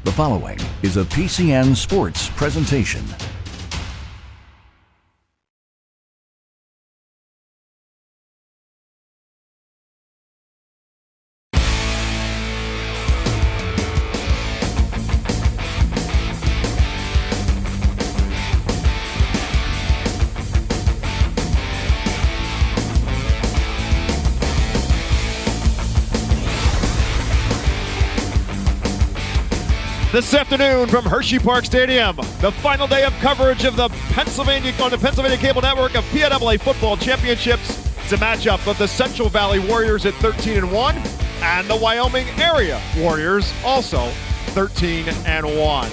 The following is a PCN Sports presentation. This afternoon from Hershey Park Stadium, the final day of coverage of the Pennsylvania Cable Network of PNAA Football Championships. It's a matchup of the Central Valley Warriors at 13-1 and the Wyoming Area Warriors, also 13-1.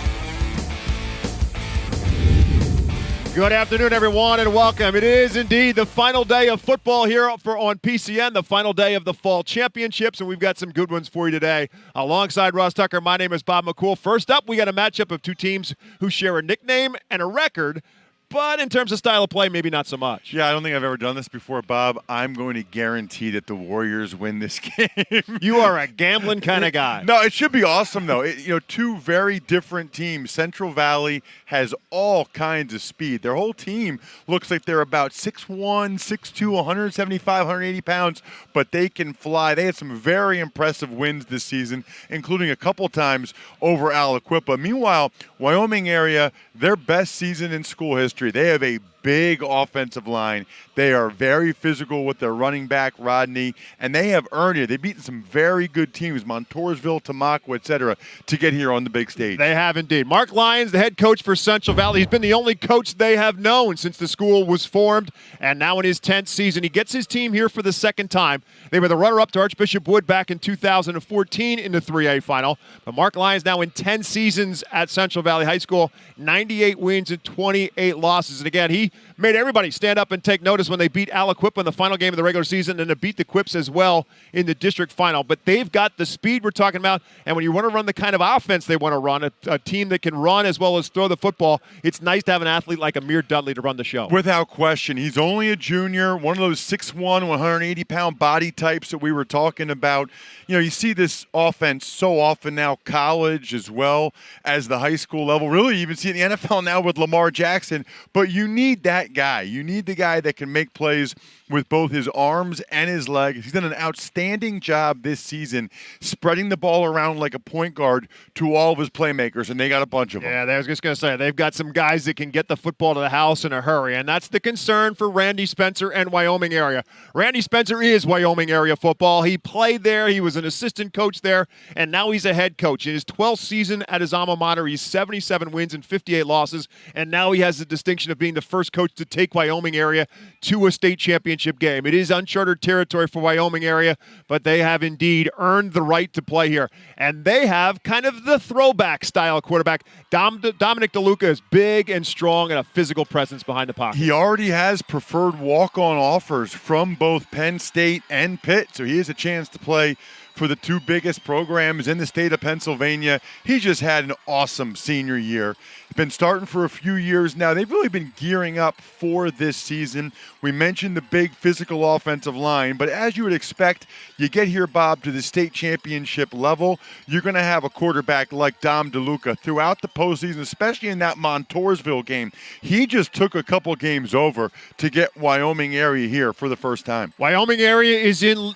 Good afternoon, everyone, and welcome. It is indeed the final day of football here on PCN, the final day of the fall championships, and we've got some good ones for you today. Alongside Ross Tucker, my name is Bob McCool. First up, we got a matchup of two teams who share a nickname and a record, but in terms of style of play, maybe not so much. Yeah, I don't think I've ever done this before, Bob. I'm going to guarantee that the Warriors win this game. You are a gambling kind of guy. No, it should be awesome, though. Two very different teams. Central Valley has all kinds of speed. Their whole team looks like they're about 6'1", 6'2", 175, 180 pounds, but they can fly. They had some very impressive wins this season, including a couple times over Aliquippa. Meanwhile, Wyoming Area, their best season in school history. They have a big offensive line. They are very physical with their running back, Rodney, and they have earned it. They've beaten some very good teams, Montoursville, Tamaqua, etc., to get here on the big stage. They have indeed. Mark Lyons, the head coach for Central Valley, he's been the only coach they have known since the school was formed, and now in his 10th season, he gets his team here for the second time. They were the runner-up to Archbishop Wood back in 2014 in the 3A final, but Mark Lyons now in 10 seasons at Central Valley High School, 98 wins and 28 losses, and again, he made everybody stand up and take notice when they beat Aliquippa in the final game of the regular season and to beat the Quips as well in the district final. But they've got the speed we're talking about, and when you want to run the kind of offense they want to run, a team that can run as well as throw the football, it's nice to have an athlete like Amir Dudley to run the show. Without question. He's only a junior, one of those 6'1", 180-pound body types that we were talking about. You see this offense so often now, college as well as the high school level. Really, you even see it in the NFL now with Lamar Jackson. But you need that guy. You need the guy that can make plays with both his arms and his legs. He's done an outstanding job this season spreading the ball around like a point guard to all of his playmakers, and they got a bunch of them. Yeah, I was just going to say, they've got some guys that can get the football to the house in a hurry, and that's the concern for Randy Spencer and Wyoming Area. Randy Spencer is Wyoming Area football. He played there. He was an assistant coach there, and now he's a head coach. In his 12th season at his alma mater, he's 77 wins and 58 losses, and now he has the distinction of being the first coach to take Wyoming Area to a state championship game. It is uncharted territory for Wyoming Area, but they have indeed earned the right to play here. And they have kind of the throwback style quarterback. Dominic DeLuca is big and strong and a physical presence behind the pocket. He already has preferred walk-on offers from both Penn State and Pitt, so he has a chance to play for the two biggest programs in the state of Pennsylvania. He just had an awesome senior year. He's been starting for a few years now. They've really been gearing up for this season. We mentioned the big physical offensive line, but as you would expect, you get here, Bob, to the state championship level, you're going to have a quarterback like Dom DeLuca throughout the postseason, especially in that Montoursville game. He just took a couple games over to get Wyoming Area here for the first time. Wyoming Area is in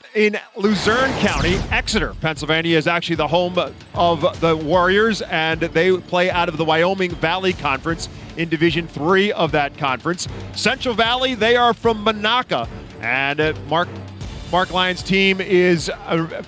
Luzerne County. Exeter, Pennsylvania is actually the home of the Warriors, and they play out of the Wyoming Valley Conference in Division III of that conference. Central Valley, they are from Monaca, and Mark Lyons' team is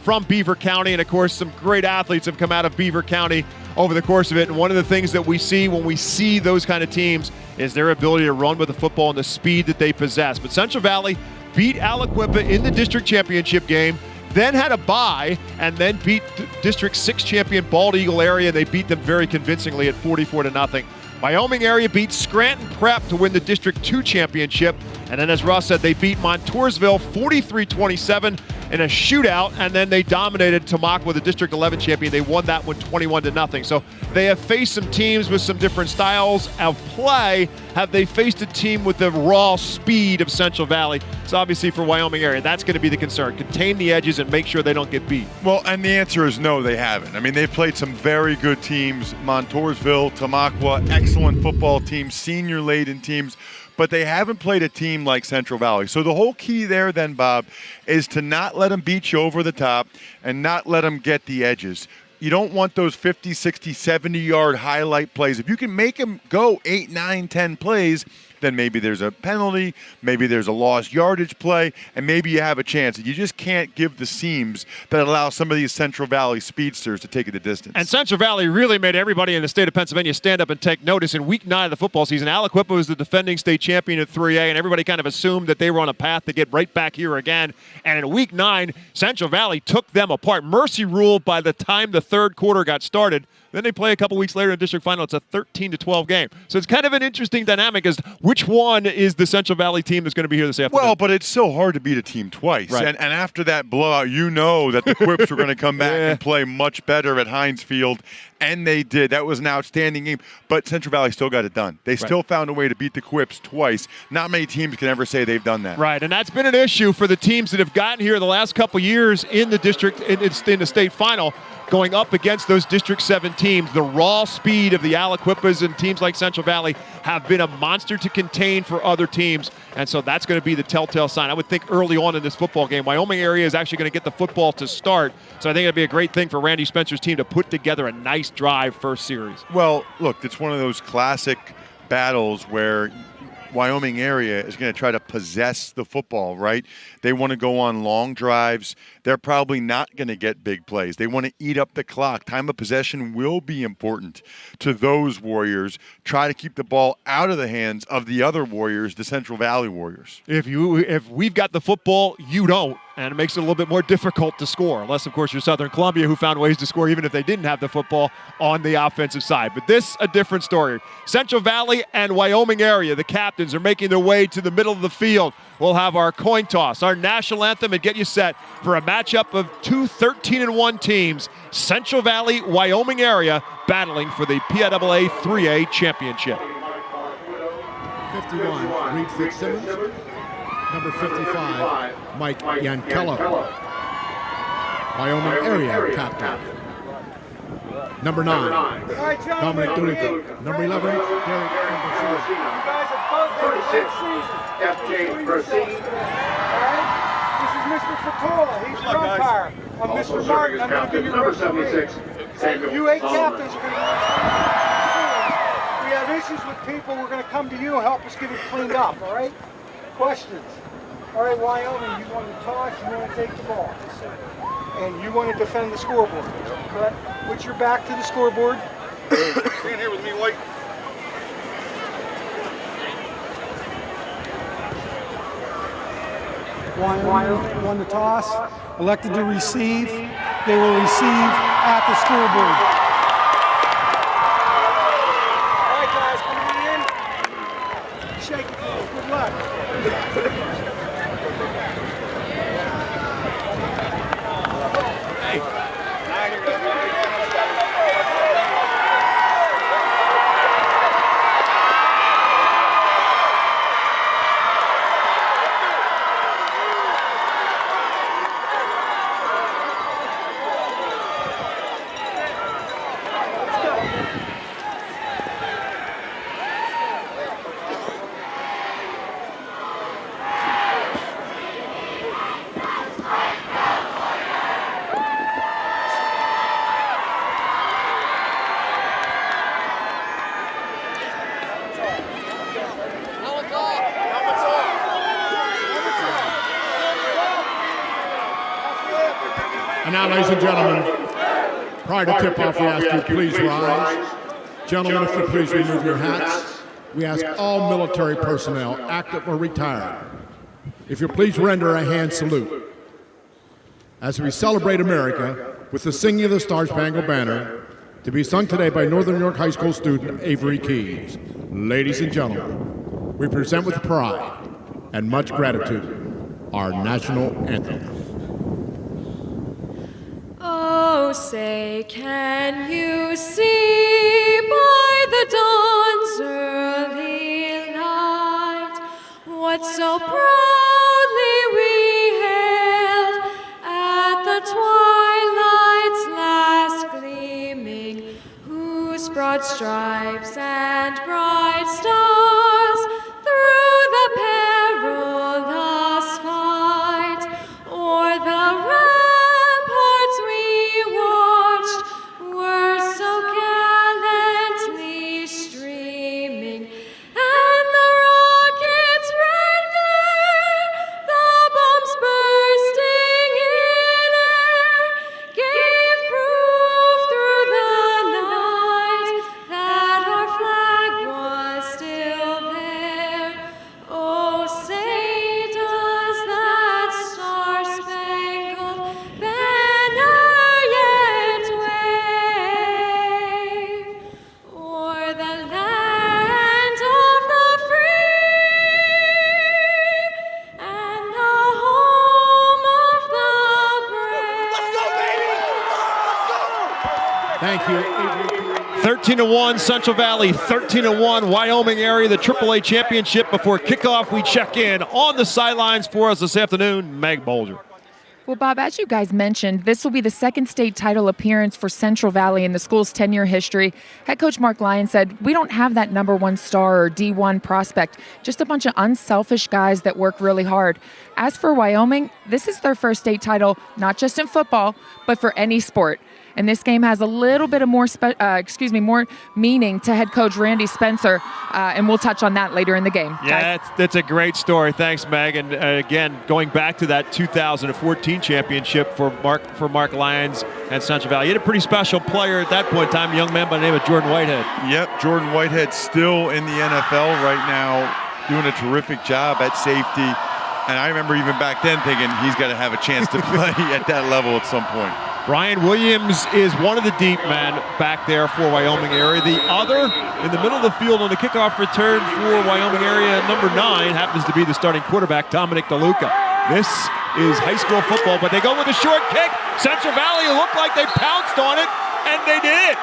from Beaver County, and of course some great athletes have come out of Beaver County over the course of it, and one of the things that we see when we see those kind of teams is their ability to run with the football and the speed that they possess. But Central Valley beat Aliquippa in the district championship game, then had a bye, and then beat District 6 champion Bald Eagle Area. They beat them very convincingly at 44-0. Wyoming Area beat Scranton Prep to win the District 2 championship. And then, as Ross said, they beat Montoursville 43-27. in a shootout, and then they dominated Tamaqua, the District 11 champion. They won that one 21-0. So they have faced some teams with some different styles of play. Have they faced a team with the raw speed of Central Valley? So obviously for Wyoming area, that's going to be the concern. Contain the edges and make sure they don't get beat. Well, and the answer is no, they haven't. I mean, they've played some very good teams. Montoursville, Tamaqua, excellent football teams, senior-laden teams. But they haven't played a team like Central Valley. So the whole key there then, Bob, is to not let them beat you over the top and not let them get the edges. You don't want those 50, 60, 70-yard highlight plays. If you can make them go 8, 9, 10 plays, then maybe there's a penalty, maybe there's a lost yardage play, and maybe you have a chance. You just can't give the seams that allow some of these Central Valley speedsters to take it the distance. And Central Valley really made everybody in the state of Pennsylvania stand up and take notice. In Week 9 of the football season, Aliquippa was the defending state champion at 3A, and everybody kind of assumed that they were on a path to get right back here again. And in Week 9, Central Valley took them apart. Mercy ruled by the time the third quarter got started. Then they play a couple weeks later in district final. It's a 13-12 game. So it's kind of an interesting dynamic as which one is the Central Valley team that's going to be here this afternoon. Well, but it's so hard to beat a team twice. Right. And after that blowout, you know that the Quips were going to come back and play much better at Heinz Field, and they did. That was an outstanding game. But Central Valley still got it done. They still found a way to beat the Quips twice. Not many teams can ever say they've done that. Right, and that's been an issue for the teams that have gotten here the last couple years in the district, in the state final, going up against those District 7 teams. The raw speed of the Aliquippas and teams like Central Valley have been a monster to contain for other teams, and so that's going to be the telltale sign. I would think early on in this football game, Wyoming area is actually going to get the football to start, so I think it'd be a great thing for Randy Spencer's team to put together a nice drive first series. Well, look, it's one of those classic battles where Wyoming area is going to try to possess the football, right? They want to go on long drives. They're probably not going to get big plays. They want to eat up the clock. Time of possession will be important to those Warriors. Try to keep the ball out of the hands of the other Warriors, the Central Valley Warriors. If we've got the football, you don't. And it makes it a little bit more difficult to score, unless, of course, you're Southern Columbia, who found ways to score even if they didn't have the football on the offensive side. But this, a different story. Central Valley and Wyoming area, the captains are making their way to the middle of the field. We'll have our coin toss, our national anthem, and get you set for a matchup of two 13-1 teams, Central Valley, Wyoming area, battling for the PIAA 3A championship. 51, Reed Fitzsimmons. Number 55, Mike Yankello, Wyoming area captain. Number 9, Dominic Doolittle. Number 11, Derek Anderson. 36, FJ Proceed. This is Mr. Fatola. He's the umpire. I'm Mr. Martin. I'm going to give you number 76. You 8 captains are going to we have issues with people. We're going to come to you and help us get it cleaned up, all right? Questions? All right, Wyoming, you want to toss, you want to take the ball. And you want to defend the scoreboard, correct? Put your back to the scoreboard. Stand here with me, White. Wyoming won the toss, elected to receive. They will receive at the scoreboard. All right, guys, coming in. Shake it, good luck. And now, ladies and gentlemen, prior to tip-off, we ask you please rise. Gentlemen, if you please remove your hats. We ask all military personnel, active or retired, if you please render a hand salute as we celebrate America with the singing of the Star-Spangled Banner, to be sung today by Northern New York High School student Avery Keys. Ladies and gentlemen, we present with pride and much gratitude our national anthem. say, can you see by the dawn's early light what so proudly we hailed at the twilight's last gleaming, whose broad stripes and bright stars through the perilous fight o'er the ramparts we watched were so gallantly streaming, and the rockets' red glare, the bombs bursting in air, gave proof through the night that our flag was still there. Oh, say does that star-spangled banner yet wave o'er the land of the free and the home of the brave? Thank you, Adrian. 13-1 Central Valley, 13-1 Wyoming area, the AAA championship. Before kickoff, we check in on the sidelines for us this afternoon, Meg Bolger. Well, Bob, as you guys mentioned, this will be the second state title appearance for Central Valley in the school's 10-year history. Head coach Mark Lyon said, we don't have that number one star or D1 prospect, just a bunch of unselfish guys that work really hard. As for Wyoming, this is their first state title, not just in football, but for any sport. And this game has a little bit of more meaning to head coach Randy Spencer, and we'll touch on that later in the game. Yeah, that's a great story. Thanks, Meg. And again, going back to that 2014 championship for Mark Lyons and Central Valley. He had a pretty special player at that point in time, a young man by the name of Jordan Whitehead. Yep, Jordan Whitehead still in the NFL right now, doing a terrific job at safety. And I remember even back then thinking he's got to have a chance to play at that level at some point. Brian Williams is one of the deep men back there for Wyoming area. The other in the middle of the field on the kickoff return for Wyoming area, number 9, happens to be the starting quarterback, Dominic DeLuca. This is high school football, but they go with a short kick. Central Valley looked like they pounced on it, and they did.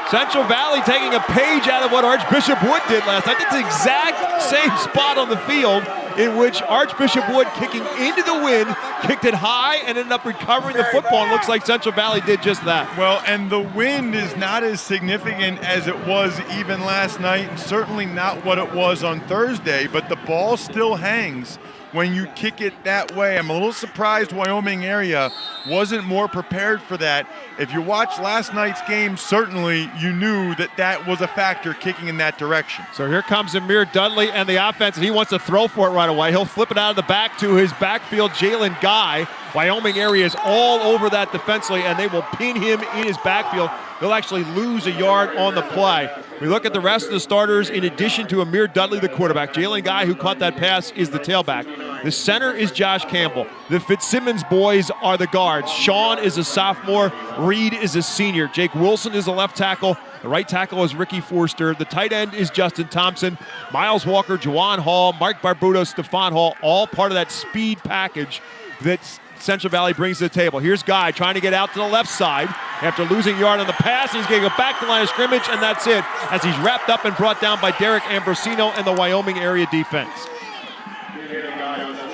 Central Valley taking a page out of what Archbishop Wood did last night. That's the exact same spot on the field in which Archbishop Wood, kicking into the wind, kicked it high and ended up recovering the football. And looks like Central Valley did just that. Well, and the wind is not as significant as it was even last night, and certainly not what it was on Thursday, but the ball still hangs when you kick it that way. I'm a little surprised Wyoming area wasn't more prepared for that. If you watched last night's game, certainly you knew that that was a factor, kicking in that direction. So here comes Amir Dudley and the offense, and he wants to throw for it right away. He'll flip it out of the back to his backfield, Jalen Guy. Wyoming area is all over that defensively, and they will pin him in his backfield. They'll actually lose a yard on the play. We look at the rest of the starters in addition to Amir Dudley, the quarterback. Jalen Guy, who caught that pass, is the tailback. The center is Josh Campbell. The Fitzsimmons boys are the guards. Sean is a sophomore. Reed is a senior. Jake Wilson is a left tackle. The right tackle is Ricky Forster. The tight end is Justin Thompson. Miles Walker, Juwan Hall, Mark Barbuto, Stephon Hall, all part of that speed package that Central Valley brings to the table. Here's Guy trying to get out to the left side after losing a yard on the pass. He's going to go back to the line of scrimmage, and that's it, as he's wrapped up and brought down by Derek Ambrosino and the Wyoming area defense.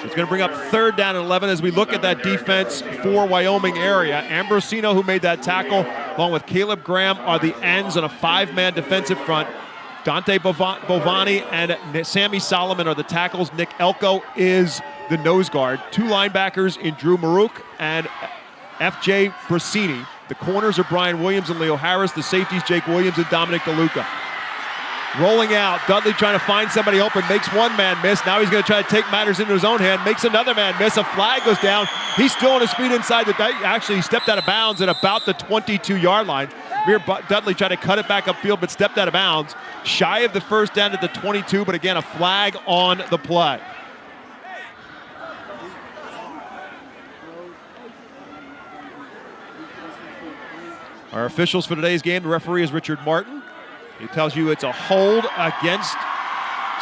It's going to bring up 3rd down and 11 as we look at that defense for Wyoming area. Ambrosino, who made that tackle, along with Caleb Graham, are the ends on a 5-man defensive front. Dante Bovani and Sammy Solomon are the tackles. Nick Elko is the nose guard. 2 linebackers in Drew Maruk and F.J. Brasini. The corners are Brian Williams and Leo Harris. The safeties, Jake Williams and Dominic DeLuca. Rolling out, Dudley trying to find somebody open, makes one man miss. Now he's going to try to take matters into his own hand, makes another man miss. A flag goes down. He's still on his feet inside the, actually he stepped out of bounds at about the 22-yard line. Amir Dudley tried to cut it back upfield, but stepped out of bounds. Shy of the 1st down at the 22, but again, a flag on the play. Our officials for today's game, the referee is Richard Martin. He tells you it's a hold against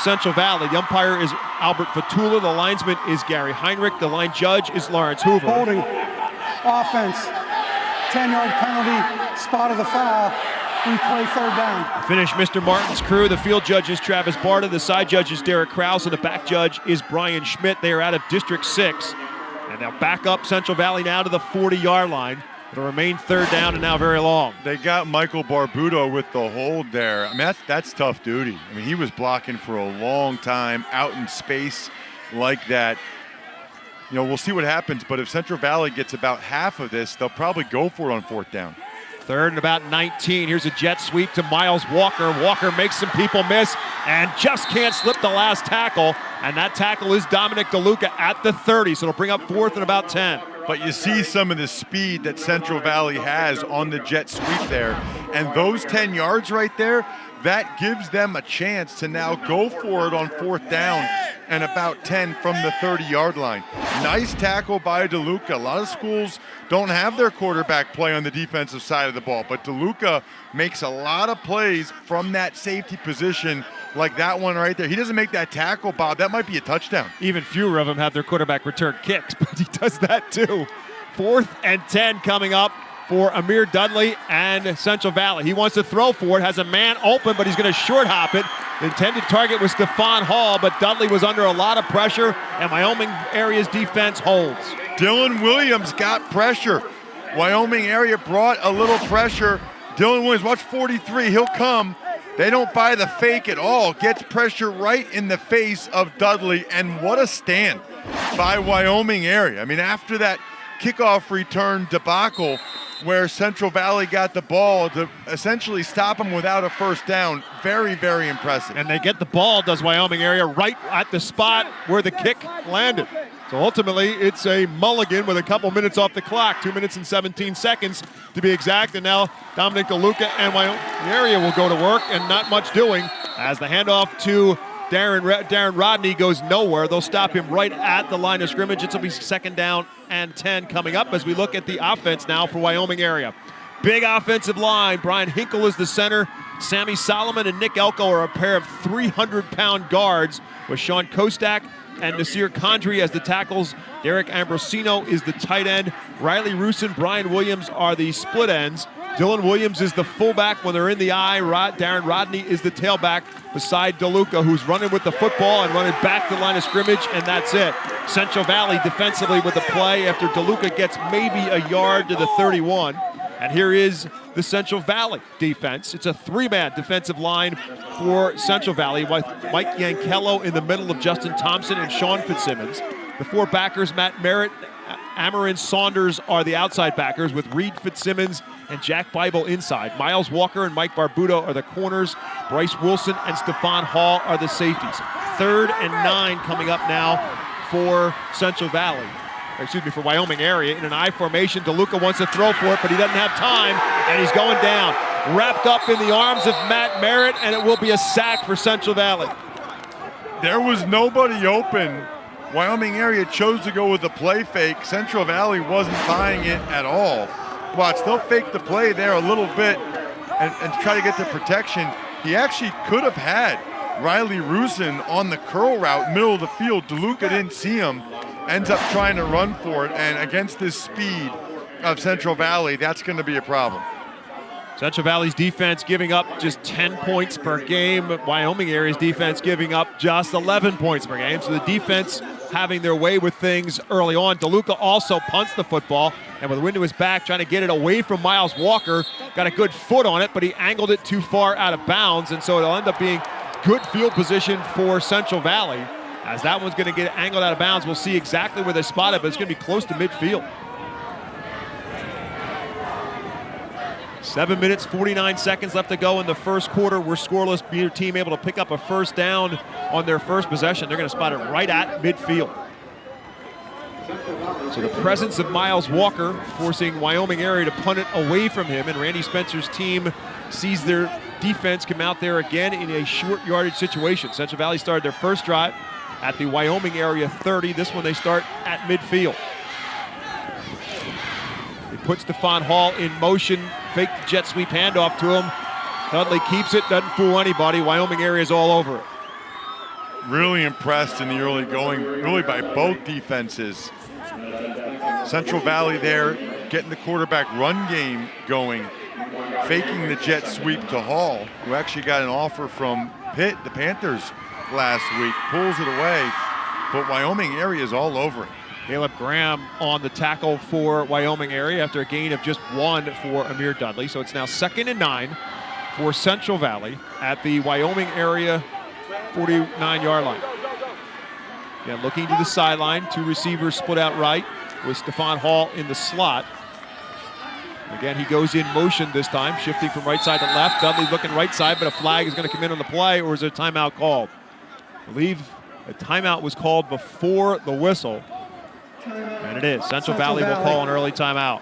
Central Valley. The umpire is Albert Fatula. The linesman is Gary Heinrich. The line judge is Lawrence Hoover. Holding. Offense. 10-yard penalty, spot of the foul. We play third down. Finish Mr. Martin's crew. The field judge is Travis Barta. The side judge is Derek Krause. And the back judge is Brian Schmidt. They are out of District 6. And they'll back up Central Valley now to the 40-yard line. It'll remain third down and now very long. They got Michael Barbuto with the hold there. I mean, that's tough duty. I mean, he was blocking for a long time out in space like that. You know, we'll see what happens, but if Central Valley gets about half of this, they'll probably go for it on fourth down. Third and about 19. Here's a jet sweep to Miles Walker. Walker makes some people miss and just can't slip the last tackle. And that tackle is Dominic DeLuca at the 30, so it'll bring up fourth and about 10. But you see some of the speed that Central Valley has on the jet sweep there. And those 10 yards right there, that gives them a chance to now go for it on fourth down and about 10 from the 30-yard line. Nice tackle by DeLuca. A lot of schools don't have their quarterback play on the defensive side of the ball, but DeLuca makes a lot of plays from that safety position like that one right there. He doesn't make that tackle, Bob. That might be a touchdown. Even fewer of them have their quarterback return kicks, but he does that too. Fourth and 10 coming up for Amir Dudley and Central Valley. He wants to throw for it, has a man open, but he's going to short hop it. The intended target was Stephon Hall, but Dudley was under a lot of pressure, and Wyoming area's defense holds. Dylan Williams got pressure. Wyoming area brought a little pressure. Dylan Williams, watch 43, he'll come. They don't buy the fake at all. Gets pressure right in the face of Dudley, and what a stand by Wyoming area. I mean, after that kickoff return debacle where Central Valley got the ball to essentially stop them without a first down, very, very impressive. And they get the ball, does Wyoming area, right at the spot where the kick landed. So ultimately, it's a mulligan with a couple minutes off the clock, 2 minutes and 17 seconds to be exact. And now Dominic DeLuca and Wyoming area will go to work, and not much doing as the handoff to Darren Rodney goes nowhere. They'll stop him right at the line of scrimmage. It'll be second down and 10 coming up as we look at the offense now for Wyoming area. Big offensive line. Brian Hinkle is the center. Sammy Solomon and Nick Elko are a pair of 300-pound guards with Sean Kostak and Nasir Condry as the tackles. Derek Ambrosino is the tight end. Riley Rusin, Brian Williams are the split ends. Dylan Williams is the fullback when they're in the eye. Darren Rodney is the tailback beside DeLuca, who's running with the football and running back to the line of scrimmage, and that's it. Central Valley defensively with the play after DeLuca gets maybe a yard to the 31. And here is the Central Valley defense. It's a three-man defensive line for Central Valley with Mike Yankello in the middle of Justin Thompson and Sean Fitzsimmons. The four backers, Matt Merritt, Amarin Saunders are the outside backers with Reed Fitzsimmons and Jack Bible inside. Miles Walker and Mike Barbuto are the corners. Bryce Wilson and Stephon Hall are the safeties. 3rd and 9 coming up now for Central Valley. For Wyoming area in an I formation. DeLuca wants to throw for it, but he doesn't have time, and he's going down. Wrapped up in the arms of Matt Merritt, and it will be a sack for Central Valley. There was nobody open. Wyoming area chose to go with the play fake. Central Valley wasn't buying it at all. Watch, they'll fake the play there a little bit and try to get the protection. He actually could have had Riley Rusin on the curl route, middle of the field. DeLuca didn't see him. Ends up trying to run for it, and against this speed of Central Valley, that's going to be a problem. Central Valley's defense giving up just 10 points per game. Wyoming area's defense giving up just 11 points per game. So the defense having their way with things early on. DeLuca also punts the football, and with the wind to his back, trying to get it away from Miles Walker. Got a good foot on it, but he angled it too far out of bounds, and so it'll end up being good field position for Central Valley. As that one's going to get angled out of bounds, we'll see exactly where they spot it, but it's going to be close to midfield. 7 minutes, 49 seconds left to go in the first quarter. We're scoreless. Neither team able to pick up a first down on their first possession. They're going to spot it right at midfield. So the presence of Miles Walker forcing Wyoming area to punt it away from him, and Randy Spencer's team sees their defense come out there again in a short yardage situation. Central Valley started their first drive at the Wyoming area 30. This one they start at midfield. He puts Stephon Hall in motion, fake the jet sweep handoff to him. Dudley keeps it, doesn't fool anybody. Wyoming area is all over it. Really impressed in the early going, really by both defenses. Central Valley there getting the quarterback run game going, faking the jet sweep to Hall, who actually got an offer from Pitt, the Panthers, last week, pulls it away, but Wyoming area is all over it. Caleb Graham on the tackle for Wyoming area after a gain of just 1 for Amir Dudley. So it's now 2nd and 9 for Central Valley at the Wyoming area 49-yard line. Again, looking to the sideline, 2 receivers split out right with Stephon Hall in the slot. Again, he goes in motion this time, shifting from right side to left. Dudley looking right side, but a flag is going to come in on the play, or is there a timeout called? I believe a timeout was called before the whistle. And it is. Central Valley will call an early timeout.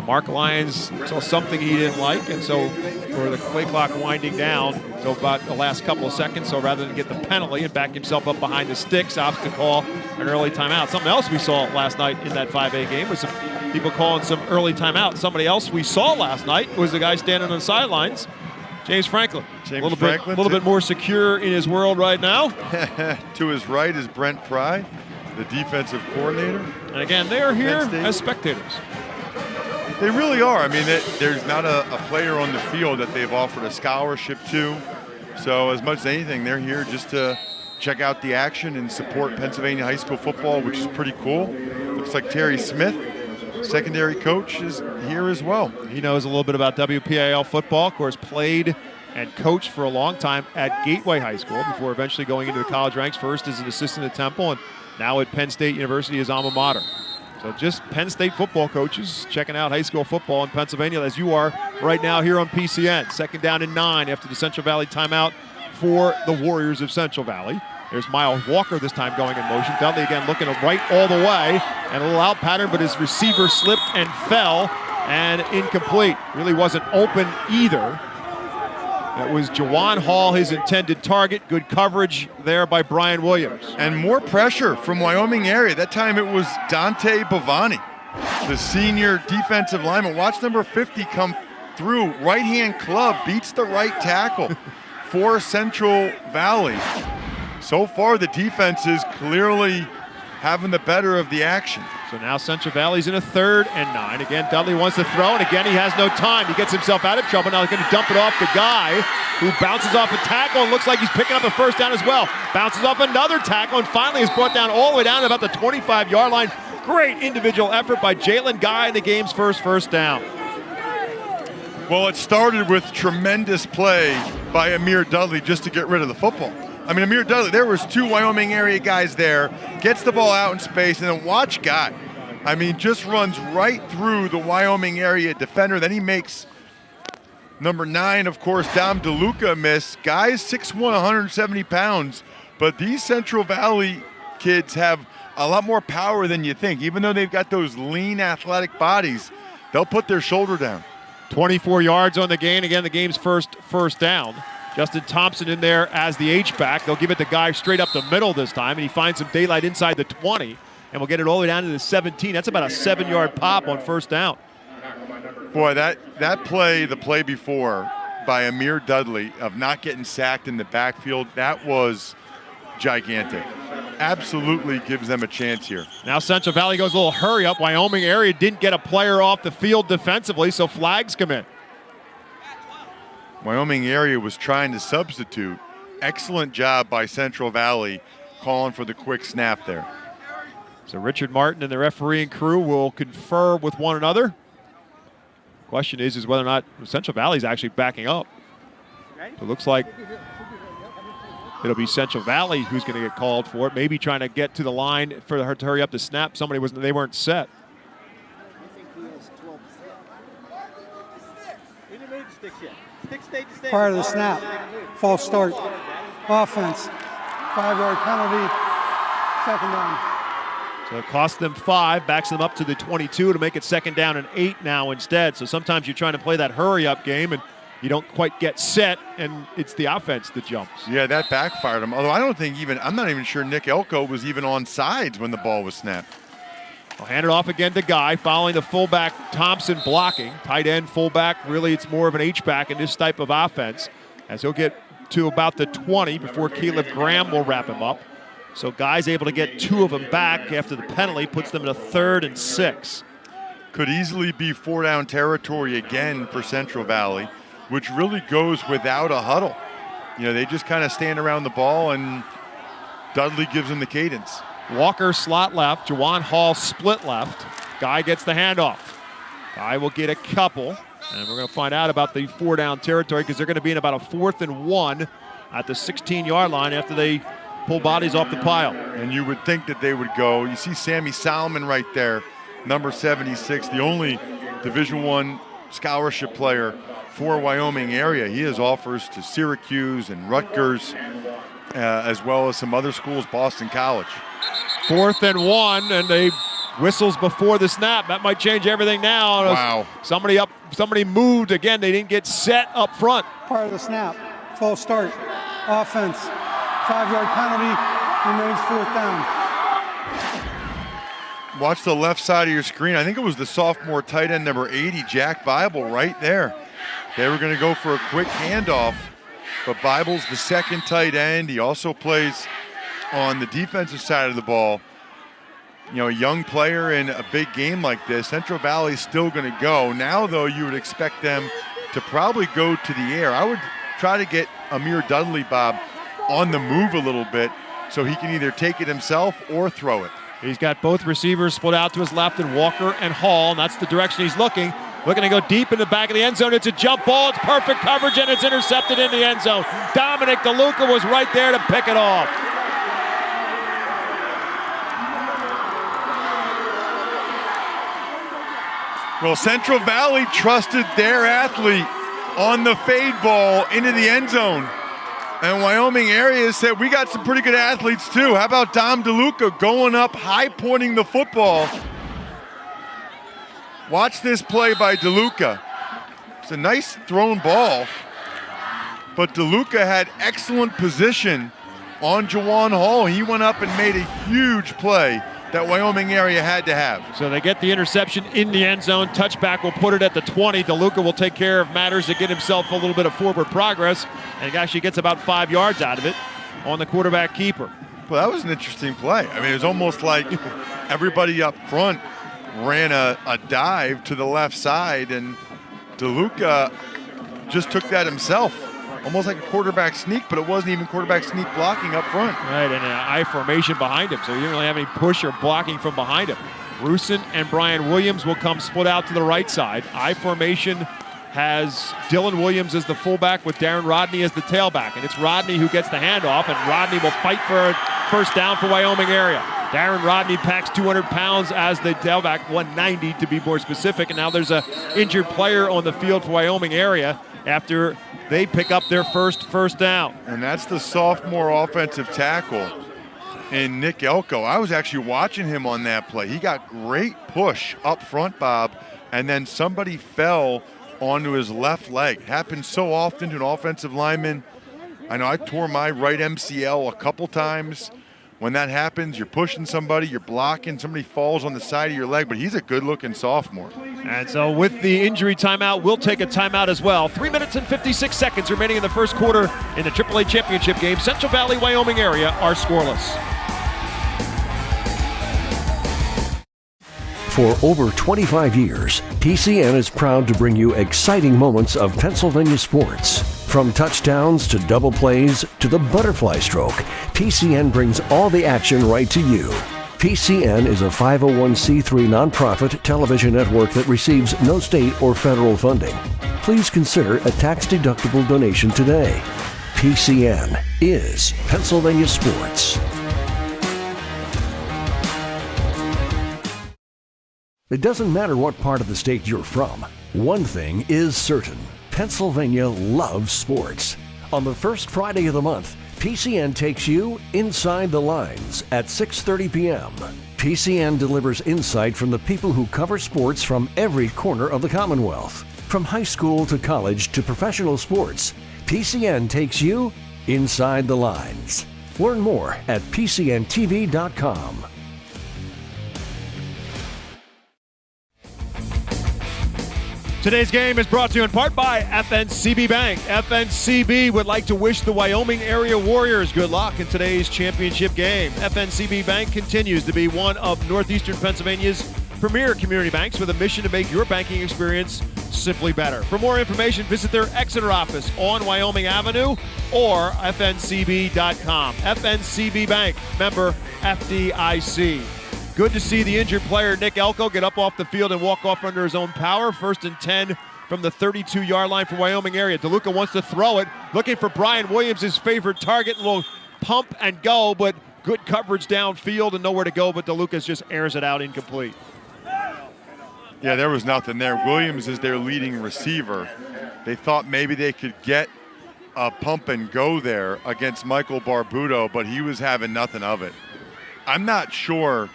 Mark Lyons saw something he didn't like, and so for the play clock winding down until about the last couple of seconds, so rather than get the penalty and back himself up behind the sticks, opts to call an early timeout. Something else we saw last night in that 5A game was some people calling some early timeout. Somebody else we saw last night was the guy standing on the sidelines, James Franklin. A little bit more secure in his world right now. To his right is Brent Pry, the defensive coordinator. And again, they are here as spectators. They really are. I mean, there's not a player on the field that they've offered a scholarship to. So as much as anything, they're here just to check out the action and support Pennsylvania high school football, which is pretty cool. Looks like Terry Smith, secondary coach, is here as well. He knows a little bit about WPIL football. Of course, played and coached for a long time at Gateway High School before eventually going into the college ranks, first as an assistant at Temple and now at Penn State University as alma mater. So just Penn State football coaches checking out high school football in Pennsylvania as you are right now here on PCN. 2nd down and 9 after the Central Valley timeout for the Warriors of Central Valley. There's Miles Walker this time going in motion. Dudley again looking right all the way and a little out pattern, but his receiver slipped and fell and incomplete. Really wasn't open either. That was Jawan Hall, his intended target. Good coverage there by Brian Williams. And more pressure from Wyoming area. That time it was Dante Bavani, the senior defensive lineman. Watch number 50 come through. Right-hand club beats the right tackle for Central Valley. So far, the defense is clearly having the better of the action. So now Central Valley's in a 3rd and 9. Again, Dudley wants to throw, and again, he has no time. He gets himself out of trouble. Now he's going to dump it off the guy who bounces off a tackle and looks like he's picking up a 1st down as well. Bounces off another tackle and finally is brought down all the way down to about the 25-yard line. Great individual effort by Jalen Guy in the game's first down. Well, it started with tremendous play by Amir Dudley just to get rid of the football. I mean, Amir Dudley, there was 2 Wyoming area guys there, gets the ball out in space, and then watch Guy. I mean, just runs right through the Wyoming area defender. Then he makes number 9, of course, Dom DeLuca miss. Guy's 6'1", 170 pounds, but these Central Valley kids have a lot more power than you think. Even though they've got those lean, athletic bodies, they'll put their shoulder down. 24 yards on the gain. Again, the game's first down. Justin Thompson in there as the H-back. They'll give it the guy straight up the middle this time, and he finds some daylight inside the 20, and we'll get it all the way down to the 17. That's about a 7-yard pop on 1st down. Boy, that play, the play before by Amir Dudley of not getting sacked in the backfield, that was gigantic. Absolutely gives them a chance here. Now Central Valley goes a little hurry up. Wyoming area didn't get a player off the field defensively, so flags come in. Wyoming area was trying to substitute. Excellent job by Central Valley calling for the quick snap there. So Richard Martin and the refereeing crew will confer with one another. Question is whether or not Central Valley is actually backing up. So it looks like it'll be Central Valley who's going to get called for it. Maybe trying to get to the line for her to hurry up the snap. They weren't set. Prior to the snap, false start, offense, 5-yard penalty, 2nd down. So it cost them 5, backs them up to the 22 to make it 2nd down and 8 now instead. So sometimes you're trying to play that hurry-up game and you don't quite get set, and it's the offense that jumps. Yeah, that backfired him. Although I'm not even sure Nick Elko was even on sides when the ball was snapped. I'll hand it off again to Guy, following the fullback Thompson blocking. Tight end, fullback, really it's more of an H-back in this type of offense, as he'll get to about the 20 before Caleb Graham will wrap him up. So Guy's able to get 2 of them back after the penalty, puts them in a 3rd and 6. Could easily be 4-down territory again for Central Valley, which really goes without a huddle. They just kind of stand around the ball, and Dudley gives them the cadence. Walker slot left, Jawan Hall split left. Guy gets the handoff. Guy will get a couple, and we're going to find out about the 4-down territory because they're going to be in about a 4th and 1 at the 16-yard line after they pull bodies off the pile. And you would think that they would go. You see Sammy Solomon right there, number 76, the only Division I scholarship player for Wyoming area. He has offers to Syracuse and Rutgers, as well as some other schools, Boston College. 4th and 1, and they whistles before the snap. That might change everything now. Wow. Somebody moved. Again, they didn't get set up front. Part of the snap, false start, offense, 5-yard penalty, remains 4th down. Watch the left side of your screen. I think it was the sophomore tight end, number 80, Jack Bible, right there. They were going to go for a quick handoff, but Bible's the second tight end. He also plays on the defensive side of the ball. A young player in a big game like this. Central Valley's still going to go. Now, though, you would expect them to probably go to the air. I would try to get Amir Dudley, Bob, on the move a little bit so he can either take it himself or throw it. He's got both receivers split out to his left, and Walker and Hall, and that's the direction he's looking. Looking to go deep in the back of the end zone. It's a jump ball. It's perfect coverage, and it's intercepted in the end zone. Dominic DeLuca was right there to pick it off. Well, Central Valley trusted their athlete on the fade ball into the end zone. And Wyoming area said, we got some pretty good athletes too. How about Dom DeLuca going up, high pointing the football? Watch this play by DeLuca. It's a nice thrown ball, but DeLuca had excellent position on Jawan Hall. He went up and made a huge play that Wyoming area had to have. So they get the interception in the end zone. Touchback will put it at the 20. DeLuca will take care of matters to get himself a little bit of forward progress, and actually gets about 5 yards out of it on the quarterback keeper. Well, that was an interesting play. I mean, it was almost like everybody up front ran a dive to the left side, and DeLuca just took that himself. Almost like a quarterback sneak, but it wasn't even quarterback sneak blocking up front. Right, and an I formation behind him, so he didn't really have any push or blocking from behind him. Rusin and Brian Williams will come split out to the right side. I formation has Dylan Williams as the fullback with Darren Rodney as the tailback, and it's Rodney who gets the handoff, and Rodney will fight for a first down for Wyoming area. Darren Rodney packs 200 pounds as the tailback, 190 to be more specific, and now there's an injured player on the field for Wyoming area after they pick up their first down. And that's the sophomore offensive tackle in Nick Elko. I was actually watching him on that play. He got great push up front, Bob, and then somebody fell onto his left leg. It happens so often to an offensive lineman. I know I tore my right MCL a couple times. When that happens, you're pushing somebody, you're blocking, somebody falls on the side of your leg, but he's a good-looking sophomore. And so with the injury timeout, we'll take a timeout as well. 3 minutes and 56 seconds remaining in the first quarter in the AAA championship game. Central Valley, Wyoming area are scoreless. For over 25 years, PCN is proud to bring you exciting moments of Pennsylvania sports. From touchdowns to double plays to the butterfly stroke, PCN brings all the action right to you. PCN is a 501c3 nonprofit television network that receives no state or federal funding. Please consider a tax-deductible donation today. PCN is Pennsylvania Sports. It doesn't matter what part of the state you're from. One thing is certain. Pennsylvania loves sports. On the first Friday of the month, PCN takes you inside the lines at 6:30 p.m. PCN delivers insight from the people who cover sports from every corner of the Commonwealth. From high school to college to professional sports, PCN takes you inside the lines. Learn more at Today's game is brought to you in part by FNCB Bank. FNCB would like to wish the Wyoming area Warriors good luck in today's championship game. FNCB Bank continues to be one of northeastern Pennsylvania's premier community banks with a mission to make your banking experience simply better. For more information, visit their Exeter office on Wyoming Avenue or fncb.com. FNCB Bank, member FDIC. Good to see the injured player Nick Elko get up off the field and walk off under his own power. 1st and 10 from the 32-yard line for Wyoming area. DeLuca wants to throw it, looking for Brian Williams, his favorite target. A little pump and go, but good coverage downfield and nowhere to go, but DeLuca just airs it out incomplete. Yeah, there was nothing there. Williams is their leading receiver. They thought maybe they could get a pump and go there against Michael Barbuto, but he was having nothing of it. I'm not sure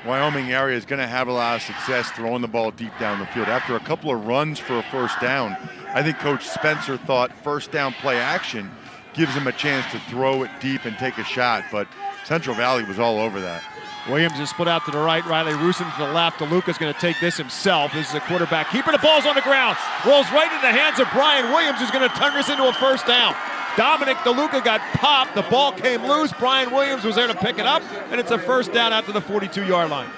Wyoming area is going to have a lot of success throwing the ball deep down the field. After a couple of runs for a first down, I think Coach Spencer thought first down play action gives him a chance to throw it deep and take a shot, but Central Valley was all over that. Williams is split out to the right, Riley Rusin to the left. DeLuca's going to take this himself. This is a quarterback keeper. The ball's on the ground. Rolls right into the hands of Brian Williams, who's going to turn this into a first down. Dominic DeLuca got popped. The ball came loose. Brian Williams was there to pick it up, and it's a first down out to the 42-yard line.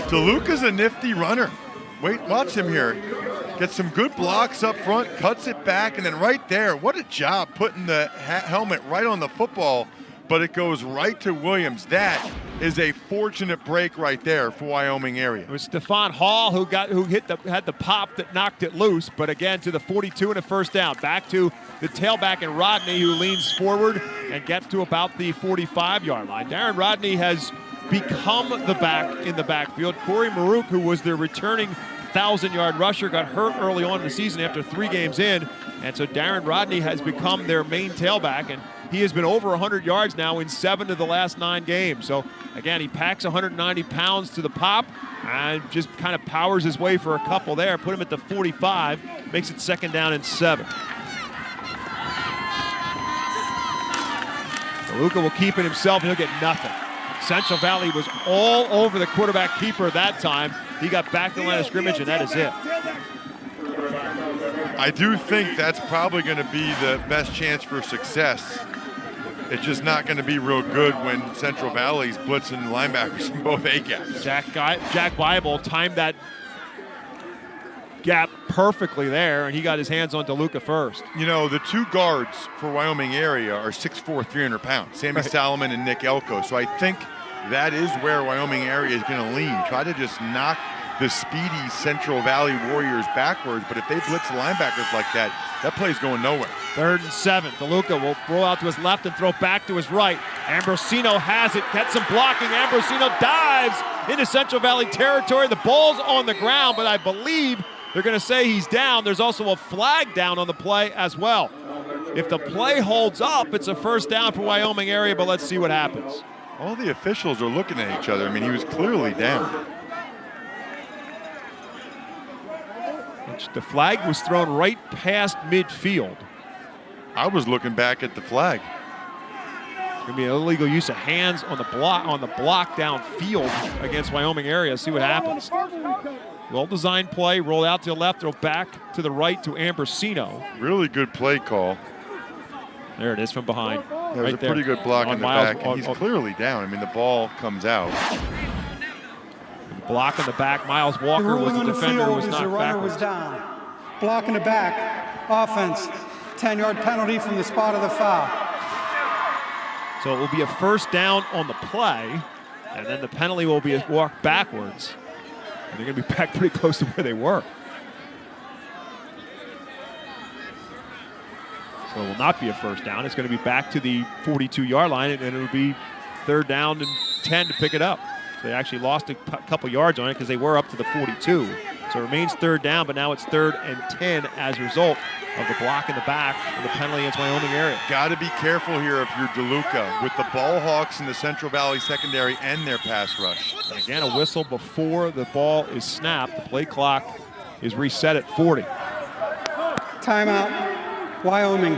DeLuca's a nifty runner. Watch him here. Gets some good blocks up front, cuts it back, and then right there, what a job putting the helmet right on the football, but it goes right to Williams. That is a fortunate break right there for Wyoming area. It was Stephon Hall who had the pop that knocked it loose, but again to the 42 and a first down. Back to the tailback and Rodney, who leans forward and gets to about the 45-yard line. Darren Rodney has become the back in the backfield. Corey Maruk, who was their returning 1,000-yard rusher, got hurt early on in the season after 3 games in, and so Darren Rodney has become their main tailback, and he has been over 100 yards now in 7 of the last 9 games. So, again, he packs 190 pounds to the pop and just kind of powers his way for a couple there. Put him at the 45, makes it 2nd down and 7. DeLuca will keep it himself, and he'll get nothing. Central Valley was all over the quarterback keeper that time. He got back to the line of scrimmage, and that is it. I do think that's probably going to be the best chance for success. It's just not going to be real good when Central Valley's blitzing linebackers in both A-gaps. Jack Bible timed that gap perfectly there, and he got his hands on DeLuca first. You know, the 2 guards for Wyoming area are 6'4", 300 pounds, Sammy Solomon and Nick Elko. So I think that is where Wyoming area is going to lean. Try to just knock the speedy Central Valley Warriors backwards, but if they blitz the linebackers like that, that play's going nowhere. 3rd and 7. DeLuca will roll out to his left and throw back to his right. Ambrosino has it, gets some blocking. Ambrosino dives into Central Valley territory. The ball's on the ground, but I believe they're going to say he's down. There's also a flag down on the play as well. If the play holds up, it's a first down for Wyoming area, but let's see what happens. All the officials are looking at each other. I mean, he was clearly down. The flag was thrown right past midfield. I was looking back at the flag. It's going to be an illegal use of hands on the block downfield against Wyoming area. See what happens. Well-designed play, roll out to the left, throw back to the right to Ambrosino. Really good play call. There it is from behind. There was a pretty good block in the back, and he's clearly down. I mean, the ball comes out. Block in the back. Miles Walker was the defender who was knocked backwards. Was down. Block in the back. Offense. 10-yard penalty from the spot of the foul. So it will be a first down on the play, and then the penalty will be a walk backwards. And they're going to be back pretty close to where they were. So it will not be a first down. It's going to be back to the 42-yard line, and it will be 3rd down and 10 to pick it up. So they actually lost a couple yards on it because they were up to the 42. So it remains 3rd down, but now it's 3rd and 10 as a result of the block in the back and the penalty against Wyoming area. Got to be careful here if you're DeLuca with the ball hawks in the Central Valley secondary and their pass rush. And again, a whistle before the ball is snapped. The play clock is reset at 40. Timeout, Wyoming.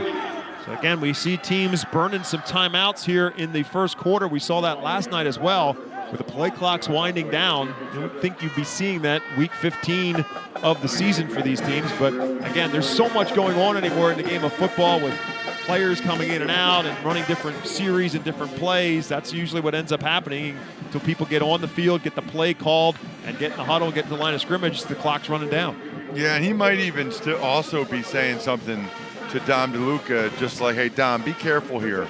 So again, we see teams burning some timeouts here in the first quarter. We saw that last night as well. with the play clocks winding down, you would think you'd be seeing that week 15 of the season for these teams. But again, there's so much going on anymore in the game of football with players coming in and out and running different series and different plays. That's usually what ends up happening until people get on the field, get the play called, and get in the huddle, get to the line of scrimmage, the clock's running down. Yeah, and he might even also be saying something to Dom DeLuca, just like, hey, Dom, be careful here.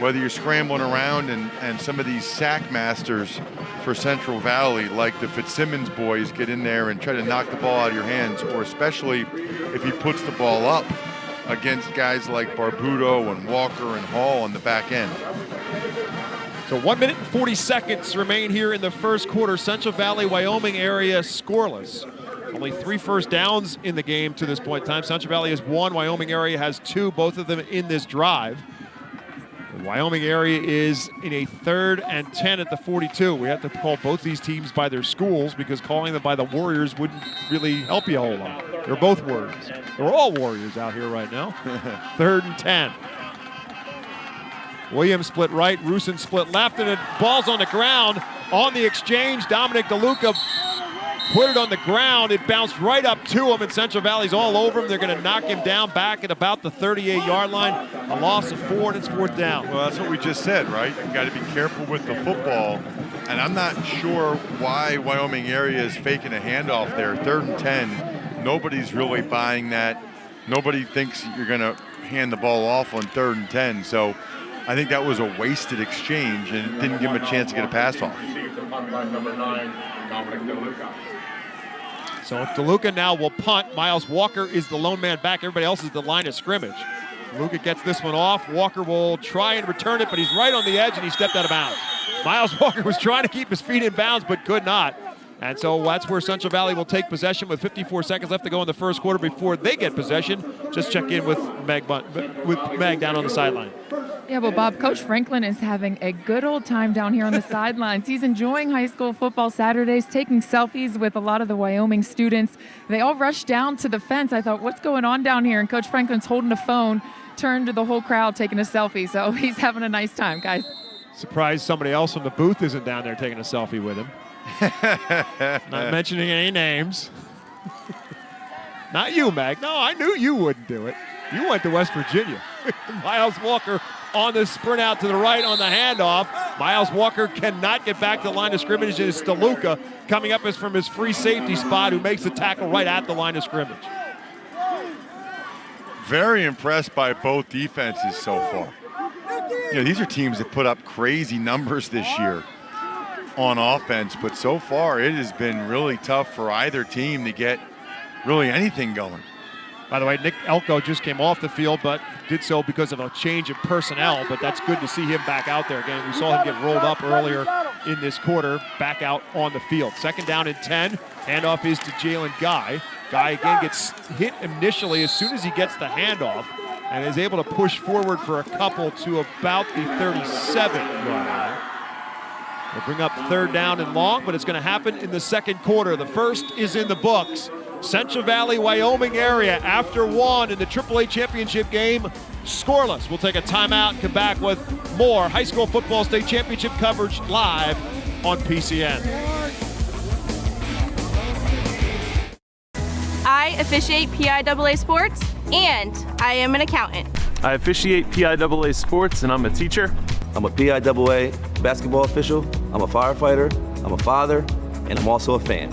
Whether you're scrambling around and some of these sack masters for Central Valley, like the Fitzsimmons boys, get in there and try to knock the ball out of your hands, or especially if he puts the ball up against guys like Barbuto and Walker and Hall on the back end. So 1 minute and 40 seconds remain here in the first quarter. Central Valley, Wyoming area scoreless. Only 3 first downs in the game to this point in time. Central Valley has 1, Wyoming area has 2, both of them in this drive. The Wyoming area is in a 3rd and 10 at the 42. We have to call both these teams by their schools because calling them by the Warriors wouldn't really help you a whole lot. They're both Warriors. They're all Warriors out here right now. 3rd and 10. Williams split right, Rusin split left, and it ball's on the ground. On the exchange, Dominic DeLuca put it on the ground. It bounced right up to him, and Central Valley's all over him. They're going to knock him down back at about the 38-yard line. A loss of 4, and it's 4th down. Well, that's what we just said, right? You've got to be careful with the football. And I'm not sure why Wyoming area is faking a handoff there. 3rd and 10. Nobody's really buying that. Nobody thinks you're going to hand the ball off on 3rd and 10. So I think that was a wasted exchange, and it didn't give him a chance to get a pass off. So DeLuca now will punt. Miles Walker is the lone man back. Everybody else is the line of scrimmage. DeLuca gets this one off. Walker will try and return it, but he's right on the edge, and he stepped out of bounds. Miles Walker was trying to keep his feet in bounds, but could not. And so that's where Central Valley will take possession with 54 seconds left to go in the first quarter before they get possession. Just check in with Meg down on the sideline. Yeah, well, Bob, Coach Franklin is having a good old time down here on the sidelines. He's enjoying high school football Saturdays, taking selfies with a lot of the Wyoming students. They all rushed down to the fence. I thought, what's going on down here? And Coach Franklin's holding a phone, turned to the whole crowd, taking a selfie. So he's having a nice time, guys. Surprised somebody else from the booth isn't down there taking a selfie with him. Not mentioning any names. Not you, Meg. No, I knew you wouldn't do it. You went to West Virginia. Miles Walker on the sprint out to the right on the handoff. Miles Walker cannot get back to the line of scrimmage. It's DeLuca coming up as from his free safety spot, who makes the tackle right at the line of scrimmage. Very impressed by both defenses so far. You know, these are teams that put up crazy numbers this year on offense, but so far it has been really tough for either team to get really anything going. By the way, Nick Elko just came off the field, but did so because of a change of personnel, but that's good to see him back out there again. We saw him get rolled up earlier in this quarter, back out on the field. 2nd down and 10. Handoff is to Jalen Guy. Guy again gets hit initially as soon as he gets the handoff and is able to push forward for a couple to about the 37-yard line. We'll bring up 3rd down and long, but it's going to happen in the second quarter. The first is in the books. Central Valley, Wyoming area after 1 in the AAA championship game, scoreless. We'll take a timeout and come back with more high school football state championship coverage live on PCN. I officiate PIAA sports, and I am an accountant. I officiate PIAA sports, and I'm a teacher. I'm a PIAA basketball official, I'm a firefighter, I'm a father, and I'm also a fan.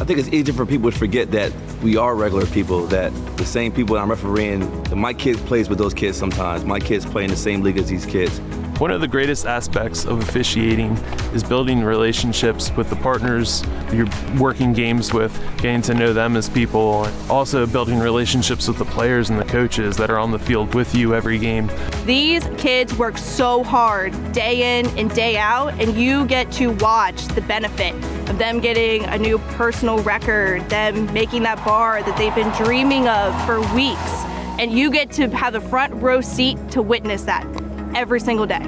I think it's easy for people to forget that we are regular people, that the same people that I'm refereeing, my kid plays with those kids sometimes. My kids play in the same league as these kids. One of the greatest aspects of officiating is building relationships with the partners you're working games with, getting to know them as people, and also building relationships with the players and the coaches that are on the field with you every game. These kids work so hard day in and day out, and you get to watch the benefit of them getting a new personal record, them making that bar that they've been dreaming of for weeks, and you get to have a front row seat to witness that every single day.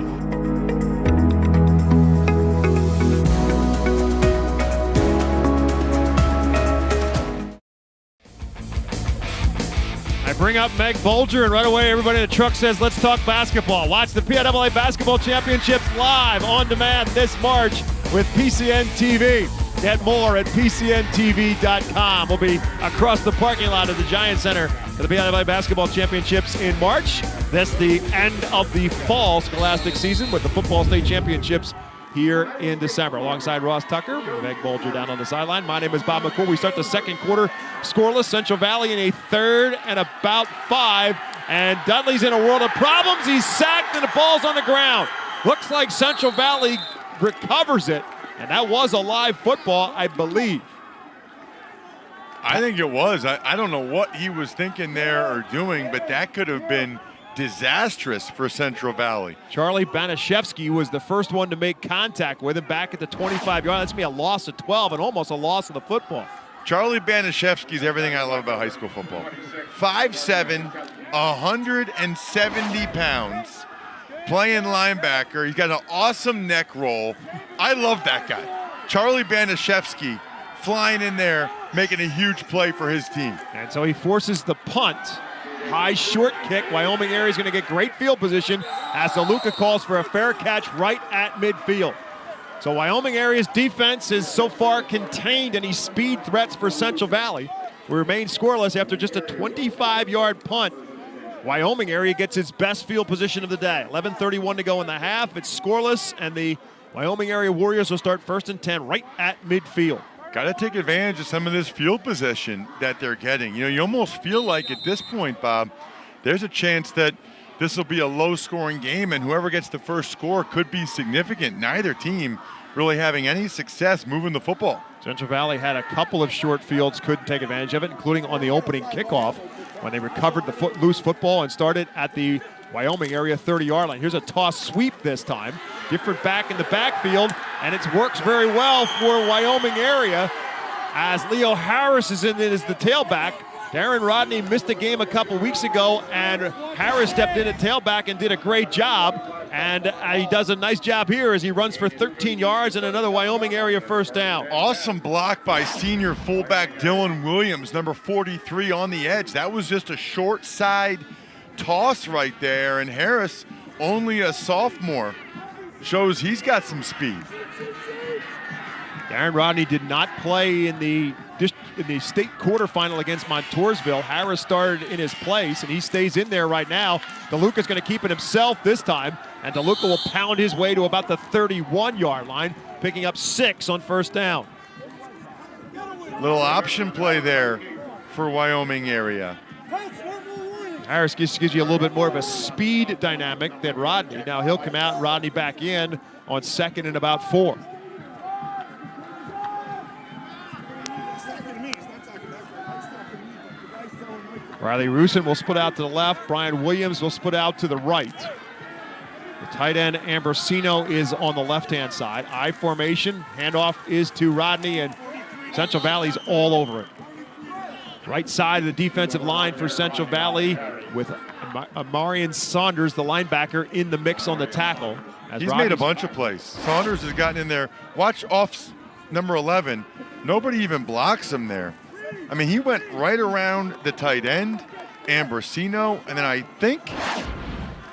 I bring up Meg Bolger, and right away everybody in the truck says, let's talk basketball. Watch the PIAA Basketball Championships live on demand this March with PCN TV. Get more at PCNTV.com. We'll be across the parking lot of the Giant Center for the BLA Basketball Championships in March. That's the end of the fall scholastic season with the Football State Championships here in December. Alongside Ross Tucker, Meg Bolger down on the sideline. My name is Bob McCool. We start the second quarter scoreless. Central Valley in a third and about 5. And Dudley's in a world of problems. He's sacked and the ball's on the ground. Looks like Central Valley recovers it. And that was a live football, I believe. I think it was. I don't know what he was thinking there or doing, but that could have been disastrous for Central Valley. Charlie Banashevsky was the first one to make contact with him back at the 25-yard line. That's going to be a loss of 12 and almost a loss of the football. Charlie Banashevsky is everything I love about high school football. 5'7", 170 pounds. Playing linebacker. He's got an awesome neck roll. I love that guy. Charlie Banashevsky flying in there, making a huge play for his team. And so he forces the punt. High short kick. Wyoming area is going to get great field position as DeLuca calls for a fair catch right at midfield. So Wyoming area's defense is so far contained any speed threats for Central Valley. We remain scoreless after just a 25-yard punt. Wyoming area gets its best field position of the day. 11:31 to go in the half. It's scoreless, and the Wyoming area Warriors will start 1st and 10 right at midfield. Got to take advantage of some of this field position that they're getting. You know, you almost feel like at this point, Bob, there's a chance that this will be a low-scoring game, and whoever gets the first score could be significant. Neither team really having any success moving the football. Central Valley had a couple of short fields, couldn't take advantage of it, including on the opening kickoff when they recovered the loose football and started at the Wyoming area 30-yard line. Here's a toss sweep this time. Different back in the backfield, and it works very well for Wyoming area as Leo Harris is in it as the tailback. Darren Rodney missed a game a couple weeks ago, and Harris stepped in at tailback and did a great job. And he does a nice job here as he runs for 13 yards and another Wyoming area first down. Awesome block by senior fullback Dylan Williams, number 43 on the edge. That was just a short side toss right there, and Harris, only a sophomore, shows he's got some speed. Darren Rodney did not play in the state quarterfinal against Montoursville. Harris started in his place, and he stays in there right now. DeLuca's going to keep it himself this time, and DeLuca will pound his way to about the 31-yard line, picking up 6 on first down. Little option play there for Wyoming area. Harris gives you a little bit more of a speed dynamic than Rodney. Now he'll come out, Rodney back in on 2nd and about 4. Riley Rusin will split out to the left. Brian Williams will split out to the right. The tight end, Ambrosino, is on the left-hand side. I formation, handoff is to Rodney, and Central Valley's all over it. Right side of the defensive line for Central Valley with Amarian Saunders, the linebacker, in the mix on the tackle. He's made a bunch of plays. Saunders has gotten in there. Watch off number 11. Nobody even blocks him there. I mean, he went right around the tight end, Ambrosino, and then I think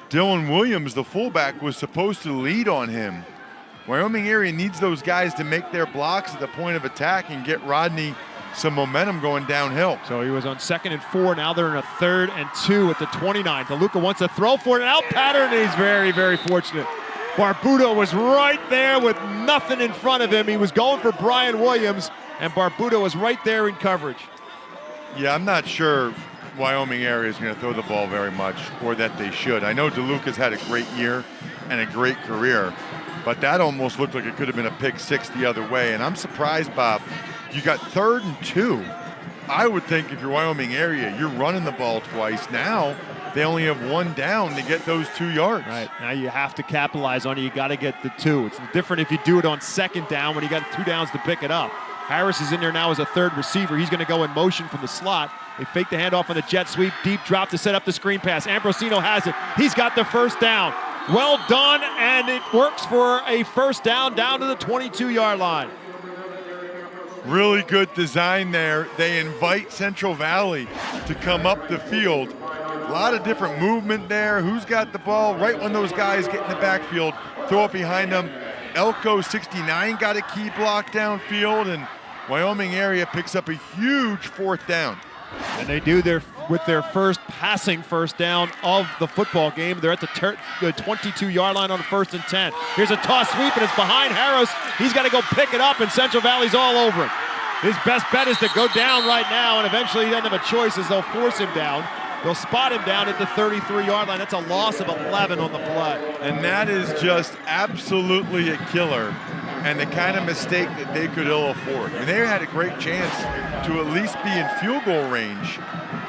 Dylan Williams, the fullback, was supposed to lead on him. Wyoming area needs those guys to make their blocks at the point of attack and get Rodney some momentum going downhill. So he was on 2nd and 4. Now they're in a 3rd and 2 at the 29. DeLuca wants to throw for an out pattern, and he's very, very fortunate. Barbuto was right there with nothing in front of him. He was going for Brian Williams, and Barbuto was right there in coverage. Yeah, I'm not sure Wyoming area is going to throw the ball very much, or that they should. I know DeLuca's had a great year and a great career, but that almost looked like it could have been a pick 6 the other way. And I'm surprised, Bob, you got 3rd and 2. I would think if you're Wyoming area, you're running the ball twice. Now they only have 1 down to get those 2 yards. Right, now you have to capitalize on it. You got to get the 2. It's different if you do it on 2nd down when you got 2 downs to pick it up. Harris is in there now as a 3rd receiver. He's going to go in motion from the slot. They fake the handoff on the jet sweep, deep drop to set up the screen pass. Ambrosino has it. He's got the first down. Well done, and it works for a first down to the 22-yard line. Really good design there. They invite Central Valley to come up the field. A lot of different movement there. Who's got the ball? Right when those guys get in the backfield, throw it behind them, Elko 69 got a key block downfield, and Wyoming area picks up a huge 4th down. And they do with their first passing first down of the football game. They're at the 22-yard line on the 1st and 10. Here's a toss sweep, and it's behind Harris. He's got to go pick it up, and Central Valley's all over it. His best bet is to go down right now, and eventually he doesn't have a choice as they'll force him down. They'll spot him down at the 33-yard line. That's a loss of 11 on the play. And that is just absolutely a killer, and the kind of mistake that they could ill afford. I mean, they had a great chance to at least be in field goal range.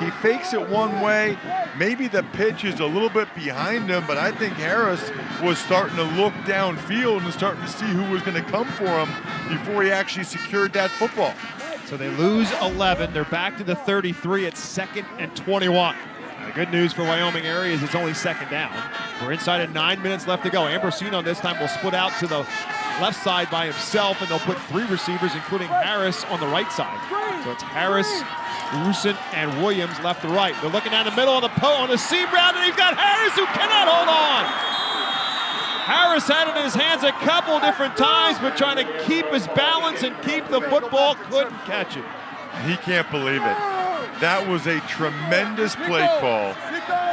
He fakes it one way. Maybe the pitch is a little bit behind him, but I think Harris was starting to look downfield and starting to see who was going to come for him before he actually secured that football. So they lose 11. They're back to the 33 at 2nd and 21. The good news for Wyoming area is it's only 2nd down. We're inside of 9 minutes left to go. Ambrosino this time will split out to the left side by himself, and they'll put 3 receivers, including Harris, on the right side. So it's Harris, Rusin, and Williams left to right. They're looking down the middle on the seam route, and he's got Harris who cannot hold on. Harris had it in his hands a couple different times, but trying to keep his balance and keep the football, couldn't catch it. He can't believe it. That was a tremendous play call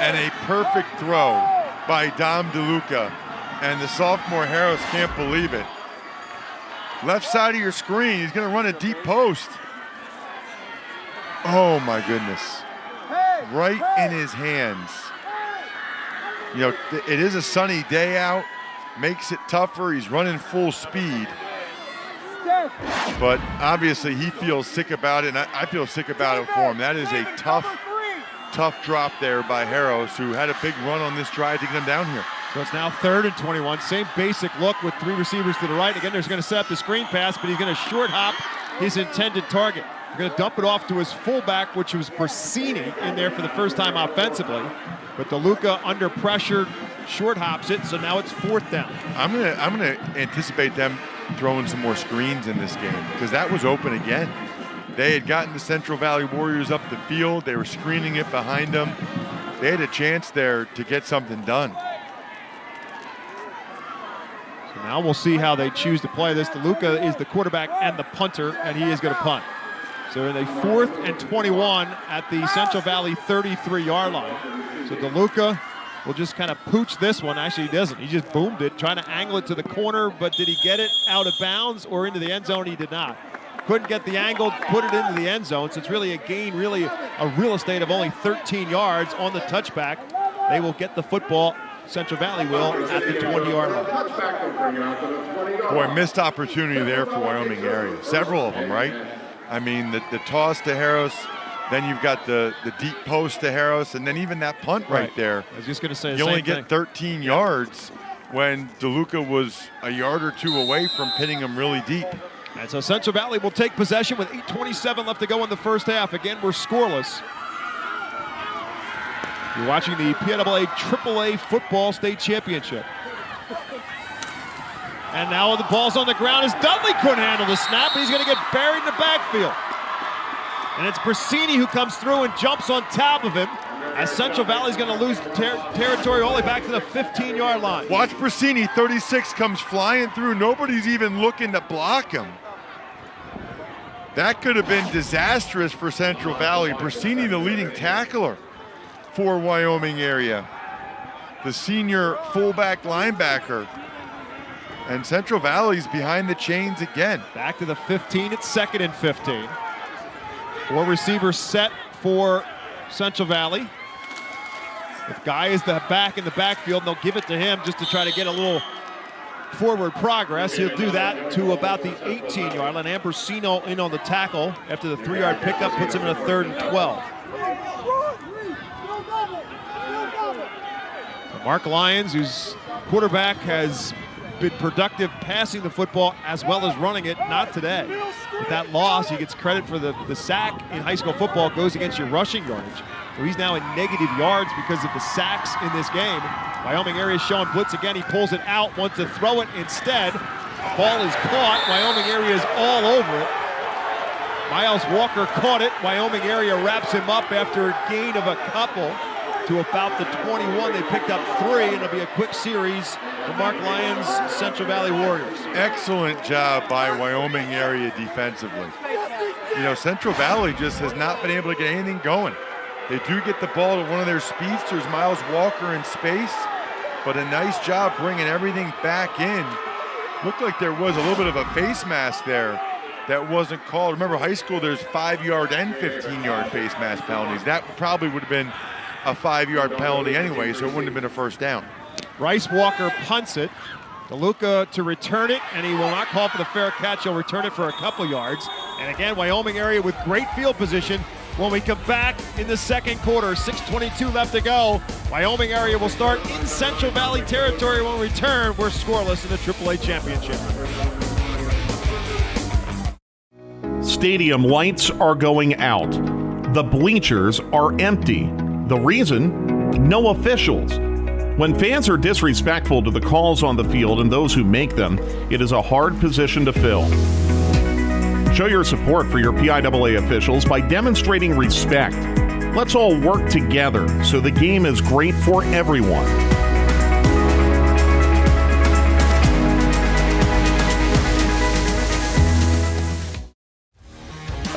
and a perfect throw by Dom DeLuca. And the sophomore Harris can't believe it. Left side of your screen, he's going to run a deep post. Oh my goodness. Right in his hands. You know, it is a sunny day out. Makes it tougher. He's running full speed. But obviously he feels sick about it, and I feel sick about it for him. That is a tough drop there by Harris, who had a big run on this drive to get him down here. So it's now 3rd and 21. Same basic look with 3 receivers to the right. Again, there's going to set up the screen pass, but he's going to short hop his intended target. They're going to dump it off to his fullback, which was Bersini, in there for the first time offensively. But DeLuca under pressure short hops it, so now it's 4th down. I'm gonna anticipate them throwing some more screens in this game, because that was open again. They had gotten the Central Valley Warriors up the field. They were screening it behind them. They had a chance there to get something done. So now we'll see how they choose to play this. DeLuca is the quarterback and the punter, and he is going to punt. So in a 4th and 21 at the Central Valley 33-yard line. So DeLuca will just kind of pooch this one. Actually, he doesn't. He just boomed it, trying to angle it to the corner, but did he get it out of bounds or into the end zone? He did not. Couldn't get the angle, put it into the end zone, so it's really a gain, really a real estate of only 13 yards on the touchback. They will get the football, Central Valley will, at the 20-yard line. Boy, missed opportunity there for Wyoming area. Several of them, right? I mean, the toss to Harris, then you've got the deep post to Harris, and then even that punt right there. I was just going to say the you same only thing. get 13 yards when DeLuca was a yard or two away from pinning him really deep. And so Central Valley will take possession with 8:27 left to go in the first half. Again, we're scoreless. You're watching the PNAA AAA Football State Championship. And now the ball's on the ground as Dudley couldn't handle the snap, and he's going to get buried in the backfield. And it's Bersini who comes through and jumps on top of him, as Central Valley's going to lose territory all the way back to the 15-yard line. Watch Bersini, 36 comes flying through. Nobody's even looking to block him. That could have been disastrous for Central Valley. Bersini, the leading tackler for Wyoming area. The senior fullback linebacker. And Central Valley's behind the chains again. Back to the 15, it's 2nd and 15. 4 receivers set for Central Valley. The guy is the back in the backfield, and they'll give it to him just to try to get a little forward progress. He'll do that to about the 18-yard line. Ambrosino in on the tackle after the 3-yard pickup puts him in a 3rd and 12. So Mark Lyons, whose quarterback has been productive passing the football as well as running it, not today. With that loss, he gets credit for the sack in high school football goes against your rushing yardage. So he's now in negative yards because of the sacks in this game. Wyoming area is showing blitz again. He pulls it out, wants to throw it instead. Ball is caught. Wyoming area is all over it. Miles Walker caught it. Wyoming area wraps him up after a gain of a couple. to about the 21. They picked up 3, and it'll be a quick series for Mark Lyons' Central Valley Warriors. Excellent job by Wyoming area defensively. You know, Central Valley just has not been able to get anything going. They do get the ball to one of their speedsters, Miles Walker, in space, but a nice job bringing everything back in. Looked like there was a little bit of a face mask there that wasn't called. Remember, high school, there's 5-yard and 15-yard face mask penalties. That probably would have been a 5-yard penalty anyway, so it wouldn't have been a first down. Rice Walker punts it. DeLuca to return it, and he will not call for the fair catch. He'll return it for a couple yards. And again, Wyoming area with great field position. When we come back in the second quarter, 6:22 left to go. Wyoming area will start in Central Valley territory. When we return, we're scoreless in the AAA championship. Stadium lights are going out. The bleachers are empty. The reason? No officials. When fans are disrespectful to the calls on the field and those who make them, it is a hard position to fill. Show your support for your PIAA officials by demonstrating respect. Let's all work together so the game is great for everyone.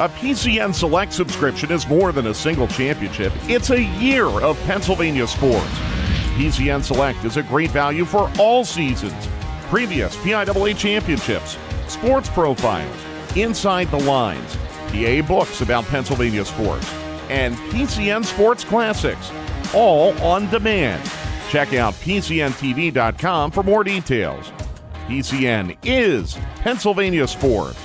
A PCN Select subscription is more than a single championship. It's a year of Pennsylvania sports. PCN Select is a great value for all seasons. Previous PIAA championships, sports profiles, Inside the Lines, PA books about Pennsylvania sports, and PCN Sports Classics, all on demand. Check out PCNTV.com for more details. PCN is Pennsylvania sports.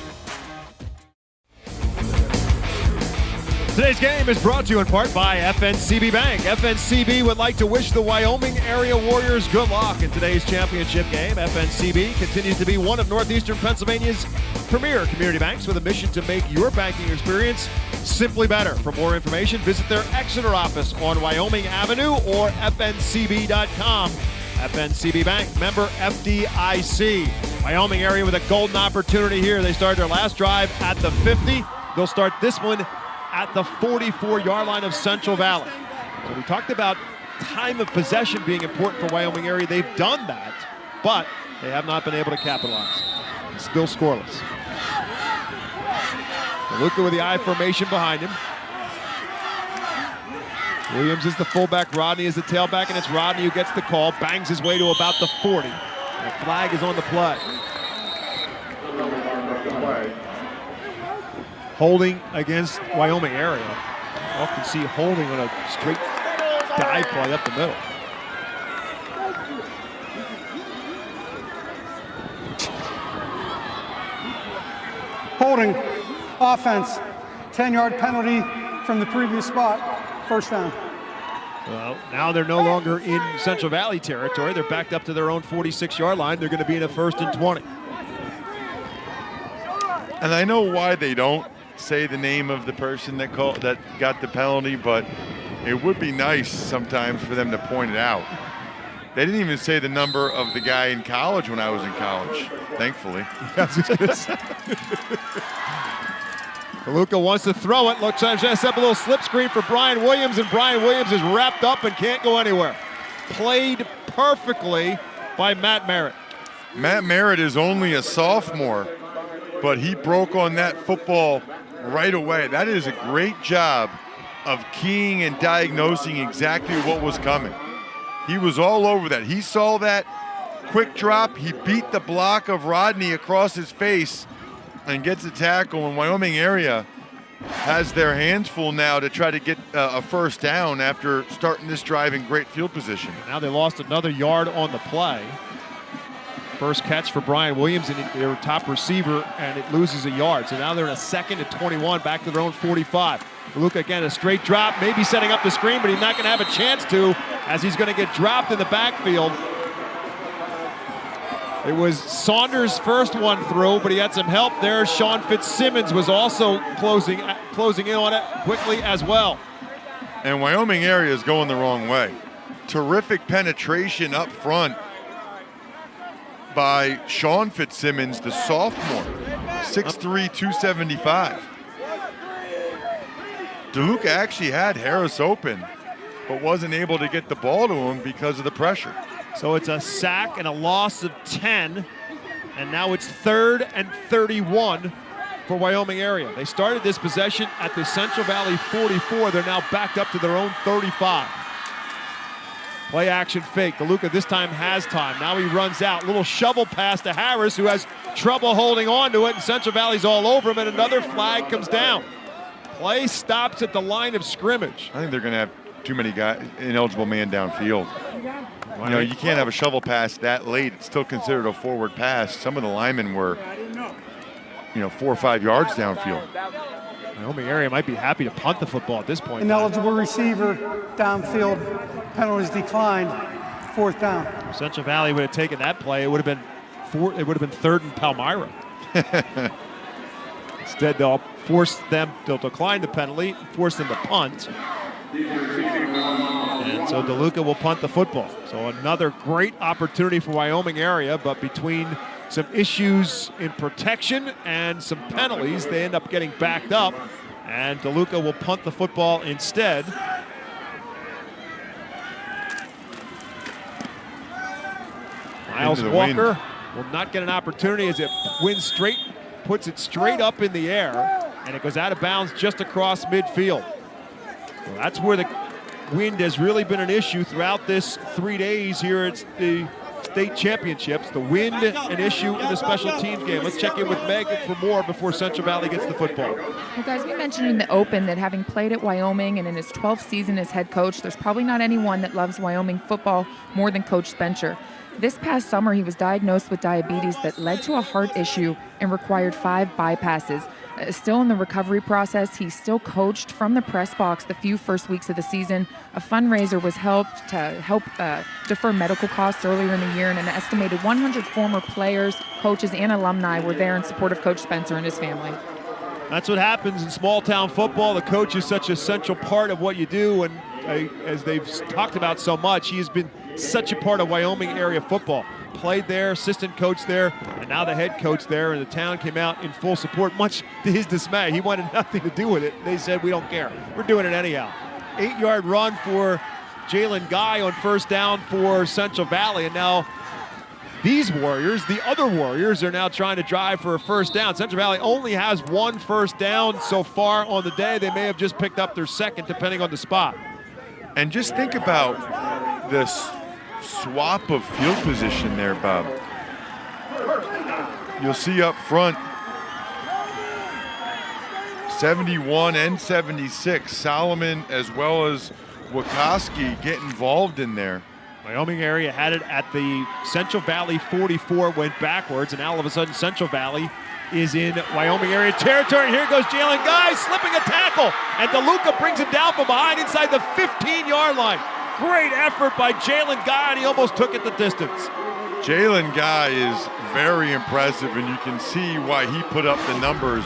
Today's game is brought to you in part by FNCB Bank. FNCB would like to wish the Wyoming area Warriors good luck in today's championship game. FNCB continues to be one of Northeastern Pennsylvania's premier community banks with a mission to make your banking experience simply better. For more information, visit their Exeter office on Wyoming Avenue or fncb.com. FNCB Bank, member FDIC. Wyoming area with a golden opportunity here. They started their last drive at the 50. They'll start this one at the 44-yard line of Central Valley. So we talked about time of possession being important for Wyoming area. They've done that, but they have not been able to capitalize. It's still scoreless. DeLuca with the I formation behind him. Williams is the fullback, Rodney is the tailback, and it's Rodney who gets the call, bangs his way to about the 40. The flag is on the play. Holding against Wyoming area. Often see holding on a straight dive play up the middle. Holding, offense, 10-yard penalty from the previous spot, first down. Well, now they're no longer in Central Valley territory. They're backed up to their own 46-yard line. They're going to be in a 1st and 20. And I know why they don't say the name of the person that got the penalty, but it would be nice sometimes for them to point it out. They didn't even say the number of the guy in college when I was in college, thankfully. DeLuca wants to throw it. Looks like just up a little slip screen for Brian Williams, and Brian Williams is wrapped up and can't go anywhere. Played perfectly by Matt Merritt. Matt Merritt is only a sophomore, but he broke on that football right away. That is a great job of keying and diagnosing exactly what was coming. He was all over that. He saw that quick drop. He beat the block of Rodney across his face and gets a tackle. And Wyoming area has their hands full now to try to get a first down after starting this drive in great field position. Now they lost another yard on the play. First catch for Brian Williams and their top receiver, and it loses a yard. So now they're in a 2nd and 21, back to their own 45. Luke again, a straight drop, maybe setting up the screen, but he's not going to have a chance to, as he's going to get dropped in the backfield. It was Saunders' first one through, but he had some help there. Sean Fitzsimmons was also closing in on it quickly as well. And Wyoming area is going the wrong way. Terrific penetration up front by Sean Fitzsimmons, the sophomore, 6'3", 275. DeLuca actually had Harris open, but wasn't able to get the ball to him because of the pressure. So it's a sack and a loss of 10, and now it's 3rd and 31 for Wyoming area. They started this possession at the Central Valley 44. They're now backed up to their own 35. Play action fake. DeLuca this time has time. Now he runs out. Little shovel pass to Harris, who has trouble holding on to it, and Central Valley's all over him, and another flag comes down. Play stops at the line of scrimmage. I think they're going to have too many guys, ineligible man downfield. You know, you can't have a shovel pass that late. It's still considered a forward pass. Some of the linemen were, 4 or 5 yards downfield. Wyoming area might be happy to punt the football at this point. Ineligible receiver, downfield, penalties declined, 4th down. If Central Valley would have taken that play, it would have been 3rd and Palmyra. Instead, they'll decline the penalty, force them to punt. And so DeLuca will punt the football. So another great opportunity for Wyoming area, but between some issues in protection and some penalties, they end up getting backed up, and DeLuca will punt the football instead. Miles Walker will not get an opportunity as it wins straight, puts it straight up in the air, and it goes out of bounds just across midfield. So that's where the wind has really been an issue throughout this 3 days here at the state championships. The wind an issue in the special teams game. Let's check in with Meg for more before Central Valley gets the football. Well, guys, we mentioned in the open that having played at Wyoming and in his 12th season as head coach, there's probably not anyone that loves Wyoming football more than Coach Spencer. This past summer, he was diagnosed with diabetes that led to a heart issue and required 5 bypasses. Still in the recovery process, he still coached from the press box the few first weeks of the season. A fundraiser was held to help defer medical costs earlier in the year, and an estimated 100 former players, coaches, and alumni were there in support of Coach Spencer and his family. That's what happens in small-town football. The coach is such a central part of what you do, and as they've talked about so much, he has been such a part of Wyoming area football. Played there, assistant coach there, and now the head coach there, and the town came out in full support, much to his dismay. He wanted nothing to do with it. They said, we don't care. We're doing it anyhow. 8-yard run for Jalen Guy on first down for Central Valley, and now these Warriors, the other Warriors, are now trying to drive for a first down. Central Valley only has 1 first down so far on the day. They may have just picked up their second, depending on the spot. And just think about this swap of field position there, Bob. You'll see up front 71 and 76. Solomon as well as Wachowski get involved in there. Wyoming area had it at the Central Valley 44, went backwards, and now all of a sudden Central Valley is in Wyoming area territory. Here goes Jalen Guy slipping a tackle, and DeLuca brings him down from behind inside the 15-yard line. Great effort by Jalen Guy, and he almost took it the distance. Jalen Guy is very impressive, and you can see why he put up the numbers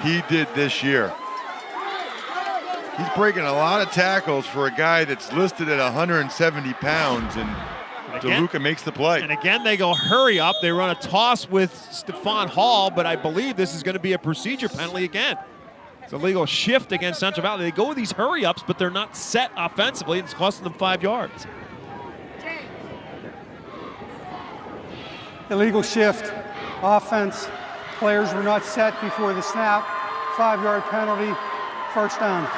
he did this year. He's breaking a lot of tackles for a guy that's listed at 170 pounds, and DeLuca makes the play. And again, they go hurry up. They run a toss with Stephon Hall, but I believe this is going to be a procedure penalty again. It's a legal shift against Central Valley. They go with these hurry-ups, but they're not set offensively. It's costing them 5 yards. Illegal shift, offense. Players were not set before the snap. 5-yard penalty, first down.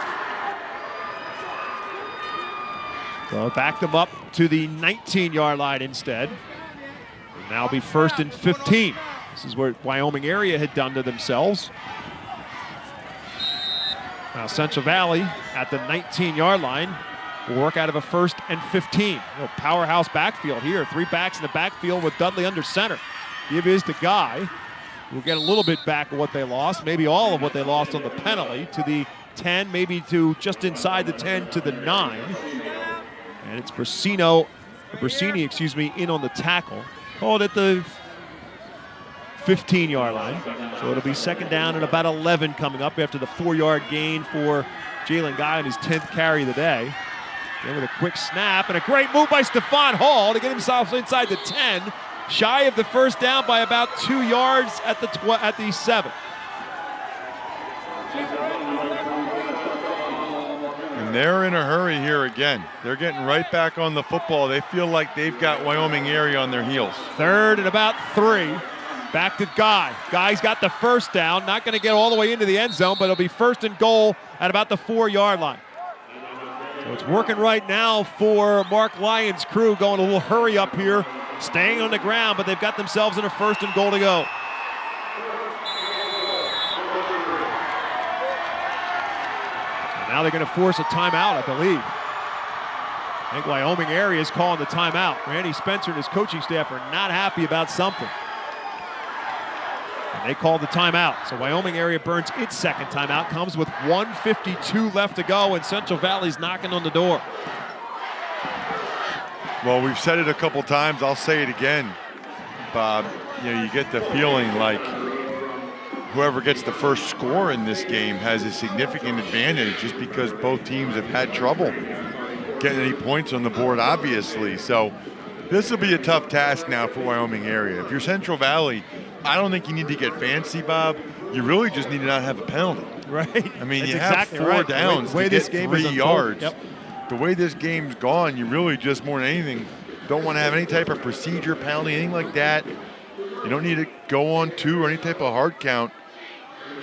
So back them up to the 19-yard line instead. And now be 1st and 15. This is what Wyoming area had done to themselves. Now Central Valley at the 19-yard line will work out of a 1st and 15. A little powerhouse backfield here. 3 backs in the backfield with Dudley under center. Give is to Guy. We'll get a little bit back of what they lost, maybe all of what they lost on the penalty, to the 10, maybe to just inside the 10 to the 9. And it's Brasini, in on the tackle. Called at the 15-yard line. So it'll be 2nd down and about 11 coming up after the 4-yard gain for Jalen Guy on his 10th carry of the day. Then with a quick snap and a great move by Stephon Hall to get himself inside the 10, shy of the first down by about 2 yards at the 7. And And they're in a hurry here again. They're getting right back on the football. They feel like they've got Wyoming area on their heels. 3rd and about 3. Back to Guy. Guy's got the first down. Not going to get all the way into the end zone, but it'll be 1st and goal at about the 4-yard line. So it's working right now for Mark Lyons' crew, going a little hurry up here, staying on the ground, but they've got themselves in a 1st and goal to go. And now they're going to force a timeout, I believe. I think Wyoming area is calling the timeout. Randy Spencer and his coaching staff are not happy about something. And they called the timeout. So Wyoming area burns its second timeout, comes with 1:52 left to go, and Central Valley's knocking on the door. Well, we've said it a couple times. I'll say it again, Bob. You know, you get the feeling like whoever gets the first score in this game has a significant advantage, just because both teams have had trouble getting any points on the board, obviously. So this will be a tough task now for Wyoming area. If you're Central Valley, I don't think you need to get fancy, Bob. You really just need to not have a penalty. Right. I mean, That's you have exactly 4 right. downs the way to this get game 3 is yards. Yep. The way this game's gone, you really just, more than anything, don't want to have any type of procedure penalty, anything like that. You don't need to go on 2 or any type of hard count.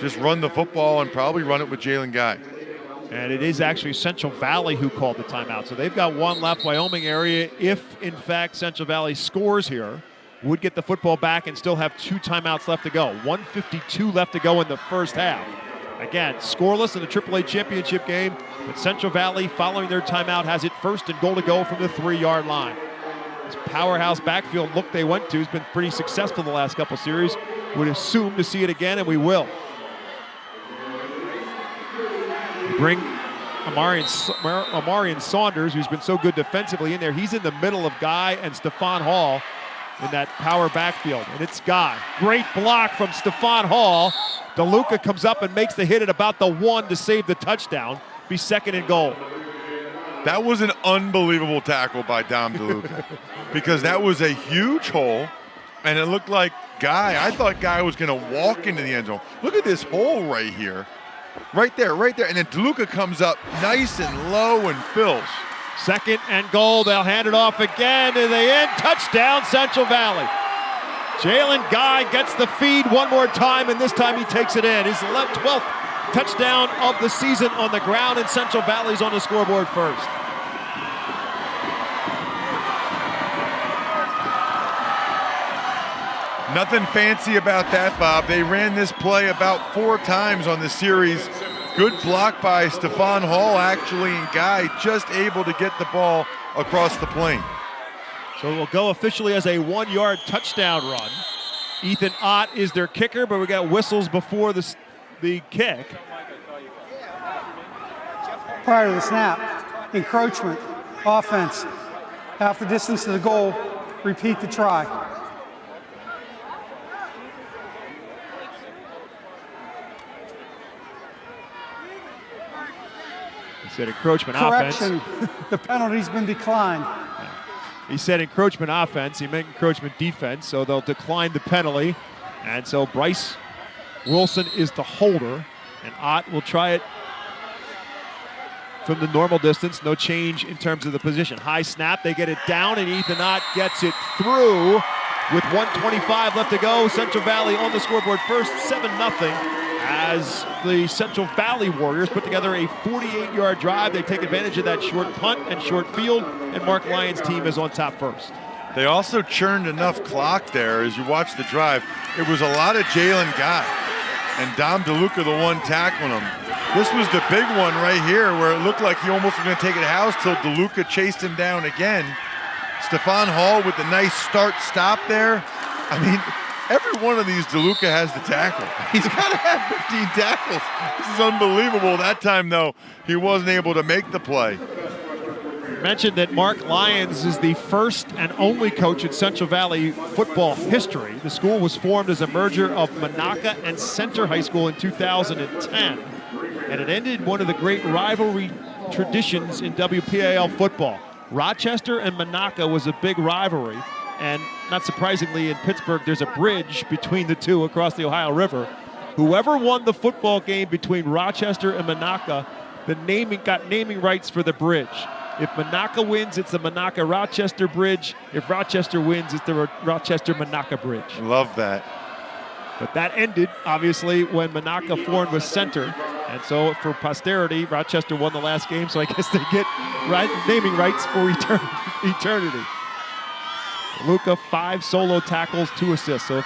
Just run the football and probably run it with Jalen Guy. And it is actually Central Valley who called the timeout. So they've got 1 left. Wyoming area, if in fact Central Valley scores here, would get the football back and still have 2 timeouts left to go. 1:52 left to go in the first half. Again, scoreless in the AAA championship game, but Central Valley, following their timeout, has it 1st and goal to go from the 3-yard line. This powerhouse backfield look they went to has been pretty successful the last couple series. Would assume to see it again, and we will. Bring Amarian Saunders, who's been so good defensively, in there. He's in the middle of Guy and Stephon Hall in that power backfield, and it's Guy. Great block from Stephon Hall. DeLuca comes up and makes the hit at about the 1 to save the touchdown. Be 2nd and goal. That was an unbelievable tackle by Dom DeLuca because that was a huge hole, and it looked like Guy. I thought Guy was going to walk into the end zone. Look at this hole right here. Right there. And then DeLuca comes up nice and low and fills. 2nd and goal. They'll hand it off again to the end. Touchdown, Central Valley. Jalen Guy gets the feed one more time, and this time he takes it in. His 12th touchdown of the season on the ground, and Central Valley's on the scoreboard first. Nothing fancy about that, Bob. They ran this play about 4 times on the series. Good block by Stephon Hall, actually, and Guy just able to get the ball across the plane. So it will go officially as a 1-yard touchdown run. Ethan Ott is their kicker, but we got whistles before the kick. Prior to the snap, encroachment, offense, half the distance to the goal, repeat the try. He said encroachment Correction, offense. the penalty's been declined. He said encroachment offense. He meant encroachment defense, so they'll decline the penalty. And so Bryce Wilson is the holder, and Ott will try it from the normal distance. No change in terms of the position. High snap, they get it down, and Ethan Ott gets it through with 1:25 left to go. Central Valley on the scoreboard first, 7-0. As the Central Valley Warriors put together a 48-yard drive. They take advantage of that short punt and short field, and Mark Lyons' team is on top first. They also churned enough clock there as you watch the drive. It was a lot of Jalen Guy and Dom DeLuca, the one tackling him. This was the big one right here where it looked like he almost was going to take it house till DeLuca chased him down again. Stephon Hall with the nice start-stop there. I mean, every one of these DeLuca has the tackle. He's got to have 15 tackles. This is unbelievable. That time, though, he wasn't able to make the play. Mentioned that Mark Lyons is the first and only coach in Central Valley football history. The school was formed as a merger of Monaca and Center High School in 2010, and it ended one of the great rivalry traditions in WPAL football. Rochester and Monaca was a big rivalry, and not surprisingly in Pittsburgh there's a bridge between the two across the Ohio River. Whoever won the football game between Rochester and Monaca got naming rights for the bridge. If Monaca wins, it's the Monaca-Rochester Bridge. If Rochester wins, it's the Rochester-Monaca Bridge. Love that. But that ended, obviously, when Monaca Foreign was center. And so for posterity, Rochester won the last game, so I guess they get naming rights for eternity. Luka, 5 solo tackles, 2 assists. So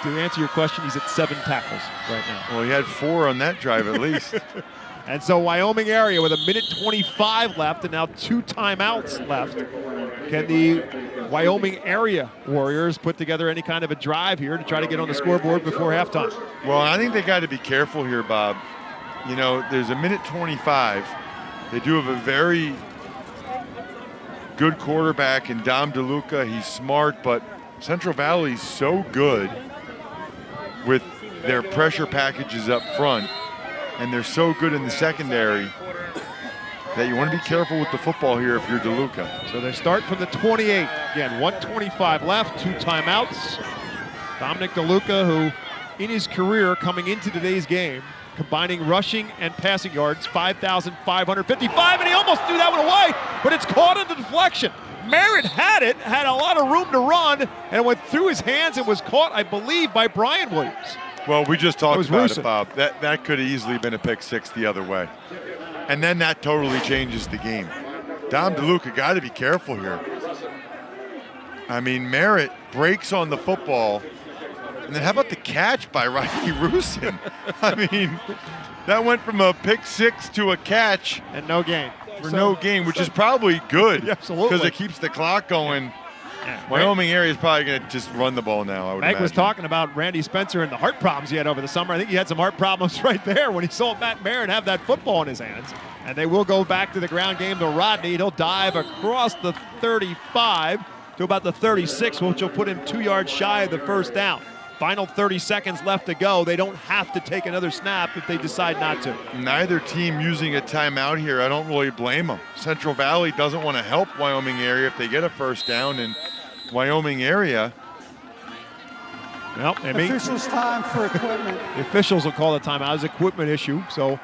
to answer your question, he's at 7 tackles right now. Well, he had 4 on that drive at least. And so Wyoming area with 1:25 left and now 2 timeouts left. Can the Wyoming area Warriors put together any kind of a drive here to try to get on the scoreboard before halftime? Well, I think they got to be careful here, Bob. You know, there's 1:25. They do have a very good quarterback in Dom DeLuca. He's smart, but Central Valley's so good with their pressure packages up front, and they're so good in the secondary that you want to be careful with the football here if you're DeLuca. So they start from the 28. Again, 1:25 left, 2 timeouts. Dominic DeLuca, who in his career coming into today's game, combining rushing and passing yards, 5,555, and he almost threw that one away, but it's caught in the deflection. Merritt had it, had a lot of room to run, and went through his hands and was caught, I believe, by Brian Williams. Well, we just talked about Rusin. it, Bob. That could have easily been a pick 6 the other way. And then that totally changes the game. Dom DeLuca got to be careful here. I mean, Merritt breaks on the football. And then how about the catch by Riley Rusin? I mean, that went from a pick 6 to a catch. And no gain. For no gain, which is probably good. Yeah, absolutely. Because it keeps the clock going. Yeah. Wyoming area is probably going to just run the ball now, I would Meg imagine. was talking about Randy Spencer and the heart problems he had over the summer. I think he had some heart problems right there when he saw Matt Merritt have that football in his hands. And they will go back to the ground game to Rodney. He'll dive across the 35 to about the 36, which will put him 2 yards shy of the first down. Final 30 seconds left to go. They don't have to take another snap if they decide not to. Neither team using a timeout here. I don't really blame them. Central Valley doesn't want to help Wyoming area if they get a first down, and Wyoming area. Well, Officials time for equipment. The officials will call the timeout. It's an equipment issue, so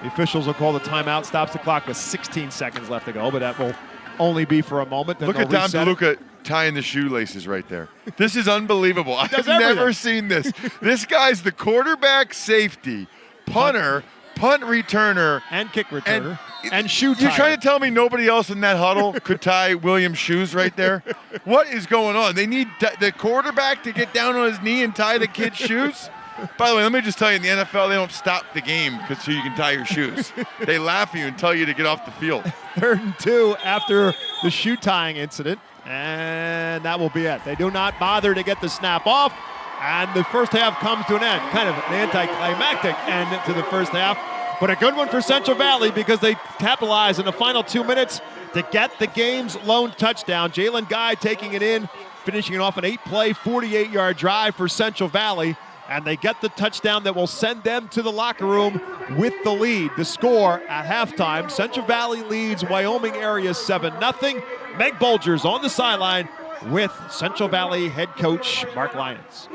the officials will call the timeout, stops the clock with 16 seconds left to go, but that will only be for a moment. Then Look at Dom reset it. DeLuca tying the shoelaces right there. This is unbelievable. I've does never everything. seen this. This guy's the quarterback, safety, punter, punt returner, and kick returner, and shoe You're tire. trying to tell me nobody else in that huddle could tie Williams' shoes right there? What is going on? They need the quarterback to get down on his knee and tie the kid's shoes? By the way, let me just tell you, in the NFL, they don't stop the game so you can tie your shoes. They laugh at you and tell you to get off the field. 3rd and 2 after the shoe tying incident, and that will be it. They do not bother to get the snap off, and the first half comes to an end. Kind of an anticlimactic end to the first half, but a good one for Central Valley because they capitalize in the final 2 minutes to get the game's lone touchdown. Jalen Guy taking it in, finishing it off an 8-play, 48-yard drive for Central Valley. And they get the touchdown that will send them to the locker room with the lead. The score at halftime, Central Valley leads Wyoming area 7-0. Meg Bolger's on the sideline with Central Valley head coach Mark Lyons.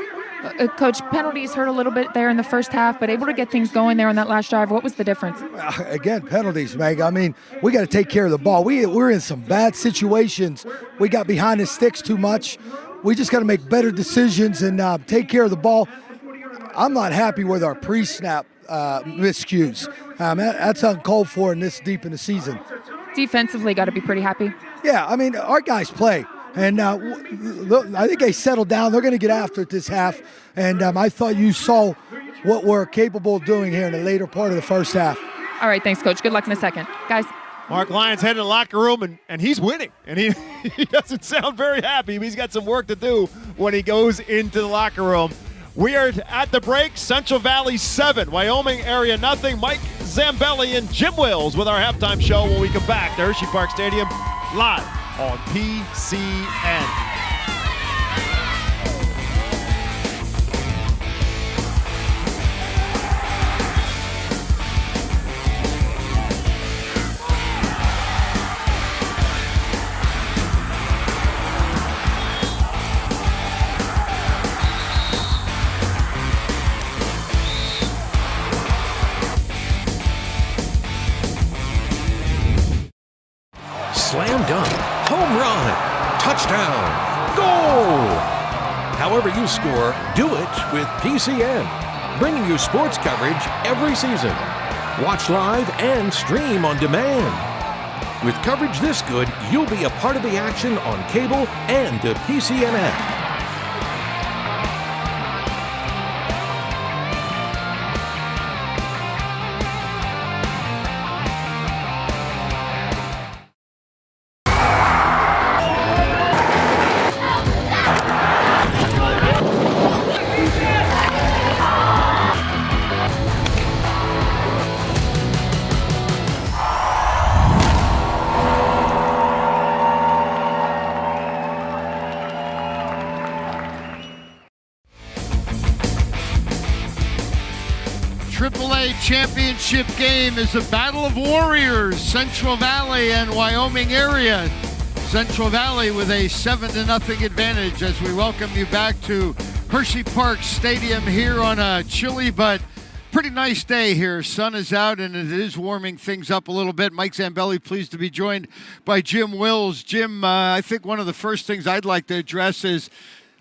Coach, penalties hurt a little bit there in the first half, but able to get things going there on that last drive. What was the difference? Again, penalties, Meg. I mean, we got to take care of the ball. We're in some bad situations. We got behind the sticks too much. We just got to make better decisions and take care of the ball. I'm not happy with our pre-snap miscues. That's uncalled for in this deep in the season. Defensively, got to be pretty happy. Yeah, I mean, our guys play. And I think they settled down. They're going to get after it this half. And I thought you saw what we're capable of doing here in the later part of the first half. All right, thanks, Coach. Good luck in a second. Guys. Mark Lyons heading to the locker room, and he's winning. And he doesn't sound very happy. He's got some work to do when he goes into the locker room. We are at the break. Central Valley 7, Wyoming area nothing. Mike Zambelli and Jim Wills with our halftime show when we come back to Hershey Park Stadium live on PCN. however you score, do it with PCN, bringing you sports coverage every season. Watch live and stream on demand. With coverage this good, you'll be a part of the action on cable and the PCN app. AAA championship game is a battle of warriors, Central Valley and Wyoming area. Central Valley with a 7-0 advantage as we welcome you back to Hershey Park Stadium here on a chilly but pretty nice day here. Sun is out and it is warming things up a little bit. Mike Zambelli pleased to be joined by Jim Wills. Jim, I think one of the first things I'd like to address is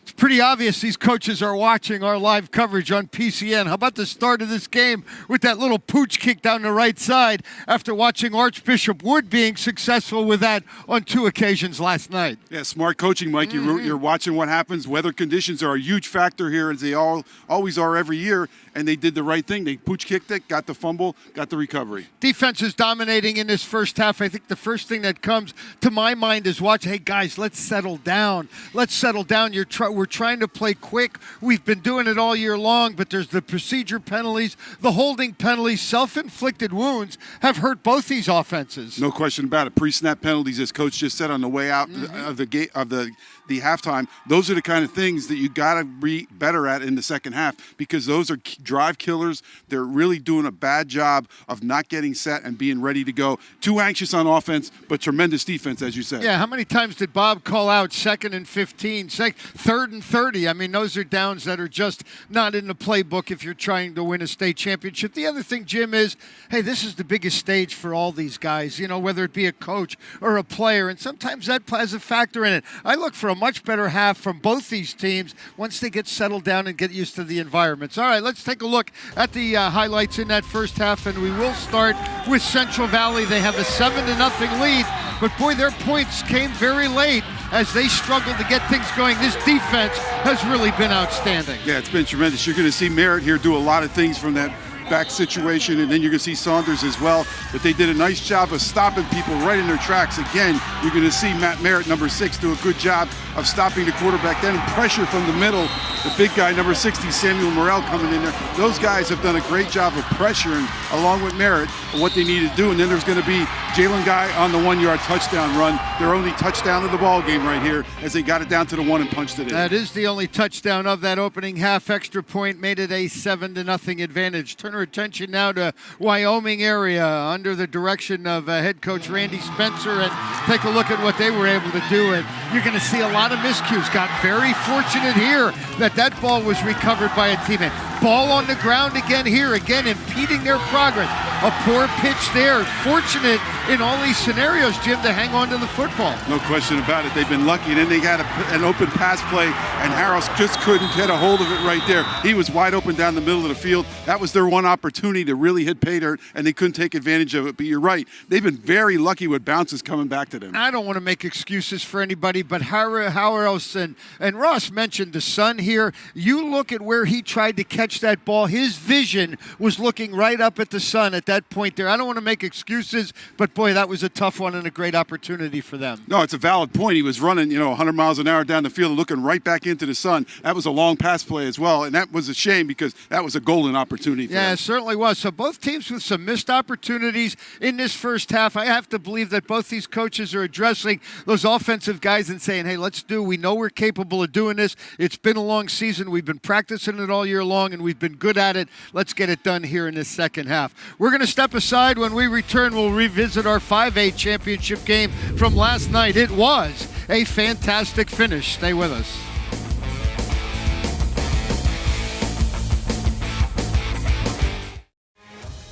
it's pretty obvious these coaches are watching our live coverage on PCN. How about the start of this game with that little pooch kick down the right side after watching Archbishop Wood being successful with that on 2 occasions last night? Yeah, smart coaching, Mike. You're watching what happens. Weather conditions are a huge factor here, as they always are every year, and they did the right thing. They pooch kicked it, got the fumble, got the recovery. Defense is dominating in this first half. I think the first thing that comes to my mind is hey, guys, let's settle down. Let's settle down. We're trying to play quick. We've been doing it all year long, but there's the procedure penalties, the holding penalties, self-inflicted wounds have hurt both these offenses. No question about it. Pre-snap penalties, as Coach just said on the way out of the halftime, those are the kind of things that you got to be better at in the second half, because those are drive killers. They're really doing a bad job of not getting set and being ready to go. Too anxious on offense, but tremendous defense, as you said. Yeah, how many times did Bob call out 2nd and 15, 3rd and 30? I mean, those are downs that are just not in the playbook if you're trying to win a state championship. The other thing, Jim, is, hey, this is the biggest stage for all these guys, whether it be a coach or a player, and sometimes that has a factor in it. I look for a much better half from both these teams once they get settled down and get used to the environments. All right, let's take a look at the highlights in that first half, and we will start with Central Valley. They have a 7-0 lead, but boy, their points came very late as they struggled to get things going. This defense has really been outstanding. Yeah, it's been tremendous. You're going to see Merritt here do a lot of things from that back situation, and then you're going to see Saunders as well, but they did a nice job of stopping people right in their tracks. Again, you're going to see Matt Merritt, number 6, do a good job of stopping the quarterback, then pressure from the middle. The big guy, number 60, Samuel Morrell, coming in there. Those guys have done a great job of pressuring, along with Merritt, what they need to do, and then there's going to be Jalen Guy on the 1-yard touchdown run. Their only touchdown of the ball game right here, as they got it down to the 1 and punched it in. That is the only touchdown of that opening half. Extra point made it a 7-0 advantage. Turn our attention now to Wyoming area under the direction of head coach Randy Spencer, and take a look at what they were able to do. And you're going to see a lot of miscues. Got very fortunate here that ball was recovered by a teammate. Ball on the ground again here, again impeding their progress. A poor pitch there. Fortunate in all these scenarios, Jim, to hang on to the football. No question about it. They've been lucky. And then they got an open pass play, and Harris just couldn't get a hold of it right there. He was wide open down the middle of the field. That was their one opportunity to really hit pay dirt, and they couldn't take advantage of it. But you're right. They've been very lucky with bounces coming back to them. I don't want to make excuses for anybody, but how else? And Ross mentioned the sun here. You look at where he tried to catch that ball. His vision was looking right up at the sun at that point there. I don't want to make excuses, but boy, that was a tough one and a great opportunity for them. No, it's a valid point. He was running, 100 miles an hour down the field, looking right back into the sun. That was a long pass play as well, and that was a shame because that was a golden opportunity for them. It certainly was. So both teams with some missed opportunities in this first half. I have to believe that both these coaches are addressing those offensive guys and saying, hey, we know we're capable of doing this. It's been a long season. We've been practicing it all year long, and we've been good at it. Let's get it done here in this second half. We're going to step aside. When we return, we'll revisit our 5A championship game from last night. It was a fantastic finish. Stay with us.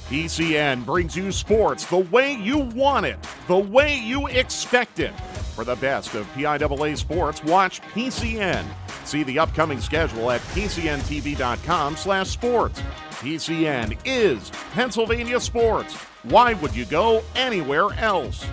PCN brings you sports the way you want it, the way you expect it. For the best of PIAA sports, watch PCN. See the upcoming schedule at pcntv.com/sports. PCN is Pennsylvania sports. Why would you go anywhere else?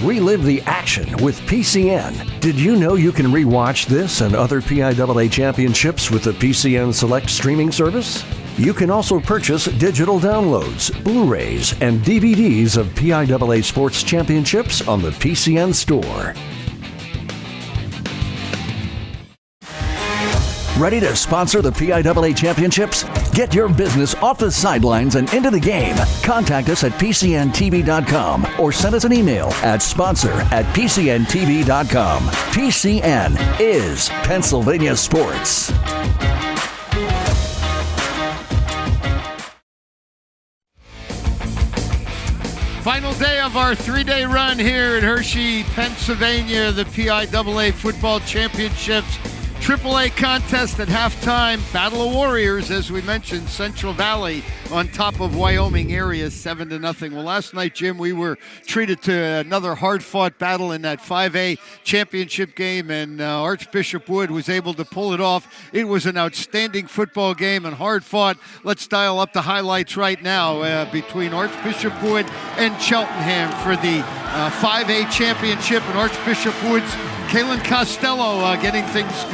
Relive the action with PCN. Did you know you can rewatch this and other PIAA championships with the PCN Select streaming service? You can also purchase digital downloads, Blu-rays, and DVDs of PIAA sports championships on the PCN Store. Ready to sponsor the PIAA championships? Get your business off the sidelines and into the game. Contact us at pcntv.com or send us an email at sponsor@pcntv.com. PCN is Pennsylvania sports. Final day of our 3-day run here at Hershey, Pennsylvania, the PIAA football championships. AAA contest at halftime. Battle of Warriors, as we mentioned, Central Valley on top of Wyoming area, 7-0. Well, last night, Jim, we were treated to another hard-fought battle in that 5A championship game, and Archbishop Wood was able to pull it off. It was an outstanding football game and hard-fought. Let's dial up the highlights right now between Archbishop Wood and Cheltenham for the 5A championship, and Archbishop Wood's Kalen Costello getting things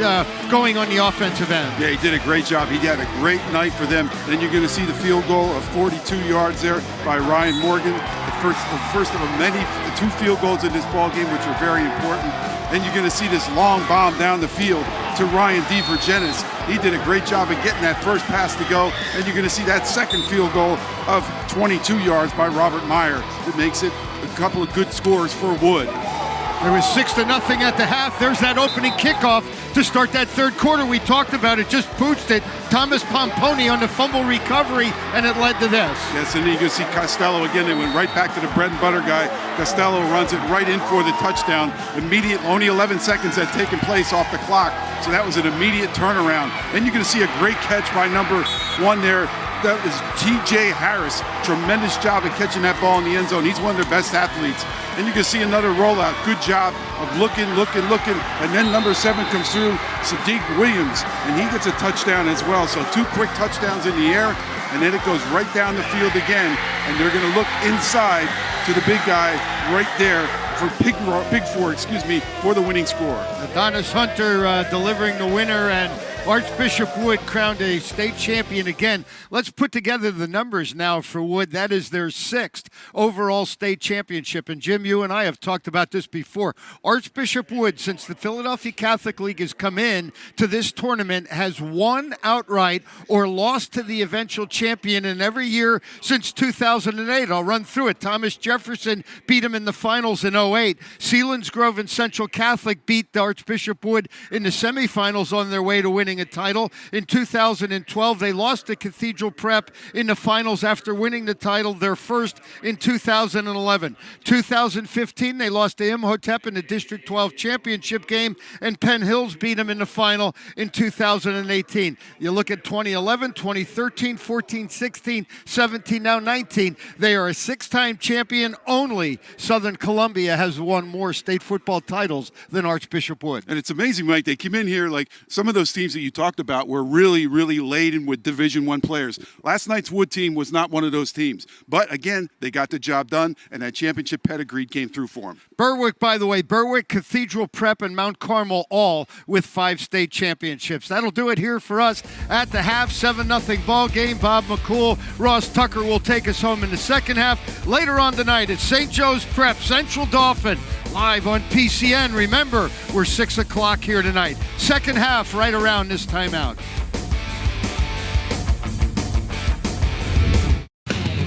going on the offensive end. Yeah, he did a great job. He had a great night for them. Then you're going to see the field goal of 42 yards there by Ryan Morgan. The first of many, 2 field goals in this ball game, which are very important. Then you're going to see this long bomb down the field to Ryan DeVirgenis. He did a great job of getting that first pass to go. And you're going to see that second field goal of 22 yards by Robert Meyer. That makes it a couple of good scores for Wood. There was 6-0 at the half. There's that opening kickoff to start that third quarter. We talked about it, just pooched it. Thomas Pomponi on the fumble recovery, and it led to this. Yes, and you can see Costello again. They went right back to the bread and butter guy. Costello runs it right in for the touchdown. Immediate, only 11 seconds had taken place off the clock, so that was an immediate turnaround. Then you're going to see a great catch by number 1 there. That is T.J. Harris. Tremendous job at catching that ball in the end zone. He's one of their best athletes. And you can see another rollout. Good job of looking. And then number 7 comes through, Sadiq Williams, and he gets a touchdown as well. So 2 quick touchdowns in the air, and then it goes right down the field again. And they're going to look inside to the big guy right there for Big Four, for the winning score. Adonis Hunter delivering the winner, and Archbishop Wood crowned a state champion again. Let's put together the numbers now for Wood. That is their 6th overall state championship. And Jim, you and I have talked about this before. Archbishop Wood, since the Philadelphia Catholic League has come in to this tournament, has won outright or lost to the eventual champion in every year since 2008. I'll run through it. Thomas Jefferson beat him in the finals in 2008. Selinsgrove and Central Catholic beat Archbishop Wood in the semifinals on their way to winning a title. In 2012, they lost to Cathedral Prep in the finals after winning the title, their first in 2011. 2015, they lost to Imhotep in the District 12 championship game, and Penn Hills beat them in the final in 2018. You look at 2011, 2013, 14, 16, 17, now 19. They are a 6-time champion. Only Southern Columbia has won more state football titles than Archbishop Wood. And it's amazing, Mike. They came in here like some of those teams that you talked about were really, really laden with Division I players. Last night's Wood team was not one of those teams. But again, they got the job done, and that championship pedigree came through for them. Berwick, by the way, Cathedral Prep, and Mount Carmel all with 5 state championships. That'll do it here for us at the half. 7-0 ball game. Bob McCool, Ross Tucker will take us home in the second half. Later on tonight, it's St. Joe's Prep, Central Dauphin, live on PCN. Remember, we're 6 o'clock here tonight. Second half right around this time out.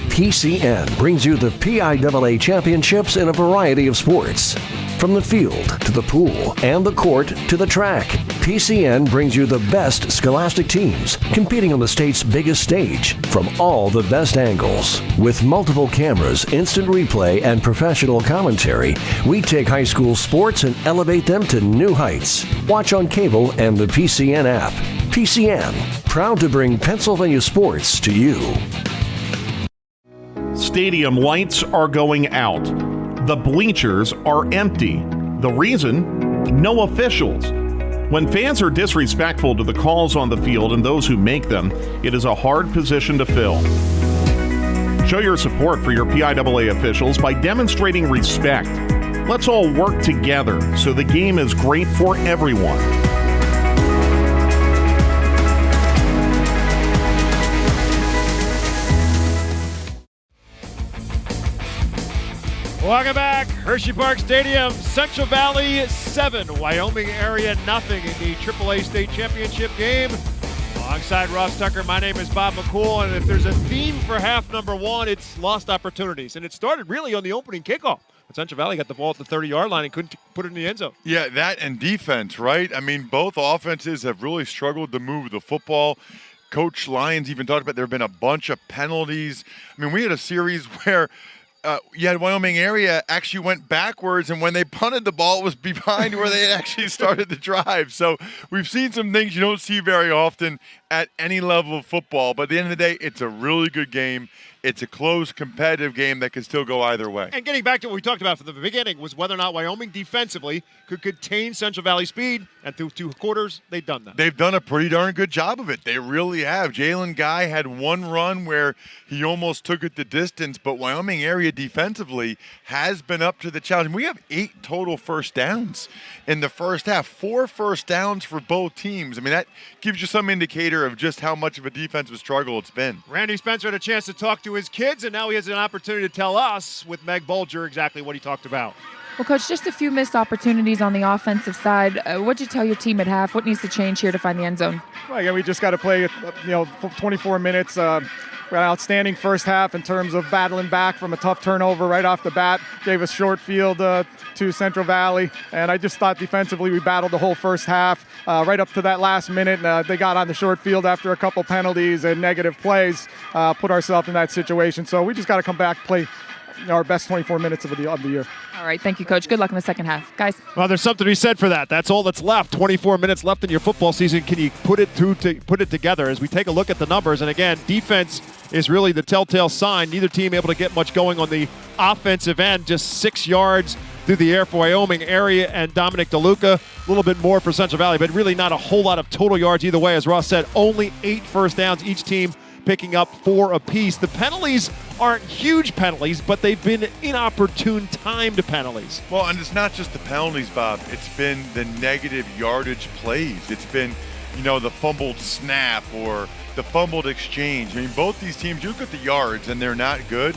PCN brings you the PIAA championships in a variety of sports. From the field to the pool and the court to the track, PCN brings you the best scholastic teams competing on the state's biggest stage from all the best angles. With multiple cameras, instant replay, and professional commentary, we take high school sports and elevate them to new heights. Watch on cable and the PCN app. PCN, proud to bring Pennsylvania sports to you. Stadium lights are going out. The bleachers are empty. The reason? No officials. When fans are disrespectful to the calls on the field and those who make them, it is a hard position to fill. Show your support for your PIAA officials by demonstrating respect. Let's all work together so the game is great for everyone. Welcome back. Hershey Park Stadium, Central Valley 7, Wyoming area nothing in the AAA State Championship game. Alongside Ross Tucker, my name is Bob McCool, and if there's a theme for half number one, it's lost opportunities. And it started really on the opening kickoff. But Central Valley got the ball at the 30-yard line and couldn't put it in the end zone. Yeah, that and defense, right? I mean, both offenses have really struggled to move the football. Coach Lyons even talked about there have been a bunch of penalties. I mean, we had a series where you had Wyoming area actually went backwards, and when they punted the ball, it was behind where they actually started the drive. So we've seen some things you don't see very often at any level of football. But at the end of the day, it's a really good game. It's a close, competitive game that can still go either way. And getting back to what we talked about from the beginning was whether or not Wyoming defensively could contain Central Valley speed, and through 2 quarters, they've done that. They've done a pretty darn good job of it. They really have. Jalen Guy had one run where he almost took it the distance, but Wyoming area defensively has been up to the challenge. We have 8 total first downs in the first half, 4 first downs for both teams. I mean, that gives you some indicator of just how much of a defensive struggle it's been. Randy Spencer had a chance to talk to his kids, and now he has an opportunity to tell us with Meg Bulger exactly what he talked about. Well, Coach, just a few missed opportunities on the offensive side. What'd you tell your team at half? What needs to change here to find the end zone? Well, yeah, we just got to play, 24 minutes. We had an outstanding first half in terms of battling back from a tough turnover right off the bat. Gave us short field to Central Valley, and I just thought defensively we battled the whole first half right up to that last minute. They got on the short field after a couple penalties and negative plays, put ourselves in that situation. So we just got to come back, play our best 24 minutes of the year. All right, thank you, Coach. Good luck in the second half. Guys. Well, there's something to be said for that. That's all that's left. 24 minutes left in your football season. Can you put it together? As we take a look at the numbers, and again, defense is really the telltale sign. Neither team able to get much going on the offensive end. Just 6 yards through the air for Wyoming area and Dominic DeLuca. A little bit more for Central Valley, but really not a whole lot of total yards either way. As Ross said, only 8 first downs, each team picking up 4 apiece. The penalties aren't huge penalties, but they've been inopportune timed penalties. Well, and it's not just the penalties, Bob. It's been the negative yardage plays. It's been, the fumbled snap or the fumbled exchange. I mean, both these teams, you look at the yards and they're not good.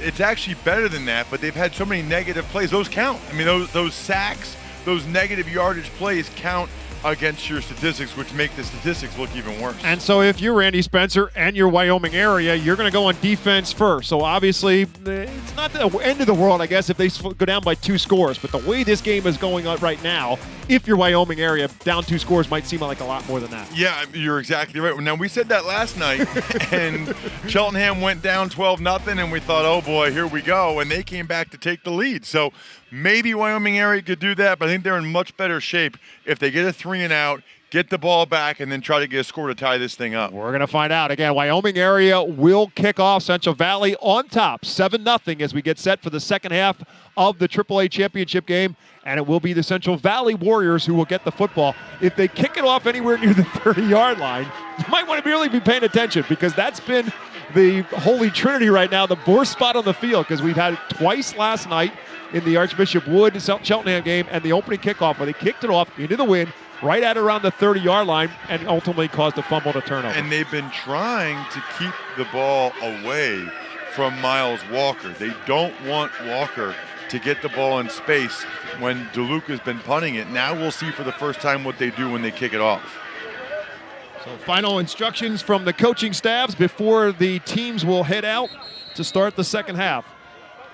It's actually better than that, but they've had so many negative plays. Those count. I mean, those sacks, those negative yardage plays count against your statistics, which make the statistics look even worse. And so if you're Randy Spencer and your Wyoming area, you're going to go on defense first. So obviously, it's not the end of the world, I guess, if they go down by 2 scores. But the way this game is going on right now, if you're Wyoming area, down 2 scores might seem like a lot more than that. Yeah, you're exactly right. Now, we said that last night, and Cheltenham went down 12-0, and we thought, oh, boy, here we go. And they came back to take the lead. So maybe Wyoming area could do that, but I think they're in much better shape if they get a 3-and-out, get the ball back, and then try to get a score to tie this thing up. We're going to find out. Again, Wyoming area will kick off. Central Valley on top, 7-0 as we get set for the second half of the AAA championship game. And it will be the Central Valley Warriors who will get the football. If they kick it off anywhere near the 30-yard line, you might want to really be paying attention, because that's been the holy trinity right now, the worst spot on the field, because we've had it twice last night in the Archbishop Wood Cheltenham game and the opening kickoff where they kicked it off into the wind right at around the 30-yard line and ultimately caused a fumble to turnover. And they've been trying to keep the ball away from Miles Walker. They don't want Walker to get the ball in space when DeLuca's been punting it. Now we'll see for the first time what they do when they kick it off. So final instructions from the coaching staffs before the teams will head out to start the second half.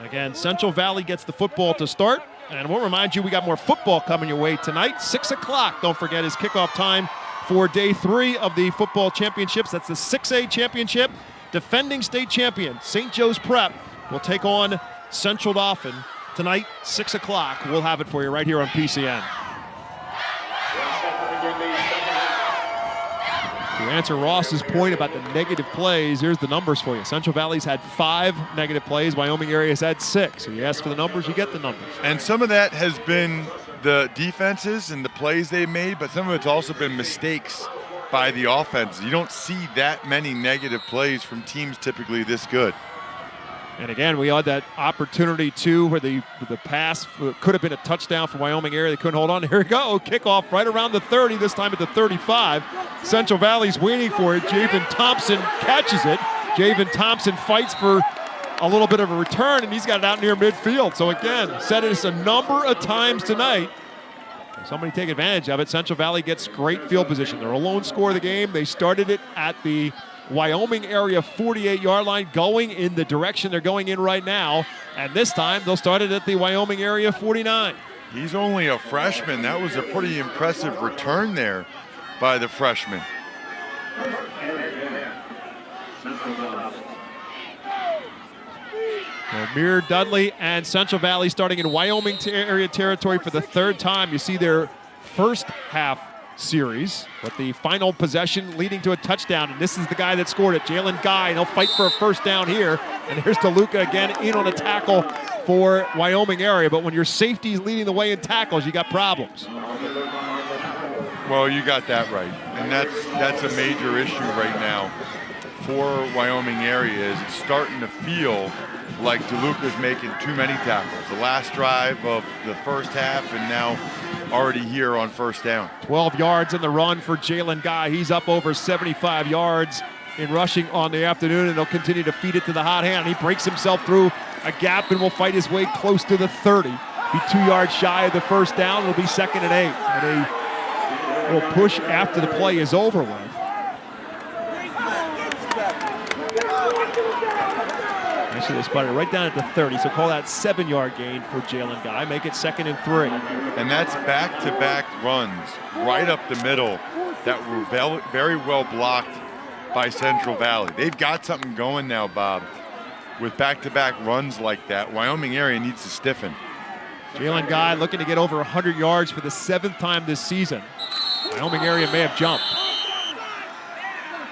Again, Central Valley gets the football to start. And we'll remind you, we got more football coming your way tonight. 6 o'clock, don't forget, is kickoff time for day 3 of the football championships. That's the 6A championship. Defending state champion, St. Joe's Prep, will take on Central Dauphin tonight, 6 o'clock. We'll have it for you right here on PCN. To answer Ross's point about the negative plays, here's the numbers for you. Central Valley's had 5 negative plays. Wyoming area has had 6. So you ask for the numbers, you get the numbers. And some of that has been the defenses and the plays they've made, but some of it's also been mistakes by the offense. You don't see that many negative plays from teams typically this good. And again, we had that opportunity too where the pass could have been a touchdown for Wyoming area. They couldn't hold on. Here we go. Kickoff right around the 30, this time at the 35. Central Valley's waiting for it. Javen Thompson catches it. Javen Thompson fights for a little bit of a return, and he's got it out near midfield. So again, said it a number of times tonight. Somebody take advantage of it. Central Valley gets great field position. They're a lone score of the game. They started it at the Wyoming area 48-yard line, going in the direction they're going in right now. And this time, they'll start it at the Wyoming area 49. He's only a freshman. That was a pretty impressive return there by the freshman. Amir Dudley and Central Valley starting in Wyoming area territory for the third time. You see their first half series, but the final possession leading to a touchdown, and this is the guy that scored it, Jalen Guy, and he'll fight for a first down here. And here's DeLuca again in on a tackle for Wyoming area, but when your safety's leading the way in tackles, you got problems. Well, you got that right, and that's a major issue right now for Wyoming area. Is it's starting to feel like DeLuca's making too many tackles. The last drive of the first half, and now already here on first down. 12 yards in the run for Jalen Guy. He's up over 75 yards in rushing on the afternoon, and they'll continue to feed it to the hot hand. He breaks himself through a gap and will fight his way close to the 30. Be 2 yards shy of the first down. It'll be 2nd and 8. And a little push after the play is over with. Actually, they spotted it right down at the 30, so call that 7-yard gain for Jalen Guy. Make it 2nd and 3. And that's back-to-back runs right up the middle that were very well blocked by Central Valley. They've got something going now, Bob, with back-to-back runs like that. Wyoming area needs to stiffen. Jalen Guy looking to get over 100 yards for the 7th time this season. Wyoming area may have jumped.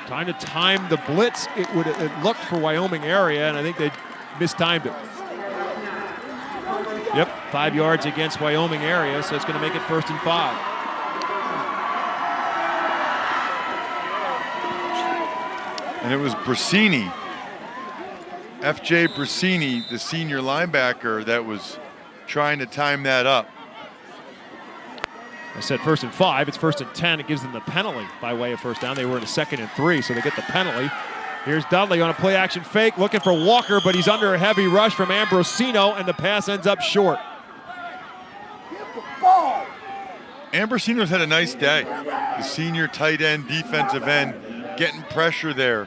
Trying to time the blitz, it looked for Wyoming area, and I think they mistimed it. Yep, 5 yards against Wyoming area, so it's going to make it 1st and 5. And it was Brasini, F.J. Brasini, the senior linebacker, that was trying to time that up. I said 1st and 5. It's 1st and 10. It gives them the penalty by way of first down. They were in a 2nd and 3, so they get the penalty. Here's Dudley on a play-action fake, looking for Walker, but he's under a heavy rush from Ambrosino, and the pass ends up short. Ambrosino's had a nice day. The senior tight end, defensive end, getting pressure there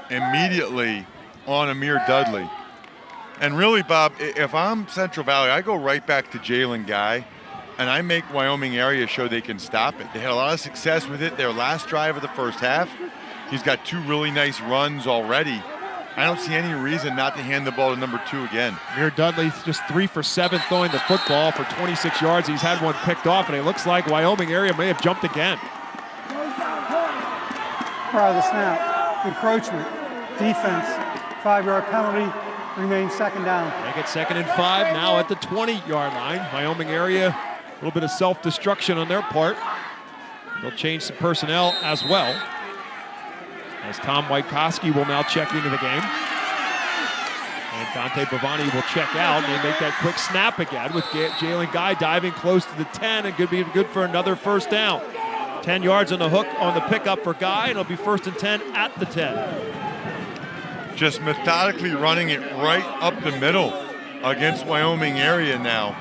immediately on Amir Dudley. And really, Bob, if I'm Central Valley, I go right back to Jalen Guy, and I make Wyoming area show they can stop it. They had a lot of success with it their last drive of the first half. He's got 2 really nice runs already. I don't see any reason not to hand the ball to number 2 again. Amir Dudley just 3 for 7 throwing the football for 26 yards. He's had one picked off, and it looks like Wyoming area may have jumped again. Prior to the snap, encroachment, defense, 5-yard penalty, remains 2nd down. Make it 2nd and 5 now at the 20-yard line. Wyoming area, a little bit of self-destruction on their part. They'll change some personnel as well, as Tom Wojtkowski will now check into the game. And Dante Bavani will check out, and they make that quick snap again with Jalen Guy diving close to the 10, and could be good for another first down. 10 yards on the hook on the pickup for Guy, and it'll be 1st and 10 at the 10. Just methodically running it right up the middle against Wyoming area now.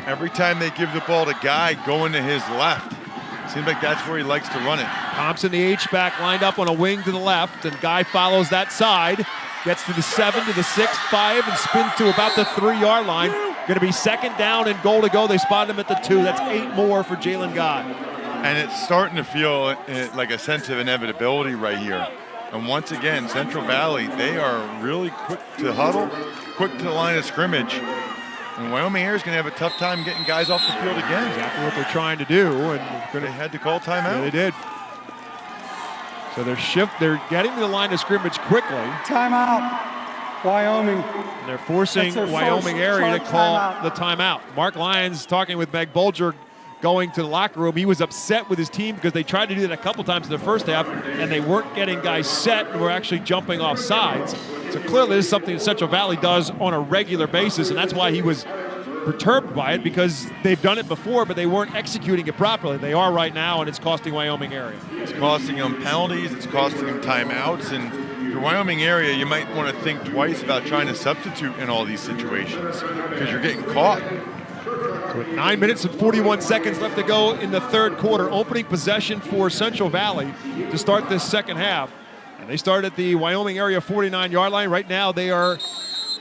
Every time they give the ball to Guy, going to his left. Seems like that's where he likes to run it. Thompson, the H-back, lined up on a wing to the left, and Guy follows that side. Gets to the 7, to the 6, 5, and spins to about the 3-yard line. Going to be 2nd down and goal to go. They spot him at the 2. That's 8 more for Jalen Guy. And it's starting to feel like a sense of inevitability right here. And once again, Central Valley, they are really quick to huddle, quick to the line of scrimmage. And Wyoming area is going to have a tough time getting guys off the field again. Exactly what they're trying to do. And they had to call timeout. Yeah, they did. So they're getting to the line of scrimmage quickly. Timeout. Wyoming. And they're forcing That's their Wyoming first area to charge call timeout. the timeout. Mark Lyons talking with Meg Bolger going to the locker room. He was upset with his team because they tried to do that a couple times in the first half and they weren't getting guys set and were actually jumping off sides. So clearly this is something that Central Valley does on a regular basis, and that's why he was perturbed by it, because they've done it before but they weren't executing it properly. They are right now, and it's costing Wyoming area. It's costing them penalties, it's costing them timeouts, and if you're Wyoming area, you might want to think twice about trying to substitute in all these situations because you're getting caught. So with 9 minutes and 41 seconds left to go in the third quarter, opening possession for Central Valley to start this second half. And they start at the Wyoming area 49-yard line. Right now they are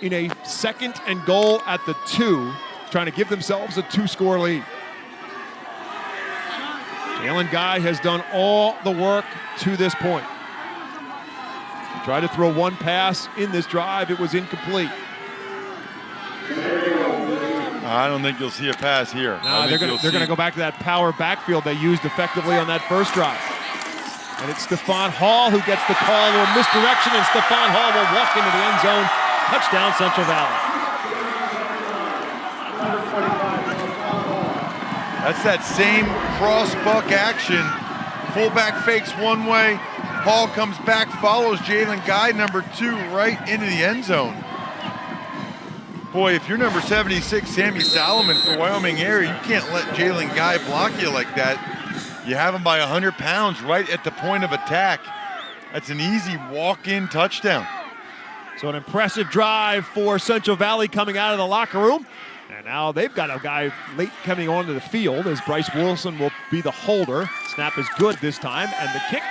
in a 2nd and goal at the 2, trying to give themselves a 2-score lead. Jalen Guy has done all the work to this point. He tried to throw one pass in this drive. It was incomplete. I don't think you'll see a pass here. No, they're going to go back to that power backfield they used effectively on that first drive. And it's Stephon Hall who gets the call or misdirection, and Stephon Hall will walk into the end zone. Touchdown, Central Valley. That's that same cross buck action. Fullback fakes one way. Hall comes back, follows Jalen Guy, number 2, right into the end zone. Boy, if you're number 76, Sammy Solomon for Wyoming area, you can't let Jalen Guy block you like that. You have him by 100 pounds right at the point of attack. That's an easy walk-in touchdown. So an impressive drive for Central Valley coming out of the locker room. And now they've got a guy late coming onto the field as Bryce Wilson will be the holder. Snap is good this time, and the kick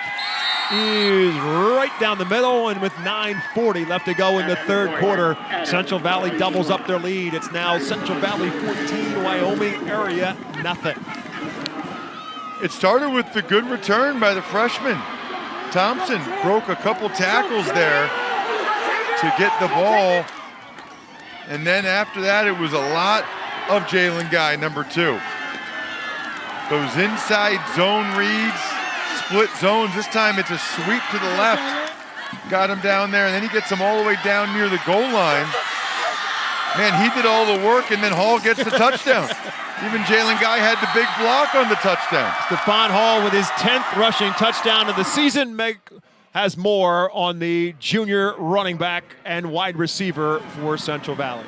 is right down the middle, and with 9:40 left to go in the third quarter, Central Valley doubles up their lead. It's now Central Valley 14, Wyoming area nothing. It started with the good return by the freshman. Thompson broke a couple tackles there to get the ball. And then after that, it was a lot of Jalen Guy, number 2. Those inside zone reads, split zones. This time it's a sweep to the left. Got him down there, and then he gets him all the way down near the goal line. Man, he did all the work, and then Hall gets the touchdown. Even Jalen Guy had the big block on the touchdown. Stephon Hall with his 10th rushing touchdown of the season. Meg has more on the junior running back and wide receiver for Central Valley.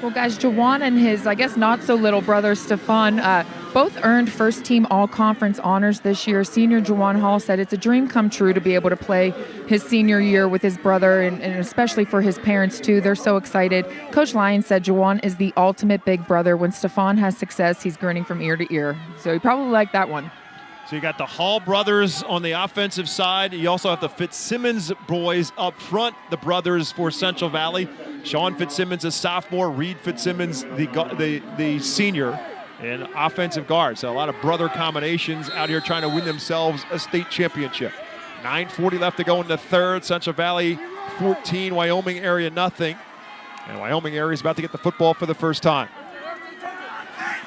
Well, guys, Jawan and his, I guess, not-so-little brother, Stephon, both earned first-team all-conference honors this year. Senior Jawan Hall said it's a dream come true to be able to play his senior year with his brother, and especially for his parents, too. They're so excited. Coach Lyons said Jawan is the ultimate big brother. When Stephon has success, he's grinning from ear to ear. So he probably liked that one. So you got the Hall brothers on the offensive side. You also have the Fitzsimmons boys up front, the brothers for Central Valley. Sean Fitzsimmons, a sophomore. Reed Fitzsimmons, the senior, and offensive guard. So a lot of brother combinations out here trying to win themselves a state championship. 9:40 left to go in the third. Central Valley 14, Wyoming area nothing. And Wyoming area is about to get the football for the first time.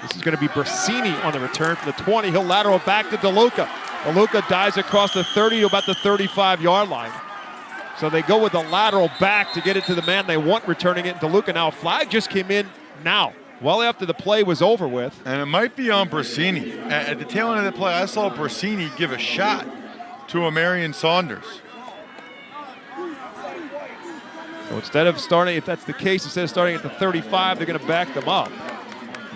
This is going to be Bersini on the return from the 20. He'll lateral back to DeLuca. DeLuca dives across the 30 to about the 35-yard line. So they go with the lateral back to get it to the man they want returning it. DeLuca now, a flag just came in now, well after the play was over with. And it might be on Bersini. At the tail end of the play, I saw Bersini give a shot to a Marion Saunders. So instead of starting, if that's the case, instead of starting at the 35, they're going to back them up.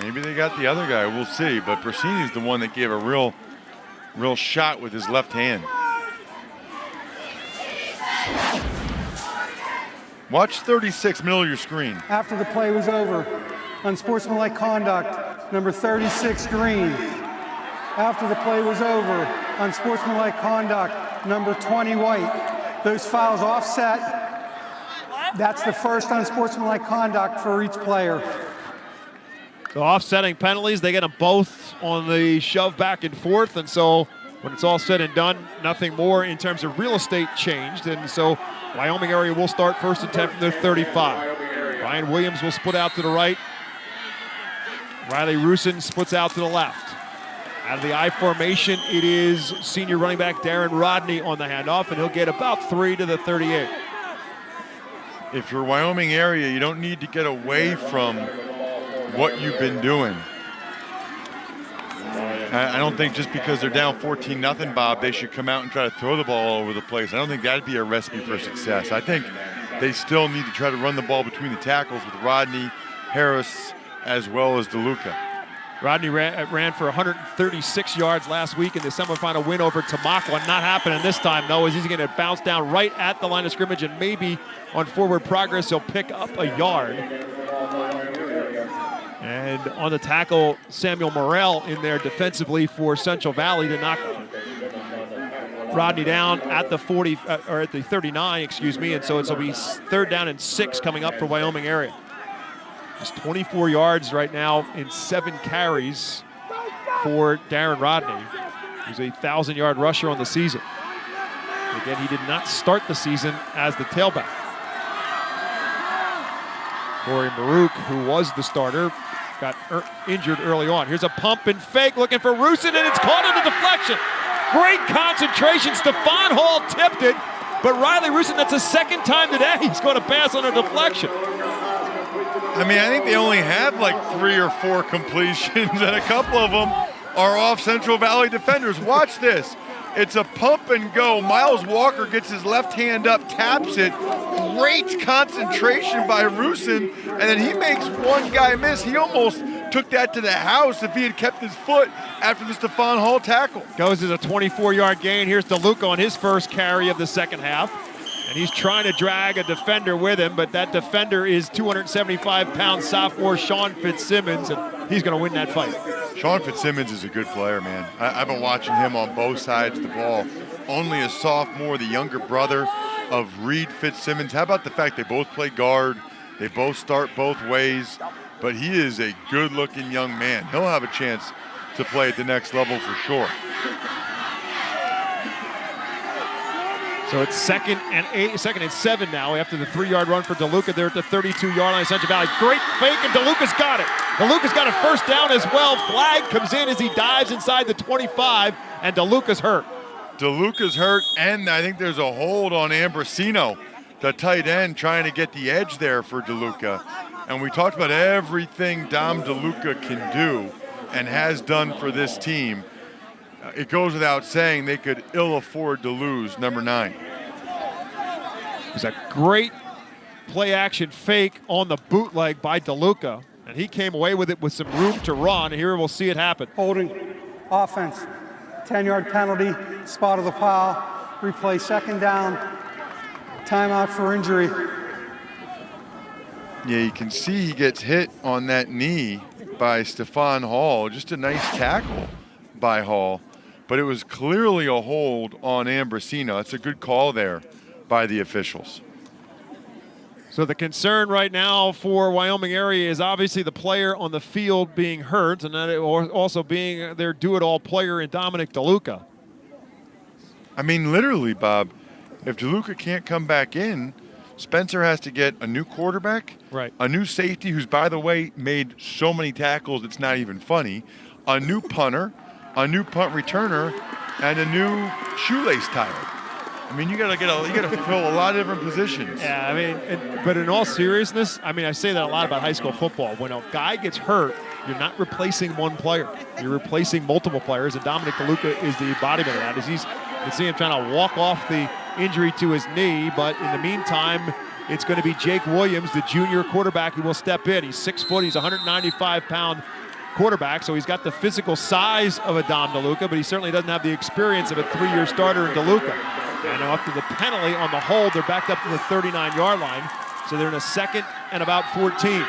Maybe they got the other guy, we'll see. But Bersini's the one that gave a real shot with his left hand. Watch 36, middle of your screen. After the play was over, unsportsmanlike conduct, number 36, Green. After the play was over, unsportsmanlike conduct, number 20, White. Those fouls offset. That's the first unsportsmanlike conduct for each player. So offsetting penalties, they get them both on the shove back and forth, and so when it's all said and done, nothing more in terms of real estate changed, and so Wyoming area will start first and 10 from their 35. Ryan Williams will split out to the right. Riley Rusin splits out to the left. Out of the I formation, it is senior running back Darren Rodney on the handoff, and he'll get about 3 to the 38. if you're Wyoming area, you don't need to get away from what you've been doing. I don't think just because they're down 14-0, Bob, they should come out and try to throw the ball all over the place. I don't think that'd be a recipe for success. I think they still need to try to run the ball between the tackles with Rodney, Harris, as well as DeLuca. Rodney ran for 136 yards last week in the semifinal win over Tamaqua. Not happening this time, though, as he's going to bounce down right at the line of scrimmage, and maybe on forward progress he'll pick up a yard. And on the tackle, Samuel Morrell in there defensively for Central Valley to knock Rodney down at the 40 or at the 39, excuse me. And so it'll be 3rd down and 6 coming up for Wyoming area. Just 24 yards right now in 7 carries for Darren Rodney, who's a 1,000-yard rusher on the season. Again, he did not start the season as the tailback. Corey Maruk, who was the starter, got injured early on. Here's a pump and fake looking for Rusin, and it's caught in the deflection. Great concentration. Stephon Hall tipped it, but Riley Rusin, that's the 2nd time today he's going to pass on a deflection. I mean, I think they only have like 3 or 4 completions, and a couple of them are off Central Valley defenders. Watch this. It's a pump and go. Miles Walker gets his left hand up, taps it. Great concentration by Rusin, and then he makes one guy miss. He almost took that to the house if he had kept his foot after the Stephon Hall tackle. Goes as a 24-yard gain. Here's DeLuca on his first carry of the second half. And he's trying to drag a defender with him, but that defender is 275-pound sophomore Sean Fitzsimmons, and he's going to win that fight. Sean Fitzsimmons is a good player, man. I've been watching him on both sides of the ball. Only a sophomore, the younger brother of Reed Fitzsimmons. How about the fact they both play guard, they both start both ways, but he is a good-looking young man. He'll have a chance to play at the next level for sure. So it's 2nd and 7 now after the 3-yard run for DeLuca. They're at the 32-yard line of Central Valley. Great fake, and DeLuca's got it. DeLuca's got a 1st down as well. Flag comes in as he dives inside the 25, and DeLuca's hurt. DeLuca's hurt, and I think there's a hold on Ambrosino, the tight end, trying to get the edge there for DeLuca. And we talked about everything Dom DeLuca can do and has done for this team. It goes without saying they could ill afford to lose number 9. It was a great play-action fake on the bootleg by DeLuca, and he came away with it with some room to run. Here we'll see it happen. Holding, offense, 10-yard penalty, spot of the foul, replay 2nd down, timeout for injury. Yeah, you can see he gets hit on that knee by Stephon Hall. Just a nice tackle by Hall. But it was clearly a hold on Ambrosino. That's a good call there by the officials. So the concern right now for Wyoming area is obviously the player on the field being hurt, and that also being their do-it-all player in Dominic DeLuca. I mean, literally, Bob, if DeLuca can't come back in, Spencer has to get a new quarterback, right? A new safety who's, by the way, made so many tackles it's not even funny, a new punter, a new punt returner, and a new shoelace tire. I mean, you gotta fill a lot of different positions. Yeah, I mean, but in all seriousness, I mean, I say that a lot about high school football. When a guy gets hurt, you're not replacing one player. You're replacing multiple players, and Dominic DeLuca is the embodiment of that. As you see him trying to walk off the injury to his knee, but in the meantime, it's going to be Jake Williams, the junior quarterback, who will step in. He's 6 foot, he's 195-pound quarterback, so he's got the physical size of a Dom DeLuca, but he certainly doesn't have the experience of a 3-year starter in DeLuca. And now after the penalty on the hold, they're backed up to the 39-yard line, so they're in a 2nd and about 14.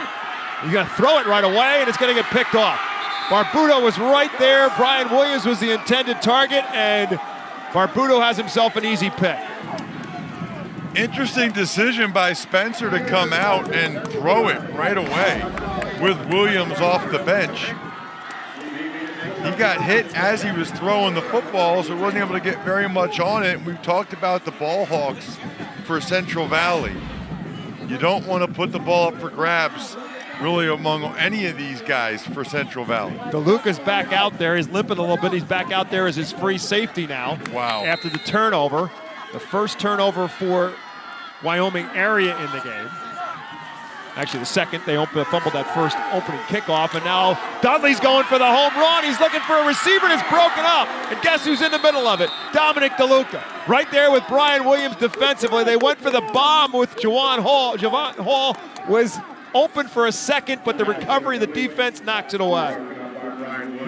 He's going to throw it right away, and it's going to get picked off. Barbuto was right there. Brian Williams was the intended target, and Barbuto has himself an easy pick. Interesting decision by Spencer to come out and throw it right away with Williams off the bench. He got hit as he was throwing the football, so he wasn't able to get very much on it. We've talked about the ball hawks for Central Valley. You don't want to put the ball up for grabs really among any of these guys for Central Valley. DeLuca's back out there. He's limping a little bit. He's back out there as his free safety now. Wow. After the turnover. The first turnover for Wyoming area in the game. Actually, the second, they fumbled that first opening kickoff, and now Dudley's going for the home run. He's looking for a receiver, and it's broken up. And guess who's in the middle of it? Dominic DeLuca. Right there with Brian Williams defensively. They went for the bomb with Javon Hall. Javon Hall was open for a second, but the recovery, the defense knocks it away.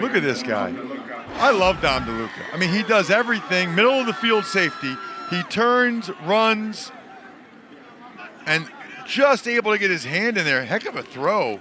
Look at this guy. I love Dom DeLuca. I mean, he does everything. Middle of the field safety. He turns, runs, and just able to get his hand in there. Heck of a throw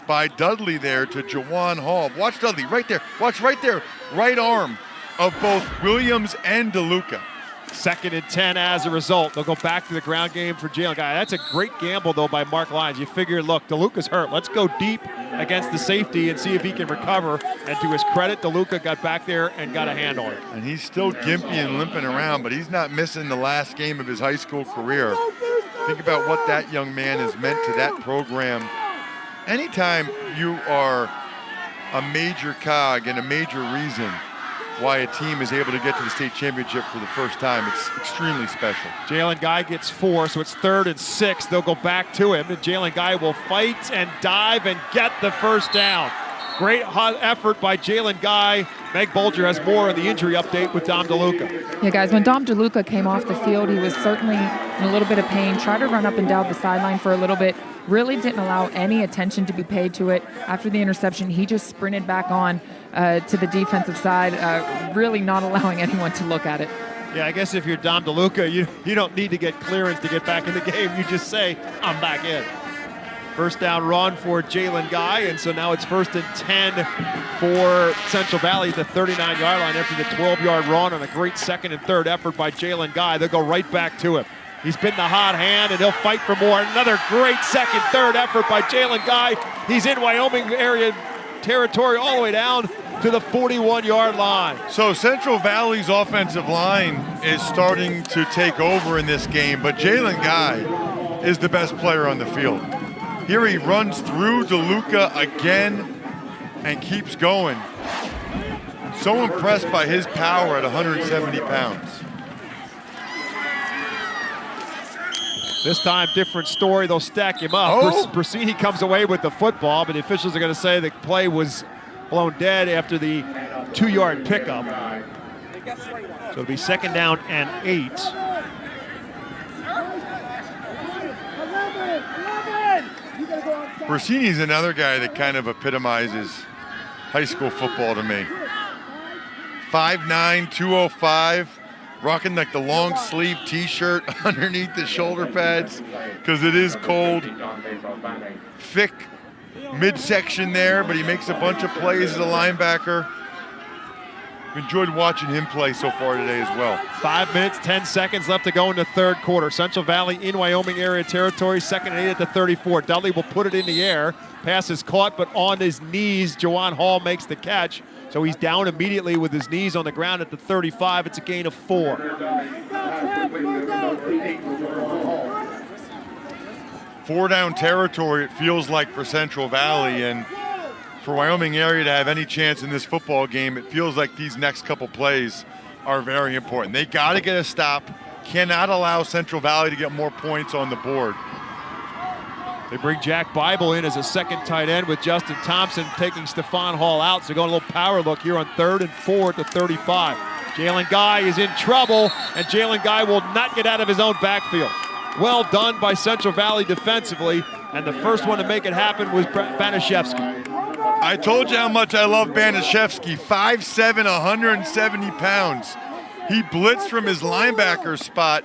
by Dudley there to Jawan Hall. Watch Dudley right there. Watch right there. Right arm of both Williams and DeLuca. 2nd and 10 as a result. They'll go back to the ground game for Jalen Guy. That's a great gamble, though, by Mark Lyons. You figure, look, DeLuca's hurt. Let's go deep against the safety and see if he can recover. And to his credit, DeLuca got back there and got a hand on it. And he's still gimpy and limping around, but he's not missing the last game of his high school career. Think about what that young man has meant to that program. Anytime you are a major cog and a major reason why a team is able to get to the state championship for the first time, it's extremely special. Jalen Guy gets 4, so it's 3rd and 6. They'll go back to him, and Jalen Guy will fight and dive and get the first down. Great effort by Jalen Guy. Meg Bolger has more on the injury update with Dom DeLuca. Yeah, guys, when Dom DeLuca came off the field, he was certainly in a little bit of pain, tried to run up and down the sideline for a little bit, really didn't allow any attention to be paid to it. After the interception, he just sprinted back on to the defensive side, really not allowing anyone to look at it. Yeah, I guess if you're Dom DeLuca, you don't need to get clearance to get back in the game. You just say, I'm back in. First down run for Jalen Guy, and so now it's 1st and 10 for Central Valley at the 39-yard line after the 12-yard run on a great 2nd and 3rd effort by Jalen Guy. They'll go right back to him. He's been the hot hand, and he'll fight for more. Another great 2nd, 3rd effort by Jalen Guy. He's in Wyoming area territory all the way down to the 41-yard line. So Central Valley's offensive line is starting to take over in this game, but Jalen Guy is the best player on the field. Here he runs through DeLuca again and keeps going. So impressed by his power at 170 pounds. This time, different story. They'll stack him up. Oh. Brasini comes away with the football, but the officials are going to say the play was blown dead after the 2-yard pickup. So it'll be 2nd down and 8. Brasini's another guy that kind of epitomizes high school football to me. 5'9", 205, rocking like the long sleeve t-shirt underneath the shoulder pads because it is cold. Thick midsection there, but he makes a bunch of plays as a linebacker. Enjoyed watching him play so far today as well. 5 minutes, 10 seconds left to go in the 3rd quarter. Central Valley in Wyoming area territory, 2nd and 8 at the 34. Dudley will put it in the air. Pass is caught, but on his knees, Jawan Hall makes the catch. So he's down immediately with his knees on the ground at the 35. It's a gain of 4. 4-down territory, it feels like, for Central Valley, and for Wyoming area to have any chance in this football game, it feels like these next couple plays are very important. They got to get a stop, cannot allow Central Valley to get more points on the board. They bring Jack Bible in as a 2nd tight end with Justin Thompson taking Stephon Hall out. So going a little power look here on 3rd and 4 at the 35. Jalen Guy is in trouble, and Jalen Guy will not get out of his own backfield. Well done by Central Valley defensively, and the first one to make it happen was Banaszewski. I told you how much I love Banaszewski. 5'7", 170 pounds. He blitzed from his linebacker spot,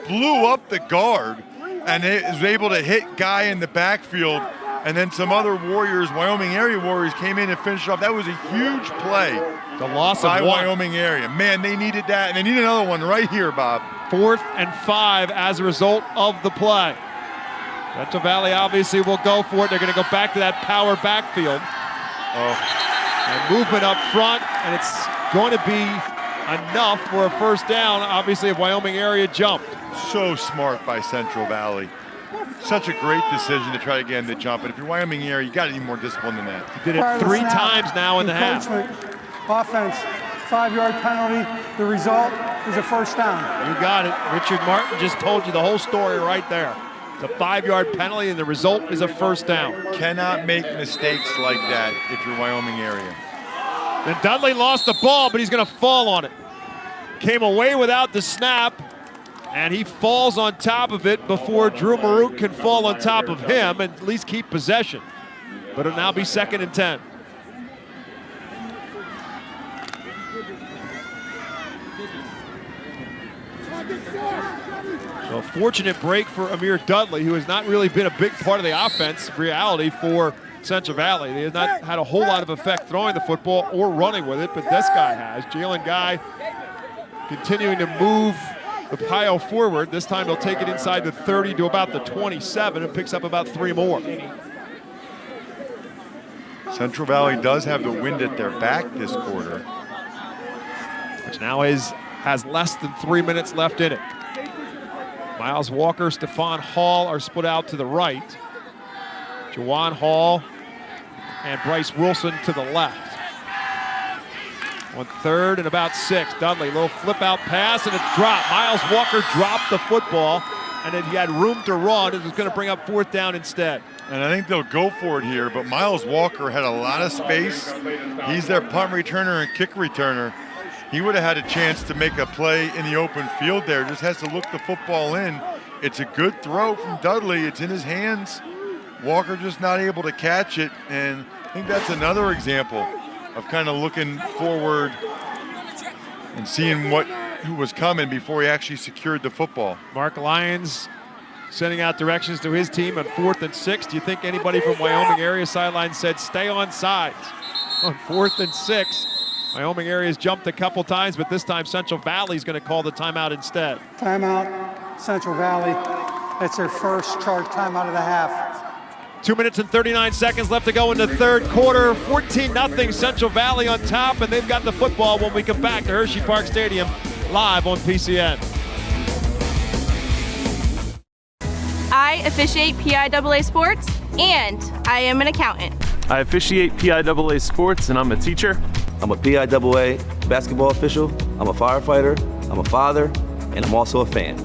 blew up the guard, and was able to hit Guy in the backfield. And then some other Warriors, Wyoming area Warriors, came in and finished off. That was a huge play. The loss by of 1. Wyoming area. Man, they needed that, and they need another one right here, Bob. 4th and 5 as a result of the play. Central Valley obviously will go for it. They're going to go back to that power backfield. And movement up front, and it's going to be enough for a first down. Obviously, a Wyoming area jumped. So smart by Central Valley. Such a great decision to try to get him to jump. And if you're Wyoming area, you got to need more discipline than that. He did it 3 times now in the half. Offense, 5-yard penalty. The result, is a first down. You got it. Richard Martin just told you the whole story right there. It's a 5-yard penalty, and the result is a first down. Cannot make mistakes like that if you're Wyoming area. Then Dudley lost the ball, but he's going to fall on it. Came away without the snap, and he falls on top of it before Drew Maruk can fall on top of him and at least keep possession. But it'll now be 2nd and 10. So a fortunate break for Amir Dudley, who has not really been a big part of the offense, reality, for Central Valley. They have not had a whole lot of effect throwing the football or running with it, but this guy has. Jalen Guy continuing to move the pile forward. This time he'll take it inside the 30 to about the 27 and picks up about 3 more. Central Valley does have the wind at their back this quarter, which now has less than 3 minutes left in it. Miles Walker, Stephon Hall are split out to the right. Jawan Hall and Bryce Wilson to the left. On 3rd and about 6. Dudley, little flip out pass and it's dropped. Miles Walker dropped the football, and then he had room to run. It was going to bring up 4th down instead. and I think they'll go for it here, but Miles Walker had a lot of space. He's their punt returner and kick returner. He would have had a chance to make a play in the open field there. Just has to look the football in. It's a good throw from Dudley. It's in his hands. Walker just not able to catch it, and I think that's another example of kind of looking forward and seeing who was coming before he actually secured the football. Mark Lyons sending out directions to his team on 4th and 6. Do you think anybody from Wyoming area sideline said stay on sides? On 4th and 6, Wyoming area has jumped a couple times, but this time Central Valley is going to call the timeout instead. Timeout, Central Valley. That's their first charge timeout of the half. 2 minutes and 39 seconds left to go in the third quarter. 14-0 Central Valley on top, and they've got the football when we come back to Hershey Park Stadium live on PCN. I officiate PIAA sports, and I am an accountant. I officiate PIAA sports, and I'm a teacher. I'm a PIAA basketball official. I'm a firefighter. I'm a father, and I'm also a fan.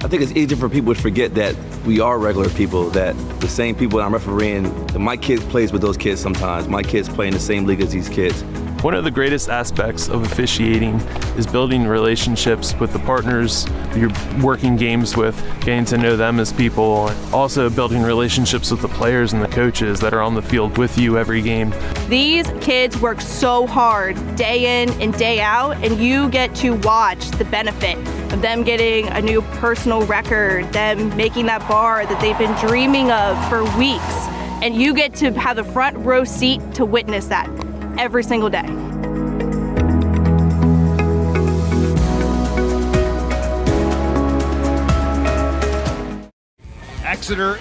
I think it's easy for people to forget that we are regular people, that the same people I'm refereeing, that my kid plays with those kids sometimes. My kids play in the same league as these kids. One of the greatest aspects of officiating is building relationships with the partners you're working games with, getting to know them as people, and also building relationships with the players and the coaches that are on the field with you every game. These kids work so hard day in and day out, and you get to watch the benefit of them getting a new personal record, them making that bar that they've been dreaming of for weeks, and you get to have the front row seat to witness that every single day. Exeter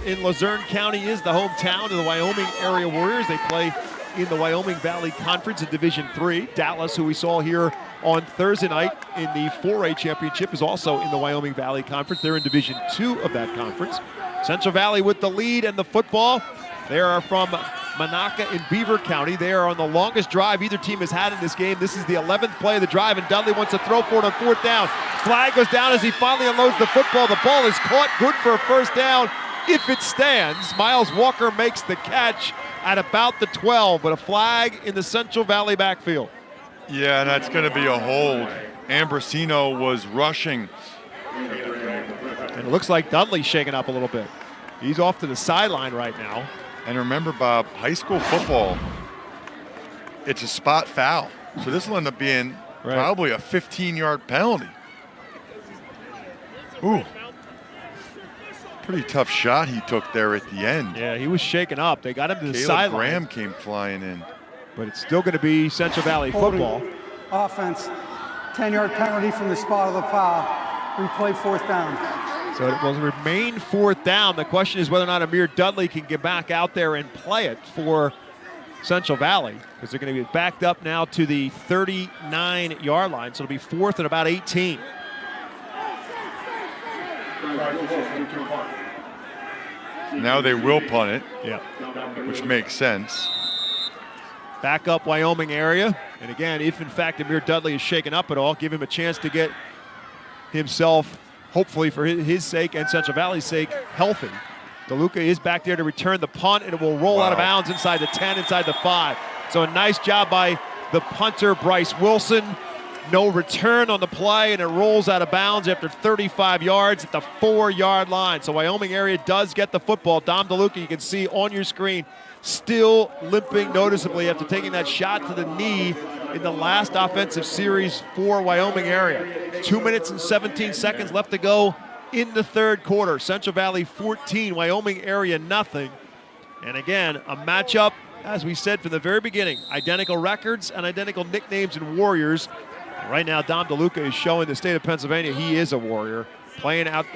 in Luzerne County is the hometown of the Wyoming area Warriors. They play in the Wyoming Valley Conference in Division III. Dallas, who we saw here on Thursday night in the 4A championship, is also in the Wyoming Valley Conference. They're in Division II of that conference. Central Valley with the lead and the football. They are from Monaca in Beaver County. They are on the longest drive either team has had in this game. This is the 11th play of the drive, and Dudley wants to throw for it on 4th down. Flag goes down as he finally unloads the football. The ball is caught, good for a first down if it stands. Miles Walker makes the catch at about the 12, but a flag in the Central Valley backfield. Yeah, and that's going to be a hold. Ambrosino was rushing. And it looks like Dudley's shaking up a little bit. He's off to the sideline right now. And remember, Bob, high school football, it's a spot foul. So this will end up being probably a 15-yard penalty. Ooh. Pretty tough shot he took there at the end. Yeah, he was shaken up. They got him to the sideline. Graham came flying in. But it's still going to be Central Valley football. Offense, 10-yard penalty from the spot of the foul. Replay 4th down. So it will remain 4th down. The question is whether or not Amir Dudley can get back out there and play it for Central Valley, because they're going to be backed up now to the 39-yard line. So it'll be 4th and about 18. Now they will punt it, yeah, which makes sense. back up Wyoming area. And again, if in fact Amir Dudley is shaken up at all, give him a chance to get himself, hopefully for his sake and Central Valley's sake, healthy. DeLuca is back there to return the punt, and it will roll out of bounds inside the 10, inside the 5. So a nice job by the punter, Bryce Wilson. No return on the play, and it rolls out of bounds after 35 yards at the 4-yard line. So Wyoming area does get the football. Dom DeLuca, you can see on your screen, still limping noticeably after taking that shot to the knee in the last offensive series for Wyoming area. 2 minutes and 17 seconds left to go in the third quarter. Central Valley 14, Wyoming area nothing. And again, a matchup, as we said from the very beginning, identical records and identical nicknames and Warriors. And right now, Dom DeLuca is showing the state of Pennsylvania he is a Warrior. Playing out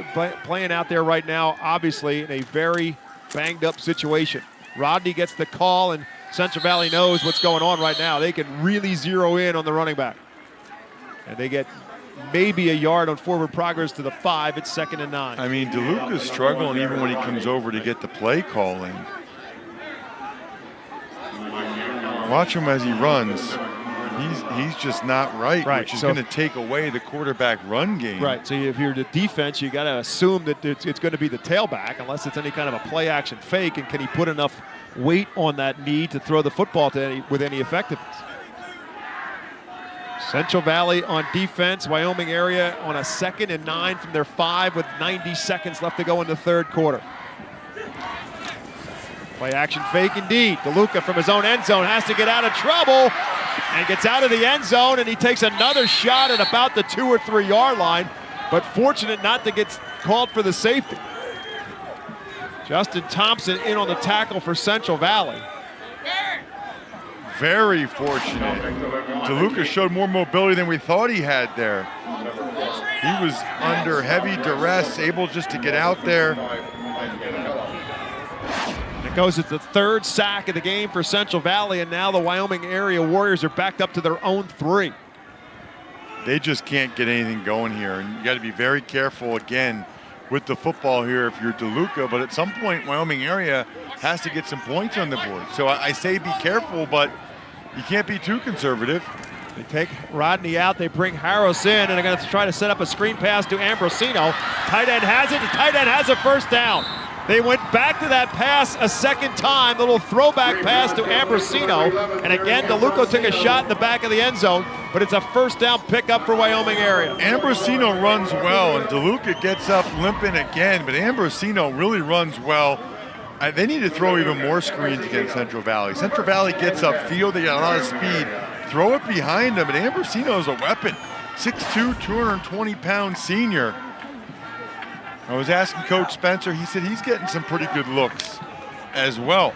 there right now, obviously, in a very banged up situation. Rodney gets the call, and Central Valley knows what's going on right now. They can really zero in on the running back. And they get maybe a yard on forward progress to the 5. It's 2nd and 9. I mean, DeLuca's struggling even when he comes over to get the play calling. Watch him as he runs. He's just not right, which is going to take away the quarterback run game. Right, so if you're the defense, you got to assume that it's going to be the tailback unless it's any kind of a play action fake, and can he put enough weight on that knee to throw the football with any effectiveness? Central Valley on defense, Wyoming area on a 2nd and 9 from their 5 with 90 seconds left to go in the third quarter. Play action fake indeed. DeLuca from his own end zone has to get out of trouble and gets out of the end zone, and he takes another shot at about the 2 or 3 yard line, but fortunate not to get called for the safety. Justin Thompson in on the tackle for Central Valley. Very fortunate. DeLuca showed more mobility than we thought he had there. He was under heavy duress, able just to get out there. It goes as the 3rd sack of the game for Central Valley, and now the Wyoming area Warriors are backed up to their own 3. They just can't get anything going here, and you got to be very careful again with the football here if you're DeLuca, but at some point Wyoming area has to get some points on the board. So I say be careful, but you can't be too conservative. They take Rodney out, they bring Harris in, and they're going to try to set up a screen pass to Ambrosino. Tight end has it, the tight end has a first down. They went back to that pass a second time, the little throwback pass to Ambrosino, and again DeLuca took a shot in the back of the end zone, but it's a first down pickup for Wyoming area. Ambrosino runs well, and DeLuca gets up limping again, but Ambrosino really runs well. They need to throw even more screens against Central Valley. Central Valley gets upfield, they got a lot of speed. Throw it behind them, and Ambrosino is a weapon. 6'2", 220-pound senior. I was asking Coach Spencer, he said he's getting some pretty good looks as well.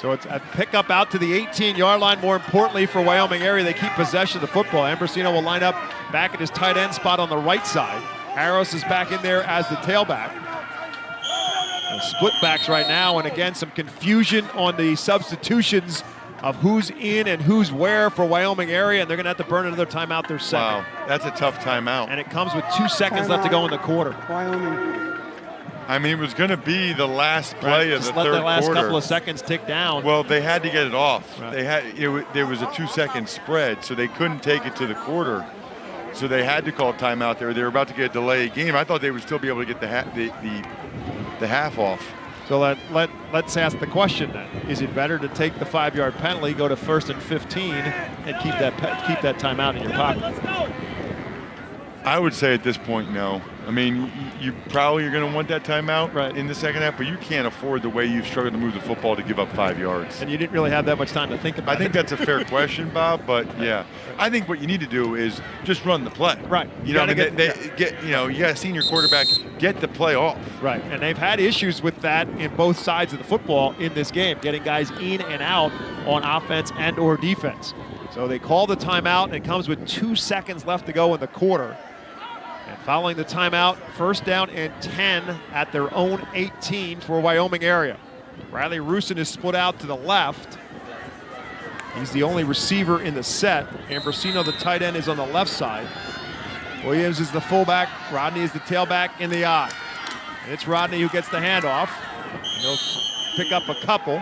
So it's a pickup out to the 18-yard line. More importantly for Wyoming area, they keep possession of the football. Ambrosino will line up back at his tight end spot on the right side. Harris is back in there as the tailback. Split backs right now, and again some confusion on the substitutions of who's in and who's where for Wyoming area, and they're going to have to burn another timeout their second. Wow, that's a tough timeout. And it comes with 2 seconds left to go in the quarter. Wyoming. I mean, it was going to be the last play of the third quarter. Just let the last couple of seconds tick down. Well, they had to get it off. Right. There was a 2-second spread, so they couldn't take it to the quarter. So they had to call timeout there. They were about to get a delayed game. I thought they would still be able to get the half off. So let's ask the question then. Is it better to take the 5-yard penalty, go to 1st and 15, and keep that timeout in your pocket? I would say at this point, no. I mean, you probably are going to want that timeout in the second half, but you can't afford the way you've struggled to move the football to give up 5 yards. And you didn't really have that much time to think about it. I think that's a fair question, Bob, but yeah. I think what you need to do is just run the play. Right. You got a senior quarterback, get the play off. Right, and they've had issues with that in both sides of the football in this game, getting guys in and out on offense and or defense. So they call the timeout, and it comes with 2 seconds left to go in the quarter. And following the timeout, 1st down and 10 at their own 18 for Wyoming area. Riley Rusin is split out to the left. He's the only receiver in the set. Ambrosino, the tight end, is on the left side. Williams is the fullback. Rodney is the tailback in the I. And it's Rodney who gets the handoff. And he'll pick up a couple.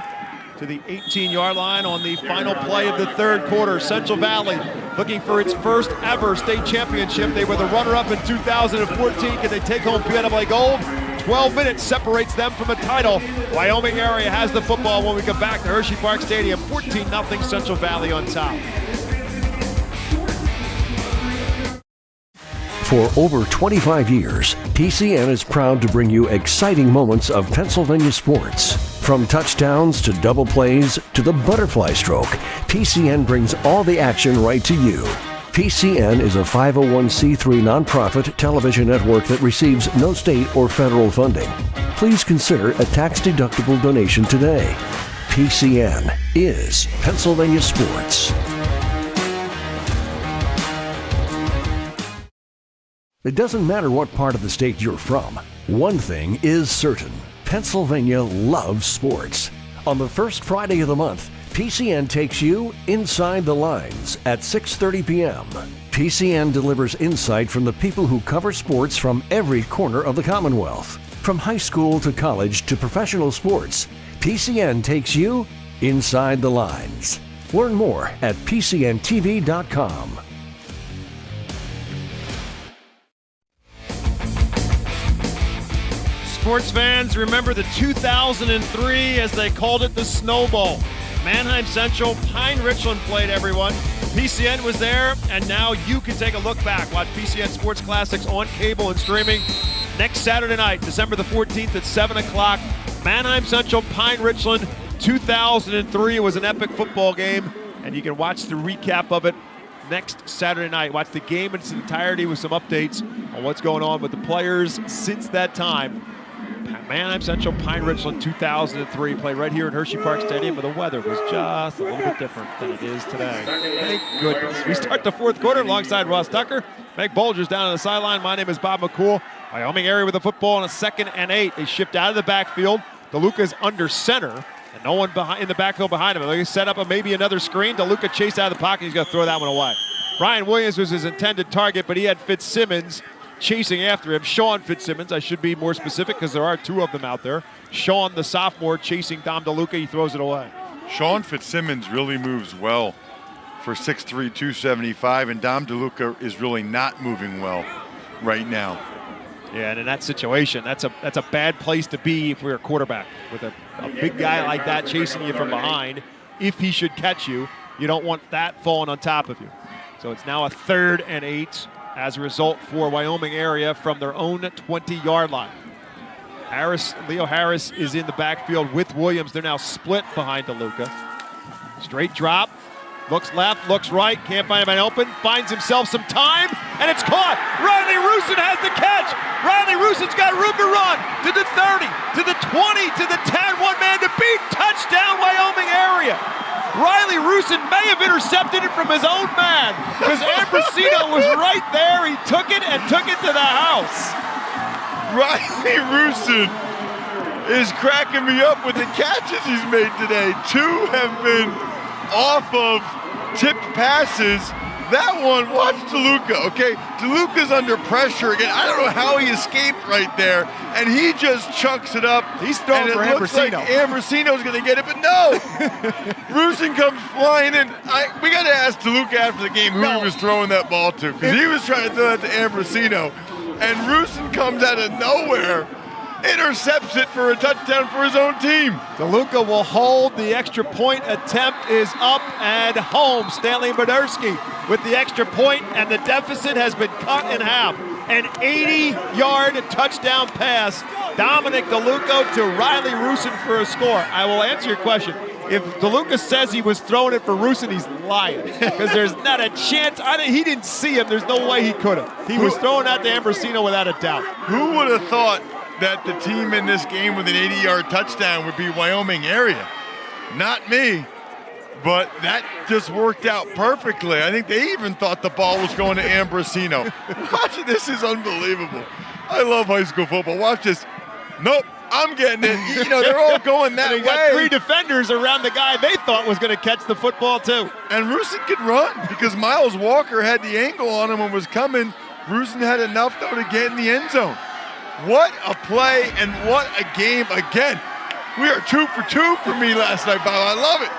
to the 18-yard line on the final play of the third quarter. Central Valley looking for its first ever state championship. They were the runner-up in 2014. Can they take home PIAA gold? 12 minutes separates them from a title. Wyoming area has the football when we come back to Hershey Park Stadium. 14-0 Central Valley on top. For over 25 years, PCN is proud to bring you exciting moments of Pennsylvania sports. From touchdowns to double plays to the butterfly stroke, PCN brings all the action right to you. PCN is a 501c3 nonprofit television network that receives no state or federal funding. Please consider a tax-deductible donation today. PCN is Pennsylvania sports. It doesn't matter what part of the state you're from. One thing is certain. Pennsylvania loves sports. On the first Friday of the month, PCN takes you inside the lines at 6:30 p.m. PCN delivers insight from the people who cover sports from every corner of the Commonwealth. From high school to college to professional sports, PCN takes you inside the lines. Learn more at PCNTV.com. Sports fans remember the 2003, as they called it, the Snowball. Manheim Central, Pine Richland played, everyone. PCN was there, and now you can take a look back. Watch PCN Sports Classics on cable and streaming next Saturday night, December the 14th at 7 o'clock. Manheim Central, Pine Richland, 2003. It was an epic football game, and you can watch the recap of it next Saturday night. Watch the game in its entirety with some updates on what's going on with the players since that time. Manheim Central, Pine Richland, 2003, played right here at Hershey Park Stadium, but the weather was just a little bit different than it is today. Thank goodness. We start the fourth quarter alongside Ross Tucker. Meg Bolger's down on the sideline. My name is Bob McCool. Wyoming area with the football on a 2nd and 8. They shift out of the backfield. DeLuca's under center, and no one behind in the backfield behind him. They set up maybe another screen. DeLuca chased out of the pocket. He's going to throw that one away. Brian Williams was his intended target, but he had Fitzsimmons chasing after him. Sean Fitzsimmons, I should be more specific because there are two of them out there. Sean, the sophomore, chasing Dom DeLuca. He throws it away. Sean Fitzsimmons really moves well for 6'3", 275, and Dom DeLuca is really not moving well right now. Yeah, and in that situation, that's a bad place to be if we're a quarterback. With a big guy like that chasing you from behind, if he should catch you, you don't want that falling on top of you. So it's now a 3rd and 8 as a result for Wyoming area from their own 20-yard line. Leo Harris is in the backfield with Williams. They're now split behind DeLuca. Straight drop. Looks left, looks right, can't find anybody open, finds himself some time, and it's caught. Riley Rusin has the catch. Riley Rusin's got room to run to the 30, to the 20, to the 10, one man to beat. Touchdown, Wyoming area. Riley Rusin may have intercepted it from his own man because Ambrosino was right there. He took it and took it to the house. Riley Rusin is cracking me up with the catches he's made today. 2 have been off of tipped passes. That one, watch DeLuca, okay? DeLuca's under pressure again. I don't know how he escaped right there, and he just chucks it up. He's throwing for Ambrosino. Like Ambrosino's going to get it, but no! Rusin comes flying in. We got to ask DeLuca after the game who he was throwing that ball to, because he was trying to throw that to Ambrosino, and Rusin comes out of nowhere, intercepts it for a touchdown for his own team. DeLuca will hold. The extra point attempt is up and home. Stanley Bodersky with the extra point, and the deficit has been cut in half. An 80-yard touchdown pass. Dominic DeLuca to Riley Rusin for a score. I will answer your question. If DeLuca says he was throwing it for Rusin, he's lying. Because there's not a chance. He didn't see him. There's no way he could have. He was throwing that to Ambrosino without a doubt. Who would have thought that the team in this game with an 80-yard touchdown would be Wyoming area? Not me, but that just worked out perfectly. I think they even thought the ball was going to Ambrosino. Watch, this is unbelievable. I love high school football. Watch this. Nope, I'm getting it. You know, they're all going that way. They got 3 defenders around the guy they thought was going to catch the football too. And Rusin could run because Miles Walker had the angle on him and was coming. Rusin had enough, though, to get in the end zone. What a play and what a game again. We are 2 for 2 for me last night, Bob. I love it.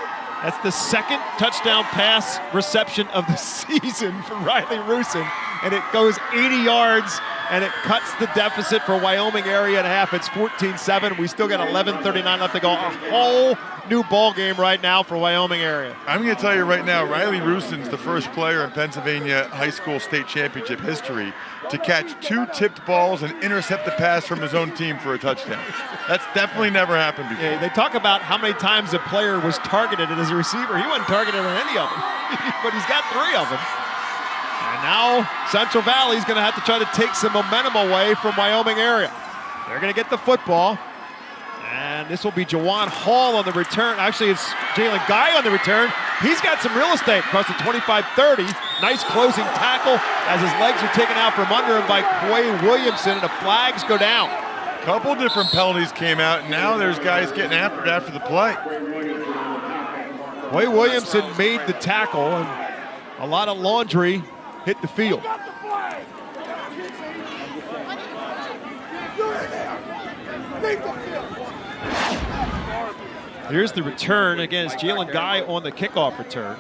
That's the second touchdown pass reception of the season for Riley Rusin, and it goes 80 yards, and it cuts the deficit for Wyoming area at half. It's 14-7. We still got 11:39 left to go. A whole new ball game right now for Wyoming area. I'm going to tell you right now, Riley Rusin's the first player in Pennsylvania high school state championship history to catch 2 tipped balls and intercept the pass from his own team for a touchdown. That's definitely never happened before. Yeah, they talk about how many times a player was targeted as a receiver. He wasn't targeted on any of them, but he's got 3 of them. And now Central Valley is going to have to try to take some momentum away from Wyoming area. They're going to get the football. And this will be Jawan Hall on the return. Actually, it's Jalen Guy on the return. He's got some real estate across the 25-30. Nice closing tackle as his legs are taken out from under him by Quay Williamson, and the flags go down. Couple different penalties came out, and now there's guys getting after it after the play. Quay Williamson made the tackle, and a lot of laundry hit the field. Here's the return. Again, it's Jalen Guy on the kickoff return.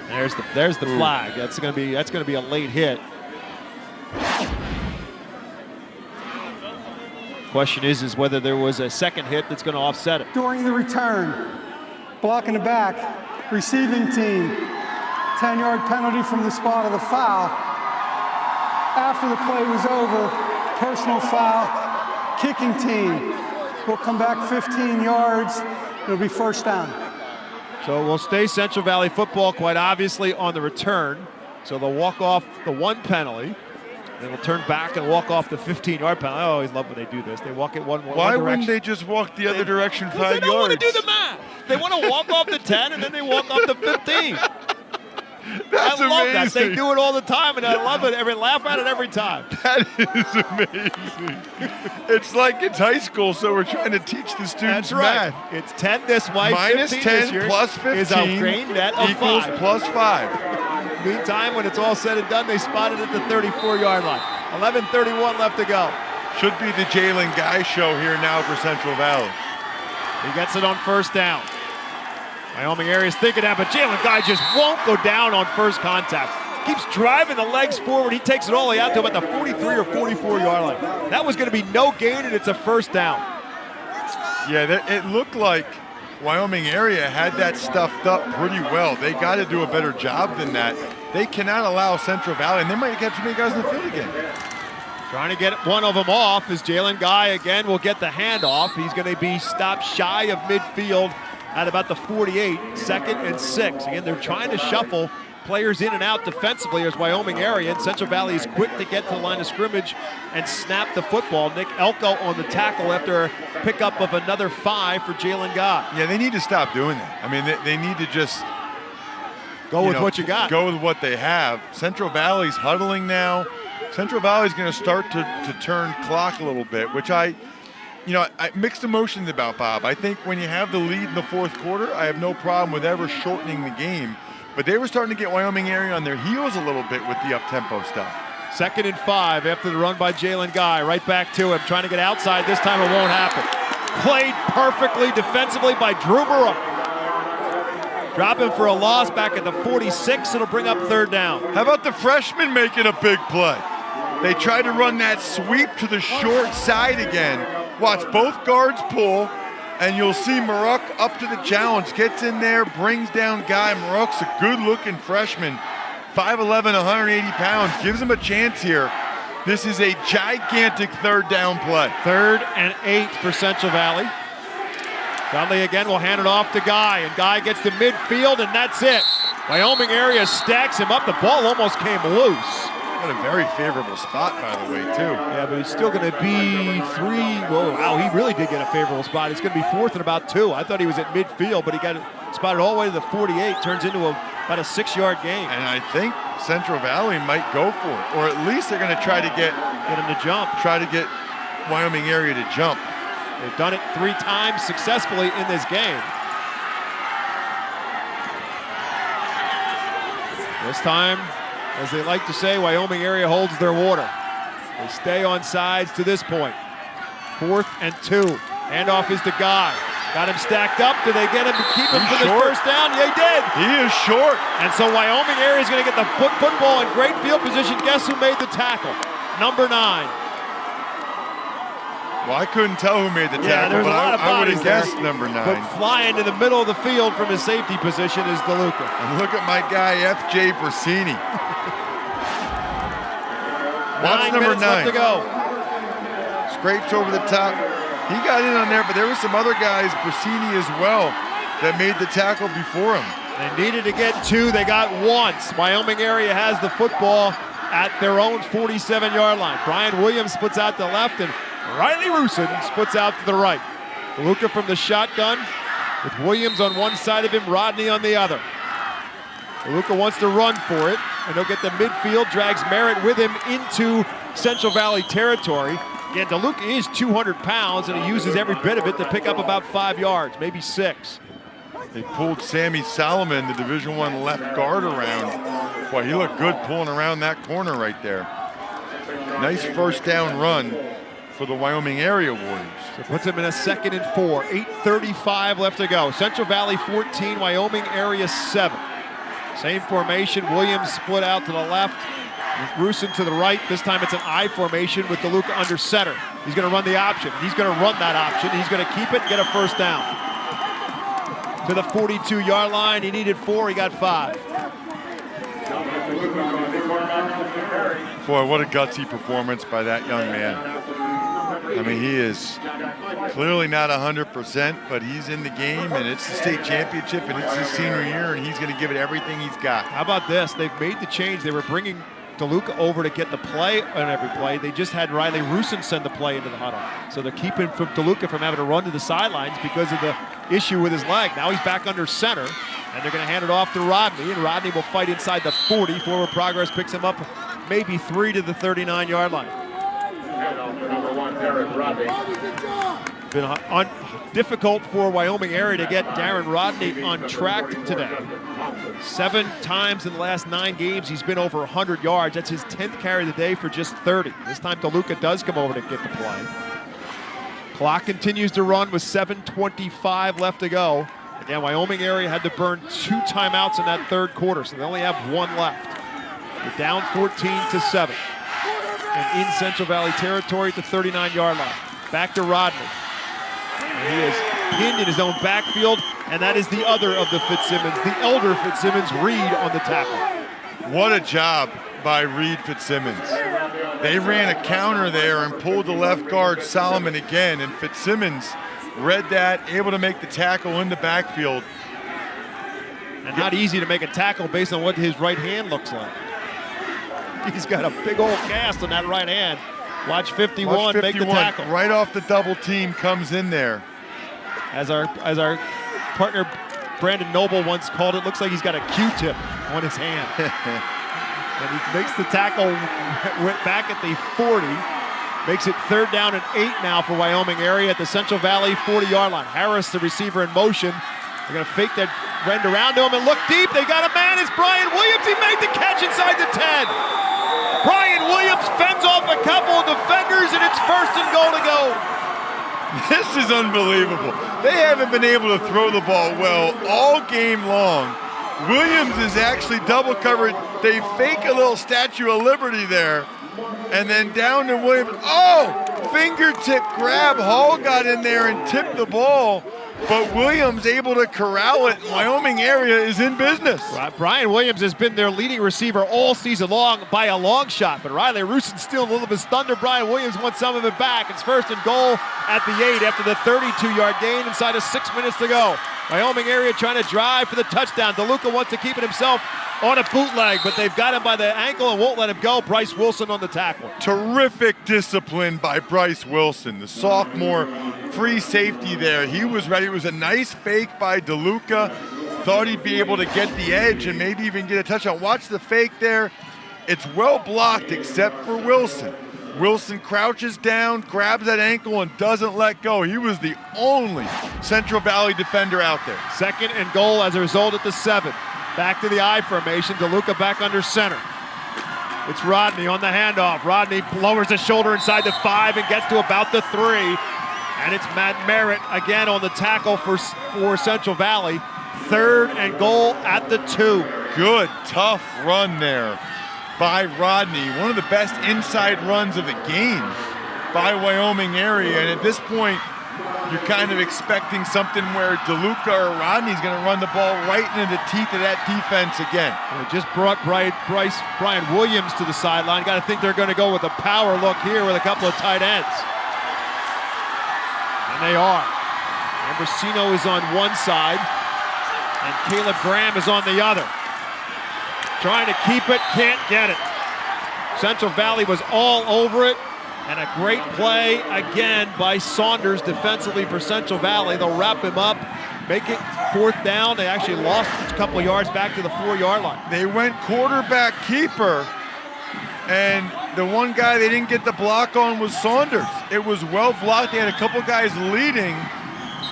There's the flag. That's gonna be a late hit. Question is whether there was a second hit that's going to offset it. During the return, block in the back, receiving team, 10-yard penalty from the spot of the foul. After the play was over, personal foul, kicking team will come back 15 yards. It'll be first down. So we'll stay Central Valley football quite obviously on the return. So they'll walk off the 1 penalty. Then we'll turn back and walk off the 15-yard penalty. I always love when they do this. They walk it one Why direction. wouldn't they just walk the other direction 5 yards? They don't want to do the math. They want to walk off the 10 and then they walk off the 15. That's I love amazing. that. They do it all the time, and I love it. Laugh at it every time. That is amazing. It's like it's high school, so we're trying to teach the students That's right. math. It's 10 this way, Minus 15 10 this year plus 15 is a grain net of equals 5. plus 5. Meantime, when it's all said and done, they spot it at the 34-yard line. 11:31 left to go. Should be the Jalen Guy show here now for Central Valley. He gets it on first down. Wyoming area is thinking that, but Jalen Guy just won't go down on first contact. Keeps driving the legs forward. He takes it all the way out to about the 43 or 44-yard line. That was going to be no gain, and it's a first down. Yeah, it looked like Wyoming area had that stuffed up pretty well. They got to do a better job than that. They cannot allow Central Valley, and they might get too many guys in the field again. Trying to get one of them off as Jalen Guy again will get the handoff. He's going to be stopped shy of midfield at about the 48, 2nd and 6. Again, they're trying to shuffle players in and out defensively as Wyoming area, and Central Valley is quick to get to the line of scrimmage and snap the football. Nick Elko on the tackle after a pickup of another 5 for Jalen Guy. Yeah, they need to stop doing that. I mean, they need to just go with what you got. Go with what they have. Central Valley's huddling now. Central Valley's going to start to turn clock a little bit, which I mixed emotions about, Bob. I think when you have the lead in the 4th quarter, I have no problem with ever shortening the game. But they were starting to get Wyoming area on their heels a little bit with the up-tempo stuff. 2nd and 5 after the run by Jalen Guy. Right back to him, trying to get outside. This time it won't happen. Played perfectly defensively by Drew Burrow. Dropping for a loss back at the 46. It'll bring up 3rd down. How about the freshman making a big play? They tried to run that sweep to the short side again. Watch both guards pull, and you'll see Maruk up to the challenge. Gets in there, brings down Guy. Maruk's a good-looking freshman. 5'11", 180 pounds. Gives him a chance here. This is a gigantic 3rd down play. 3rd and 8 for Central Valley. Dudley again will hand it off to Guy, and Guy gets to midfield, and that's it. Wyoming area stacks him up. The ball almost came loose. Got a very favorable spot, by the way, too. Yeah, but he's still going to be 3. Whoa, wow, he really did get a favorable spot. It's going to be 4th and about 2. I thought he was at midfield, but he got it spotted all the way to the 48. Turns into about a 6-yard gain. And I think Central Valley might go for it, or at least they're going to try to get him to jump. Try to get Wyoming area to jump. They've done it 3 times successfully in this game. This time, as they like to say, Wyoming area holds their water. They stay on sides to this point. 4th and 2. Handoff is to Guy. Got him stacked up. Do they get him to keep him for the first down? Yeah, he did. He is short. And so Wyoming area is going to get the football in great field position. Guess who made the tackle? Number 9. Well, I couldn't tell who made the tackle, Yeah, there's a lot of I would bodies have guessed there. number 9. But flying to the middle of the field from his safety position is DeLuca. And look at my guy, F.J. Bersini. Watch number 9. Left to go. Scrapes over the top. He got in on there, but there were some other guys, Bersini as well, that made the tackle before him. They needed to get 2. They got 1. Wyoming area has the football at their own 47-yard line. Brian Williams splits out to the left, and Riley Rusin splits out to the right. DeLuca from the shotgun with Williams on one side of him, Rodney on the other. DeLuca wants to run for it, and he'll get the midfield, drags Merritt with him into Central Valley territory. Again, DeLuca is 200 pounds, and he uses every bit of it to pick up about 5 yards, maybe 6. They pulled Sammy Solomon, the Division I left guard, around. Boy, he looked good pulling around that corner right there. Nice first down run for the Wyoming area Warriors. So puts him in a 2nd and 4. 8:35 left to go. Central Valley 14, Wyoming area 7. Same formation. Williams split out to the left. Rusin to the right. This time it's an I formation with DeLuca under center. He's going to run the option. He's going to run that option. He's going to keep it and get a first down. To the 42-yard line. He needed 4. He got 5. Boy, what a gutsy performance by that young man. I mean, he is clearly not 100%, but he's in the game, and it's the state championship, and it's his senior year, and he's going to give it everything he's got. How about this? They've made the change. They were bringing DeLuca over to get the play on every play. They just had Riley Rusin send the play into the huddle. So they're keeping DeLuca from having to run to the sidelines because of the issue with his leg. Now he's back under center, and they're going to hand it off to Rodney, and Rodney will fight inside the 40. Forward progress picks him up maybe 3 to the 39-yard line. Been difficult for Wyoming area to get Darren Rodney on track today. 7 times in the last 9 games he's been over 100 yards. That's his 10th carry of the day for just 30. This time DeLuca does come over to get the play. Clock continues to run with 7:25 left to go. Again, Wyoming area had to burn 2 timeouts in that 3rd quarter, so they only have 1 left. They're down 14-7. And in Central Valley territory at the 39-yard line. Back to Rodney. And he is pinned in his own backfield, and that is the other of the Fitzsimmons, the elder Fitzsimmons, Reed on the tackle. What a job by Reed Fitzsimmons. They ran a counter there and pulled the left guard Solomon again, and Fitzsimmons read that, able to make the tackle in the backfield. And not easy to make a tackle based on what his right hand looks like. He's got a big old cast on that right hand. Watch 51 make the tackle. Right off the double team comes in there. As our partner Brandon Noble once called it, looks like he's got a Q-tip on his hand. And he makes the tackle, went back at the 40. Makes it 3rd down and 8 now for Wyoming area at the Central Valley 40-yard line. Harris, the receiver, in motion. They're going to fake that rend around to him and look deep. They got a man. It's Brian Williams. He made the catch inside the 10. Brian Williams fends off a couple of defenders, and it's 1st and goal to go. This is unbelievable. They haven't been able to throw the ball well all game long. Williams is actually double covered. They fake a little Statue of Liberty there. And then down to Williams. Oh, fingertip grab. Hall got in there and tipped the ball. But Williams able to corral it. Wyoming area is in business. Right. Brian Williams has been their leading receiver all season long by a long shot. But Riley Rusin still a little of his thunder. Brian Williams wants some of it back. It's 1st and goal at the 8 after the 32-yard gain inside of 6 minutes to go. Wyoming area trying to drive for the touchdown. DeLuca wants to keep it himself on a bootleg, but they've got him by the ankle and won't let him go. Bryce Wilson on the tackle. Terrific discipline by Bryce Wilson, the sophomore free safety there. He was ready. It was a nice fake by DeLuca. Thought he'd be able to get the edge and maybe even get a touchdown. Watch the fake there. It's well blocked except for Wilson. Wilson crouches down, grabs that ankle, and doesn't let go. He was the only Central Valley defender out there. 2nd and goal as a result at the 7. Back to the I formation. DeLuca back under center. It's Rodney on the handoff. Rodney lowers the shoulder inside the 5 and gets to about the 3. And it's Matt Merritt again on the tackle for Central Valley. 3rd and goal at the 2. Good, tough run there by Rodney. One of the best inside runs of the game by Wyoming area. And at this point, you're kind of expecting something where DeLuca or Rodney's going to run the ball right into the teeth of that defense again. They just brought Brian Williams to the sideline. Got to think they're going to go with a power look here with a couple of tight ends. And they are. Ambrosino is on one side, and Caleb Graham is on the other. Trying to keep it, can't get it. Central Valley was all over it. And a great play again by Saunders defensively for Central Valley. They'll wrap him up, make it 4th down. They actually lost a couple of yards back to the 4-yard line. They went quarterback keeper, and the one guy they didn't get the block on was Saunders. It was well blocked. They had a couple guys leading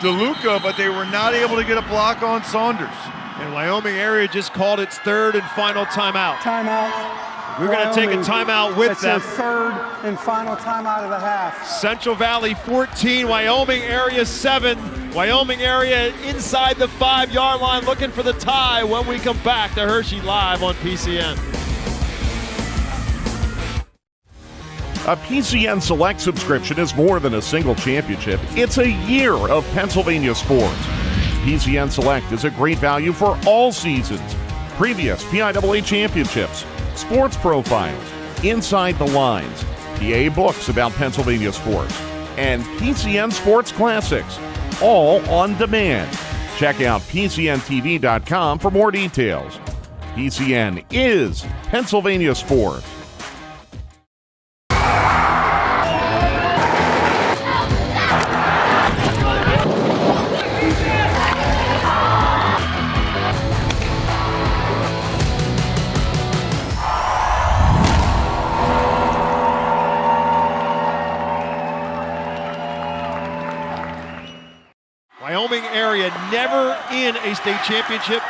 DeLuca, but they were not able to get a block on Saunders. And Wyoming area just called its 3rd and final timeout. Timeout. We're going to take a timeout with it's them. It's their 3rd and final timeout of the half. Central Valley 14, Wyoming area 7. Wyoming area inside the 5-yard line looking for the tie when we come back to Hershey Live on PCN. A PCN Select subscription is more than a single championship. It's a year of Pennsylvania sports. PCN Select is a great value for all seasons. Previous PIAA championships, sports profiles, inside the lines, PA books about Pennsylvania sports, and PCN Sports Classics, all on demand. Check out PCNTV.com for more details. PCN is Pennsylvania sports. Wyoming area never in a state championship.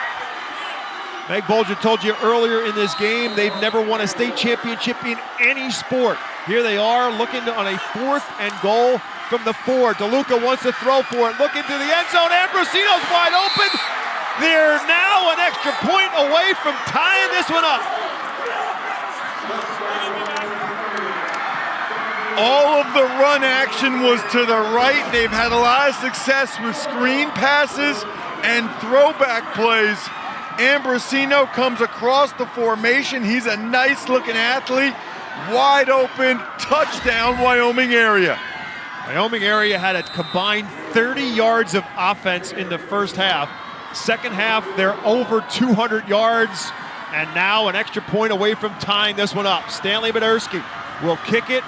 Meg Bolger told you earlier in this game they've never won a state championship in any sport. Here they are looking on a 4th and goal from the 4. DeLuca wants to throw for it. Looking to the end zone. Ambrosino's wide open. They're now an extra point away from tying this one up. All of the run action was to the right. They've had a lot of success with screen passes and throwback plays. Ambrosino comes across the formation. He's a nice looking athlete. Wide open, touchdown, Wyoming area. Wyoming area had a combined 30 yards of offense in the first half. Second half, they're over 200 yards, and now an extra point away from tying this one up. Stanley Baderski will kick it.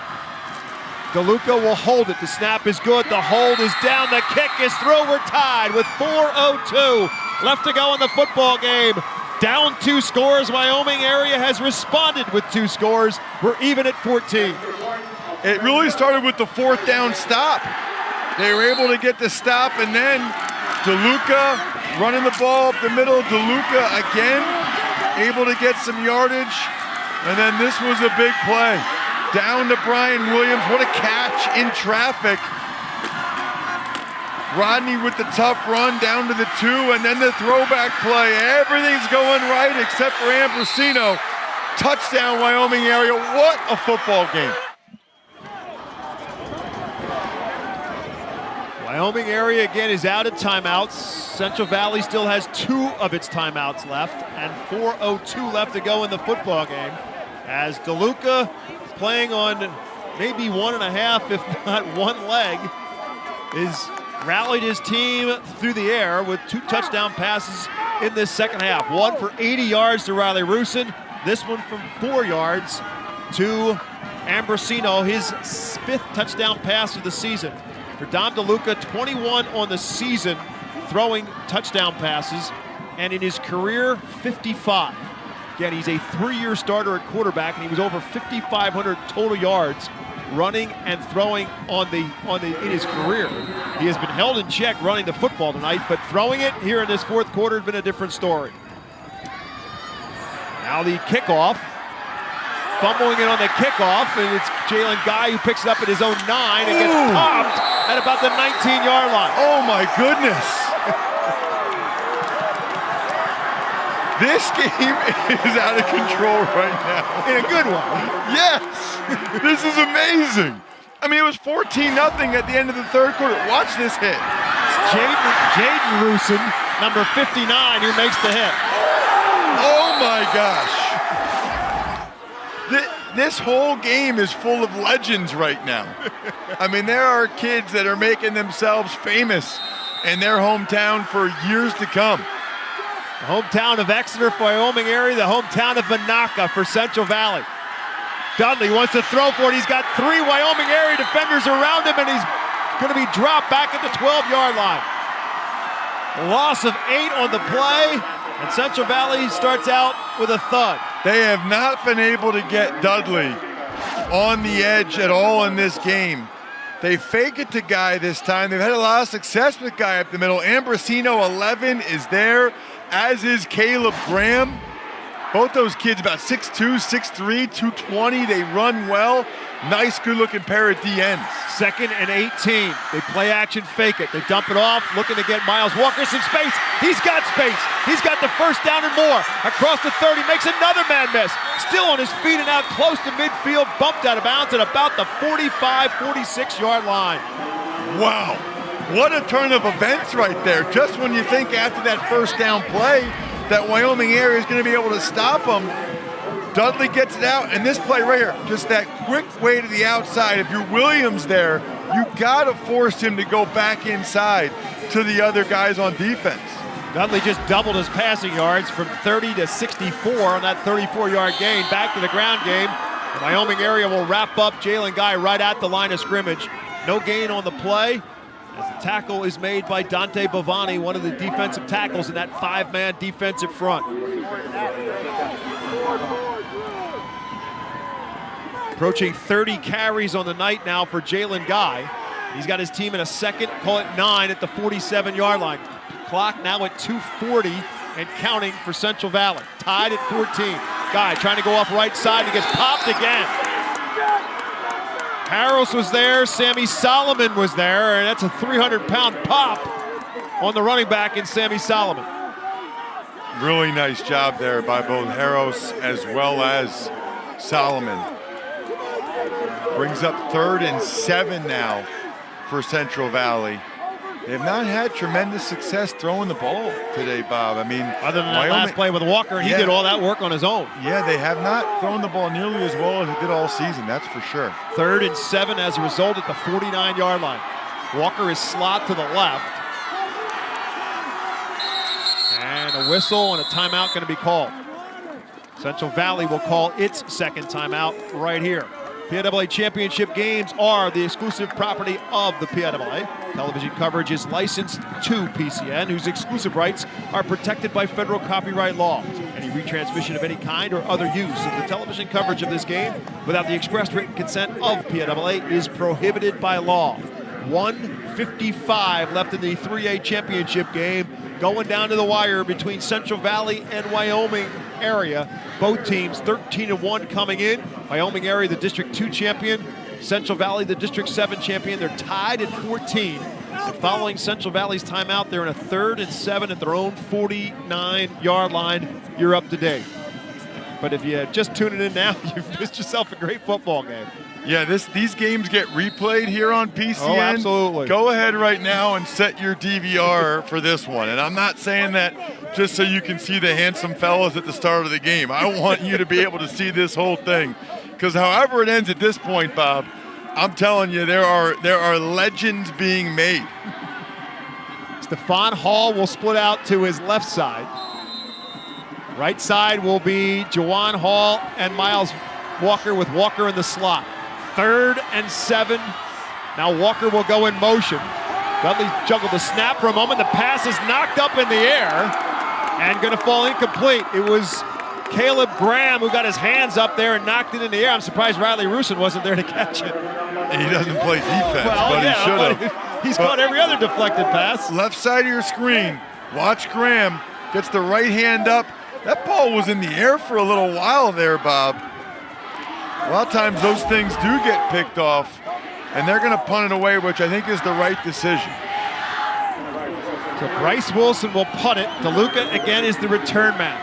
DeLuca will hold it. The snap is good. The hold is down. The kick is through. We're tied with 4:02 left to go in the football game. Down 2 scores. Wyoming area has responded with 2 scores. We're even at 14. It really started with the 4th down stop. They were able to get the stop, and then DeLuca running the ball up the middle. DeLuca again able to get some yardage, and then this was a big play. Down to Brian Williams. What a catch in traffic. Rodney with the tough run down to the 2, and then the throwback play. Everything's going right except for Ambrosino. Touchdown, Wyoming area. What a football game. Wyoming area again is out of timeouts. Central Valley still has 2 of its timeouts left, and 4:02 left to go in the football game. As DeLuca playing on maybe 1.5, if not 1 leg, is rallied his team through the air with 2 touchdown passes in this second half. One for 80 yards to Riley Rusin. This one from 4 yards to Ambrosino, his 5th touchdown pass of the season. For Dom DeLuca, 21 on the season, throwing touchdown passes, and in his career, 55. Again, he's a 3-year starter at quarterback, and he was over 5,500 total yards running and throwing in his career. He has been held in check running the football tonight, but throwing it here in this 4th quarter has been a different story. Now the kickoff. fumbling it on the kickoff, and it's Jalen Guy who picks it up at his own 9 and gets popped at about the 19-yard line. Oh my goodness. This game is out of control right now. In a good one. Yes. This is amazing. I mean, it was 14-0 at the end of the third quarter. Watch this hit. It's Jaden Rusin, number 59, who makes the hit. Oh my gosh. This whole game is full of legends right now. I mean, there are kids that are making themselves famous in their hometown for years to come. The hometown of Exeter for Wyoming area, the hometown of Monaca for Central Valley. Dudley wants to throw for it. He's got 3 Wyoming area defenders around him, and he's going to be dropped back at the 12-yard line. Loss of 8 on the play, and Central Valley starts out with a thud. They have not been able to get Dudley on the edge at all in this game. They fake it to Guy this time. They've had a lot of success with Guy up the middle. Ambrosino, 11, is there, as is Caleb Graham. Both those kids about 6'2", 6'3", 220. They run well. Nice, good-looking pair of D ends. 2nd and 18. They play action, fake it. They dump it off, looking to get Miles Walker some space. He's got space. He's got the first down and more. Across the 30, makes another man miss. Still on his feet and out close to midfield, bumped out of bounds at about the 45, 46-yard line. Wow. What a turn of events right there. Just when you think after that first down play that Wyoming area is going to be able to stop them, Dudley gets it out, and this play right here, just that quick way to the outside. If you're Williams there, you got to force him to go back inside to the other guys on defense. Dudley just doubled his passing yards from 30 to 64 on that 34-yard gain. Back to the ground game. The Wyoming area will wrap up Jalen Guy right at the line of scrimmage. No gain on the play, as the tackle is made by Dante Bavani, one of the defensive tackles in that 5-man defensive front. Approaching 30 carries on the night now for Jalen Guy. He's got his team in a second, call it 9 at the 47-yard line. Clock now at 2:40 and counting for Central Valley. Tied at 14. Guy trying to go off right side. He gets popped again. Harris was there. Sammy Solomon was there. And that's a 300-pound pop on the running back in Sammy Solomon. Really nice job there by both Harris as well as Solomon. Brings up 3rd and 7 now for Central Valley. They have not had tremendous success throwing the ball today, Bob. I mean, other than that last play with Walker, and he did all that work on his own. Yeah, they have not thrown the ball nearly as well as they did all season, that's for sure. 3rd and 7 as a result at the 49-yard line. Walker is slot to the left. And a whistle and a timeout going to be called. Central Valley will call its second timeout right here. PIAA championship games are the exclusive property of the PIAA. Television coverage is licensed to PCN, whose exclusive rights are protected by federal copyright law. Any retransmission of any kind or other use of the television coverage of this game without the express written consent of PIAA is prohibited by law. 1:55 left in the 3A championship game, going down to the wire between Central Valley and Wyoming area. Both teams 13-1 coming in. Wyoming area, the District 2 champion. Central Valley, the District 7 champion. They're tied at 14. And following Central Valley's timeout, they're in a 3rd and 7 at their own 49-yard line. You're up to date. But if you're just tuning in now, you've missed yourself a great football game. Yeah, these games get replayed here on PCN. Oh, absolutely. Go ahead right now and set your DVR for this one. And I'm not saying that just so you can see the handsome fellas at the start of the game. I want you to be able to see this whole thing. Because however it ends at this point, Bob, I'm telling you, there are legends being made. Stephon Hall will split out to his left side. Right side will be Jawan Hall and Miles Walker, with Walker in the slot. 3rd and 7. Now Walker will go in motion. Dudley juggled the snap for a moment. The pass is knocked up in the air and going to fall incomplete. It was Caleb Graham who got his hands up there and knocked it in the air. I'm surprised Riley Rusin wasn't there to catch it. He doesn't play defense, but he should have. He's caught every other deflected pass. Left side of your screen. Watch Graham. Gets the right hand up. That ball was in the air for a little while there, Bob. A lot of times those things do get picked off, and they're going to punt it away, which I think is the right decision. So Bryce Wilson will punt it. DeLuca again is the return man.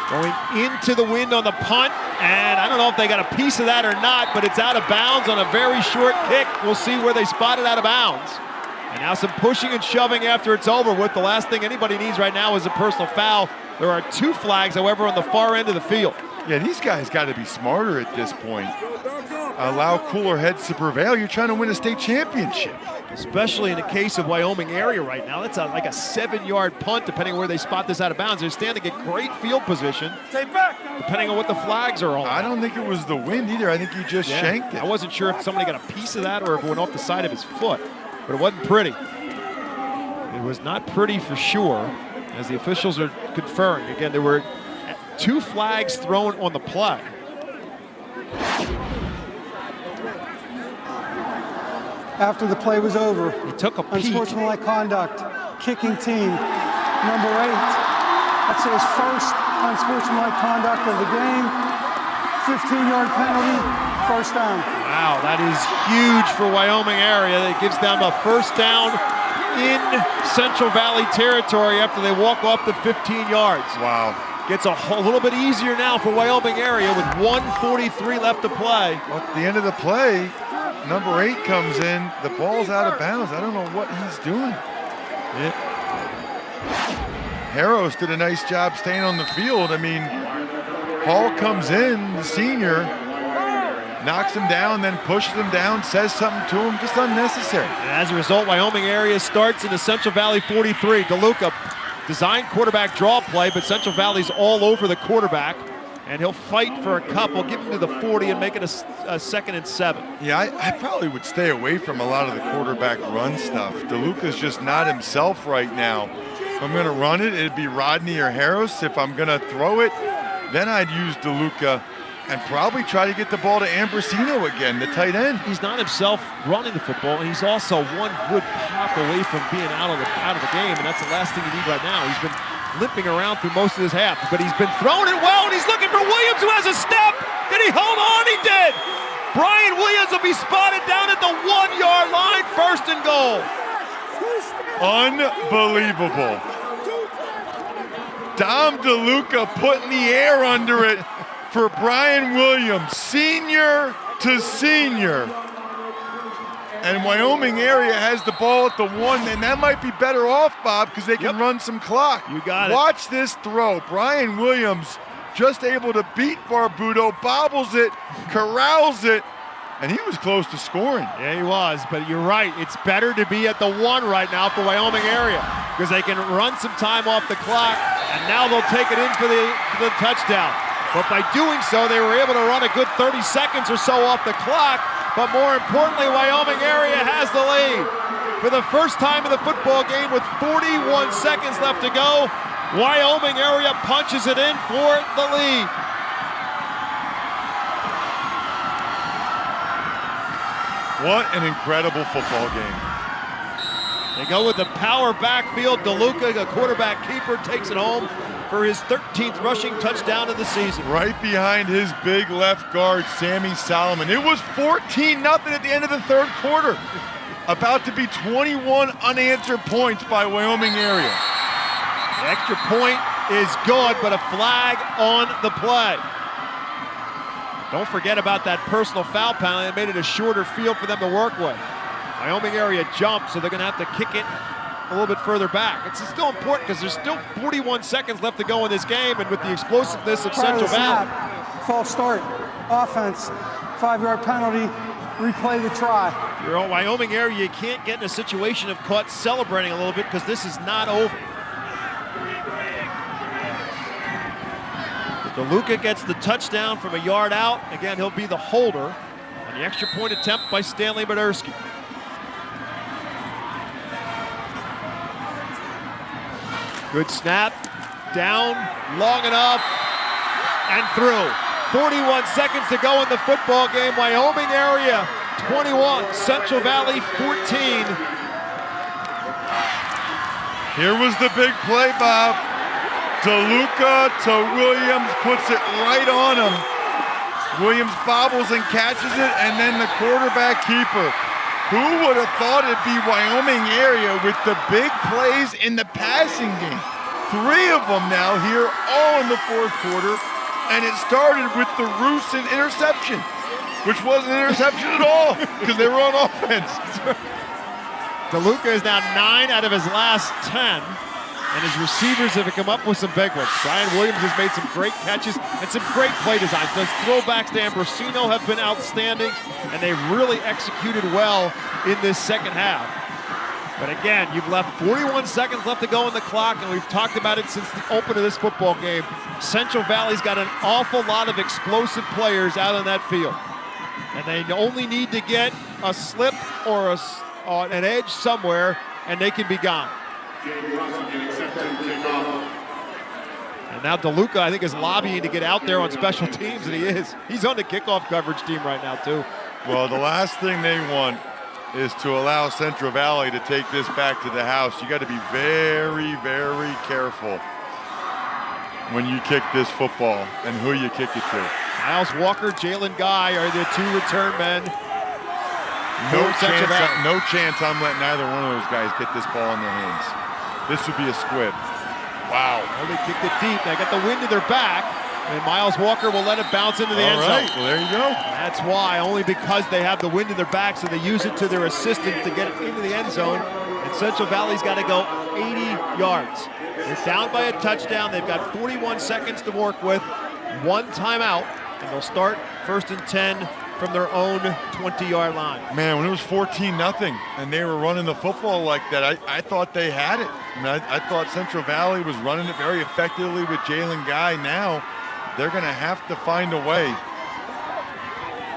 Going into the wind on the punt, and I don't know if they got a piece of that or not, but it's out of bounds on a very short kick. We'll see where they spot it out of bounds. And now some pushing and shoving after it's over with. The last thing anybody needs right now is a personal foul. There are 2 flags, however, on the far end of the field. Yeah, these guys got to be smarter at this point. Allow cooler heads to prevail. You're trying to win a state championship. Especially in the case of Wyoming area right now. That's like a 7-yard punt, depending on where they spot this out of bounds. They're standing at great field position, depending on what the flags are on. I don't think it was the wind either. I think he just shanked it. I wasn't sure if somebody got a piece of that or if it went off the side of his foot, but it wasn't pretty. It was not pretty for sure, as the officials are conferring. Again, there were 2 flags thrown on the play. After the play was over, he took a peek. Unsportsmanlike conduct, kicking team, number 8. That's his first unsportsmanlike conduct of the game. 15-yard penalty, first down. Wow, that is huge for Wyoming area. It gives them a first down in Central Valley territory after they walk off the 15 yards. Wow. Gets a little bit easier now for Wyoming area with 1:43 left to play. Well, at the end of the play, number 8 comes in. The ball's out of bounds. I don't know what he's doing. Harros did a nice job staying on the field. I mean, Hall comes in, the senior, knocks him down, then pushes him down, says something to him, just unnecessary. And as a result, Wyoming area starts in the Central Valley 43. DeLuca designed quarterback draw play, but Central Valley's all over the quarterback, and he'll fight for a couple, give him to the 40 and make it a 2nd and 7. Yeah, I probably would stay away from a lot of the quarterback run stuff. DeLuca's just not himself right now. If I'm going to run it, it'd be Rodney or Harris. If I'm going to throw it, then I'd use DeLuca and probably try to get the ball to Ambrosino again, the tight end. He's not himself running the football, and he's also one good pop away from being out of the game, and that's the last thing you need right now. He's been limping around through most of this half, but he's been throwing it well, and he's looking for Williams, who has a step. Did he hold on? He did. Brian Williams will be spotted down at the 1-yard line, 1st and goal. Unbelievable. Dom DeLuca putting the air under it for Brian Williams, senior to senior. And Wyoming area has the ball at the 1, and that might be better off, Bob, because they can run some clock. You got it. Watch this throw. Brian Williams just able to beat Barbudo, bobbles it, corrals it, and he was close to scoring. Yeah, he was, but you're right. It's better to be at the 1 right now for Wyoming area because they can run some time off the clock, and now they'll take it in for the touchdown. But by doing so, they were able to run a good 30 seconds or so off the clock. But more importantly, Wyoming area has the lead. For the first time in the football game with 41 seconds left to go, Wyoming area punches it in for the lead. What an incredible football game. They go with the power backfield. DeLuca, the quarterback keeper, takes it home for his 13th rushing touchdown of the season. Right behind his big left guard, Sammy Solomon. It was 14-0 at the end of the 3rd quarter. About to be 21 unanswered points by Wyoming area. The extra point is good, but a flag on the play. Don't forget about that personal foul penalty. It made it a shorter field for them to work with. Wyoming area jumped, so they're going to have to kick it a little bit further back. It's still important because there's still 41 seconds left to go in this game, and with the explosiveness of Central Valley. False start, offense, 5-yard penalty, replay the try. If you're in Wyoming area, you can't get in a situation of caught celebrating a little bit because this is not over. DeLuca gets the touchdown from a yard out. Again, he'll be the holder on the extra point attempt by Stanley Baderski. Good snap, down, long enough, and through. 41 seconds to go in the football game. Wyoming area 21, Central Valley 14. Here was the big play, Bob. DeLuca to Williams, puts it right on him. Williams bobbles and catches it, and then the quarterback keeper. Who would have thought it'd be Wyoming area with the big plays in the passing game? 3 of them now here, all in the fourth quarter, and it started with the Rooston interception, which wasn't an interception at all because they were on offense. DeLuca is now 9 out of his last 10, and his receivers have come up with some big ones. Brian Williams has made some great catches and some great play designs. Those throwbacks to Ambrosino have been outstanding, and they've really executed well in this second half. But again, you've left 41 seconds left to go on the clock, and we've talked about it since the open of this football game. Central Valley's got an awful lot of explosive players out on that field, and they only need to get a slip or an edge somewhere, and they can be gone. And now DeLuca, I think, is lobbying to get out there on special teams, and he is. He's on the kickoff coverage team right now, too. Well, the last thing they want is to allow Central Valley to take this back to the house. You got to be very, very careful when you kick this football and who you kick it to. Miles Walker, Jalen Guy are the 2 return men. No chance I'm letting either one of those guys get this ball in their hands. This would be a squib. Wow. Well, they kicked it deep. They got the wind to their back, and Miles Walker will let it bounce into the end zone. All right, well, there you go. That's why, only because they have the wind to their back, so they use it to their assistance to get it into the end zone. And Central Valley's got to go 80 yards. They're down by a touchdown. They've got 41 seconds to work with, 1 timeout, and they'll start 1st and 10 from their own 20-yard line. Man, when it was 14-0 and they were running the football like that, I thought they had it. And I thought Central Valley was running it very effectively with Jalen Guy. Now they're going to have to find a way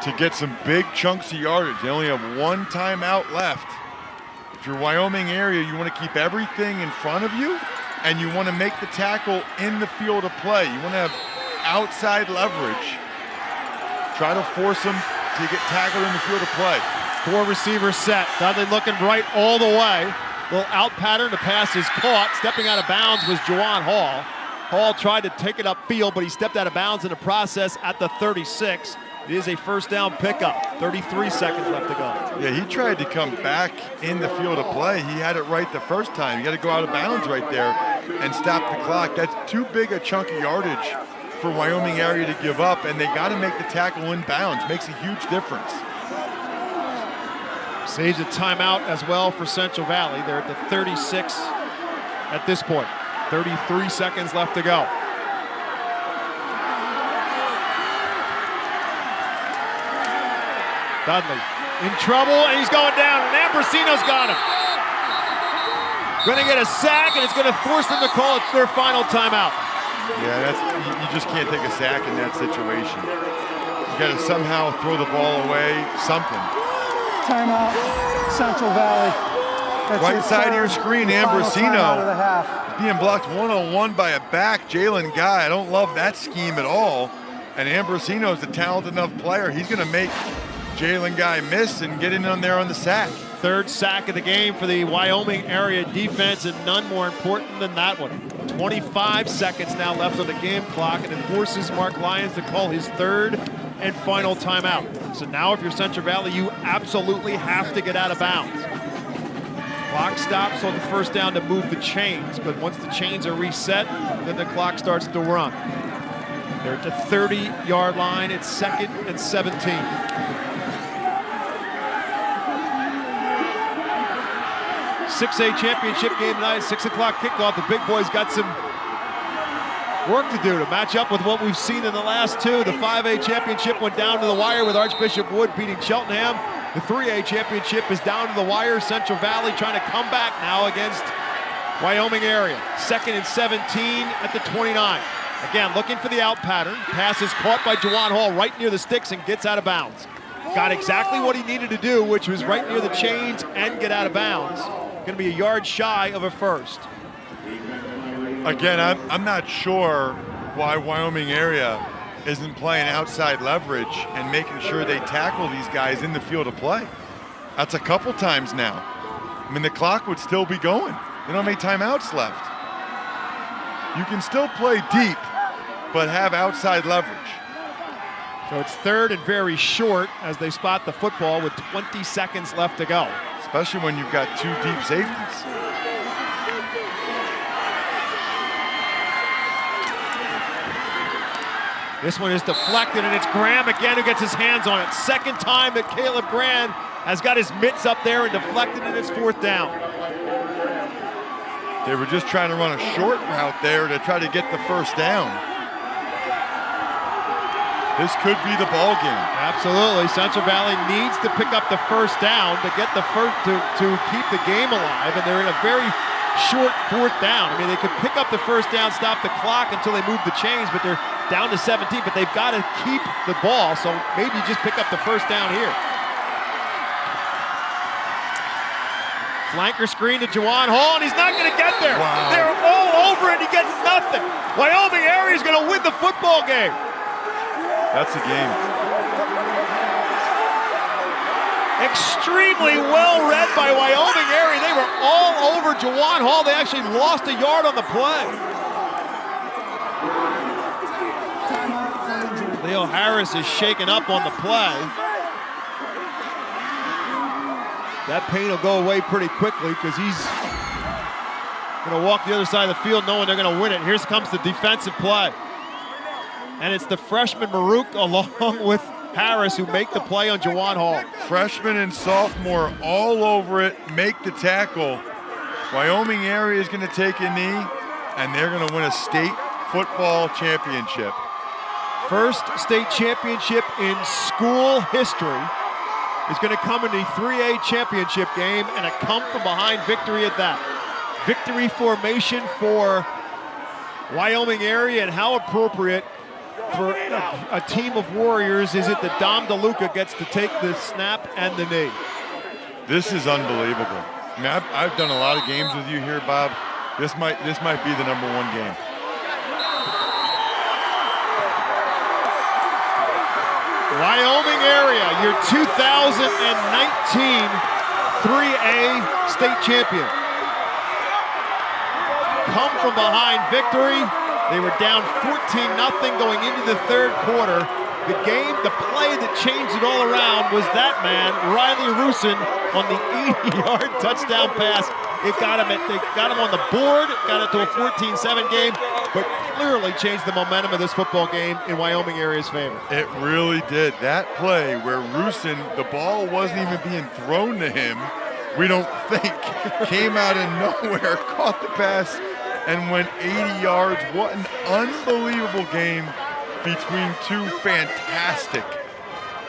to get some big chunks of yardage. They only have 1 timeout left. If you're Wyoming area, you want to keep everything in front of you, and you want to make the tackle in the field of play. You want to have outside leverage. Try to force them to get tackled in the field of play. 4 receivers set. Dudley looking right all the way. Little out pattern. The pass is caught. Stepping out of bounds was Juwan Hall. Hall tried to take it upfield, but he stepped out of bounds in the process at the 36. It is a first down pickup. 33 seconds left to go. Yeah, he tried to come back in the field of play. He had it right the first time. You got to go out of bounds right there and stop the clock. That's too big a chunk of yardage for Wyoming area to give up, and they got to make the tackle in bounds. Makes a huge difference. Saves a timeout as well for Central Valley. They're at the 36 at this point. 33 seconds left to go. Dudley in trouble, and he's going down, and Ambrosino's got him. Going to get a sack, and it's going to force them to call it their final timeout. Yeah, you just can't take a sack in that situation. You got to somehow throw the ball away, something. Timeout, Central Valley. That's right side of your screen, Ambrosino of being blocked one-on-one by a back, Jalen Guy. I don't love that scheme at all. And Ambrosino is a talented enough player. He's going to make Jalen Guy miss and get in on there on the sack. 3rd sack of the game for the Wyoming area defense, and none more important than that one. 25 seconds now left on the game clock, and it forces Mark Lyons to call his 3rd and final timeout. So now if you're Central Valley, you absolutely have to get out of bounds. Clock stops on the first down to move the chains, but once the chains are reset, then the clock starts to run. They're at the 30-yard line. It's 2nd and 17. 6A championship game tonight, 6 o'clock kickoff. The big boys got some work to do to match up with what we've seen in the last 2. The 5A championship went down to the wire with Archbishop Wood beating Cheltenham. The 3A championship is down to the wire. Central Valley trying to come back now against Wyoming area. 2nd and 17 at the 29. Again, looking for the out pattern. Pass is caught by Juwan Hall right near the sticks and gets out of bounds. Got exactly what he needed to do, which was right near the chains and get out of bounds. Going to be a yard shy of a first. Again, I'm not sure why Wyoming area isn't playing outside leverage and making sure they tackle these guys in the field of play. That's a couple times now. I mean, the clock would still be going. They don't have any timeouts left. You can still play deep, but have outside leverage. So it's third and very short as they spot the football with 20 seconds left to go. Especially when you've got two deep safeties. This one is deflected, and it's Graham again who gets his hands on it. Second time that Caleb Graham has got his mitts up there and deflected, and it's fourth down. They were just trying to run a short route there to try to get the first down. This could be the ball game. Absolutely. Central Valley needs to pick up the first down to get the first to keep the game alive, and they're in a very short fourth down. I mean, they could pick up the first down, stop the clock until they move the chains, but they're down to 17, but they've got to keep the ball, so maybe just pick up the first down here. Flanker screen to Juwan Hall, and he's not going to get there. Wow. They're all over it, he gets nothing. Wyoming area is going to win the football game. That's a game. Extremely well read by Wyoming area. They were all over Juwan Hall. They actually lost a yard on the play. Leo Harris is shaken up on the play. That pain will go away pretty quickly because he's going to walk the other side of the field knowing they're going to win it. Here comes the defensive play. And it's the freshman Maruk along with Harris who make the play on Juwan Hall. Freshman and sophomore all over it, make the tackle. Wyoming area is going to take a knee, and they're going to win a state football championship. First state championship in school history is going to come in the 3A championship game, and a come-from-behind victory at that. Victory formation for Wyoming area, and how appropriate for a team of Warriors is it that Dom DeLuca gets to take the snap and the knee. This is unbelievable. I mean, I've done a lot of games with you here, Bob. This might be the #1 game. Wyoming area, your 2019 3A state champion. Come from behind victory. They were down 14-0 going into the third quarter. The play that changed it all around was that man, Riley Rusin, on the 80-yard touchdown pass. They got him on the board, got it to a 14-7 game, but clearly changed the momentum of this football game in Wyoming area's favor. It really did. That play where Rusin, the ball wasn't even being thrown to him, we don't think, came out of nowhere, caught the pass, and went 80 yards. What an unbelievable game between two fantastic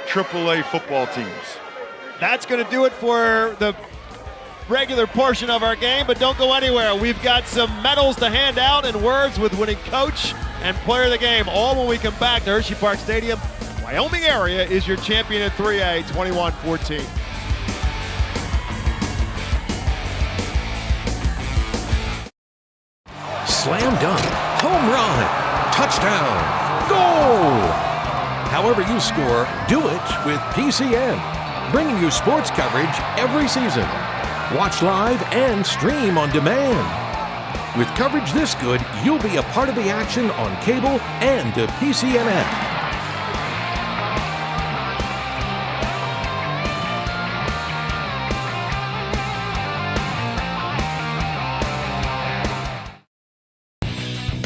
AAA football teams. That's going to do it for the regular portion of our game, but don't go anywhere. We've got some medals to hand out and words with winning coach and player of the game, all when we come back to Hershey Park Stadium. Wyoming area is your champion in 3A, 21-14. Slam dunk, home run, touchdown, goal! However you score, do it with PCN, bringing you sports coverage every season. Watch live and stream on demand. With coverage this good, you'll be a part of the action on cable and the PCN app.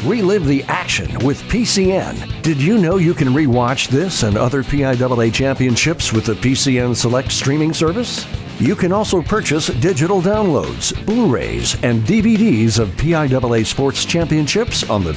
Relive the action with PCN. Did you know you can rewatch this and other PIAA championships with the PCN Select streaming service? You can also purchase digital downloads, Blu-rays, and DVDs of PIAA sports championships on the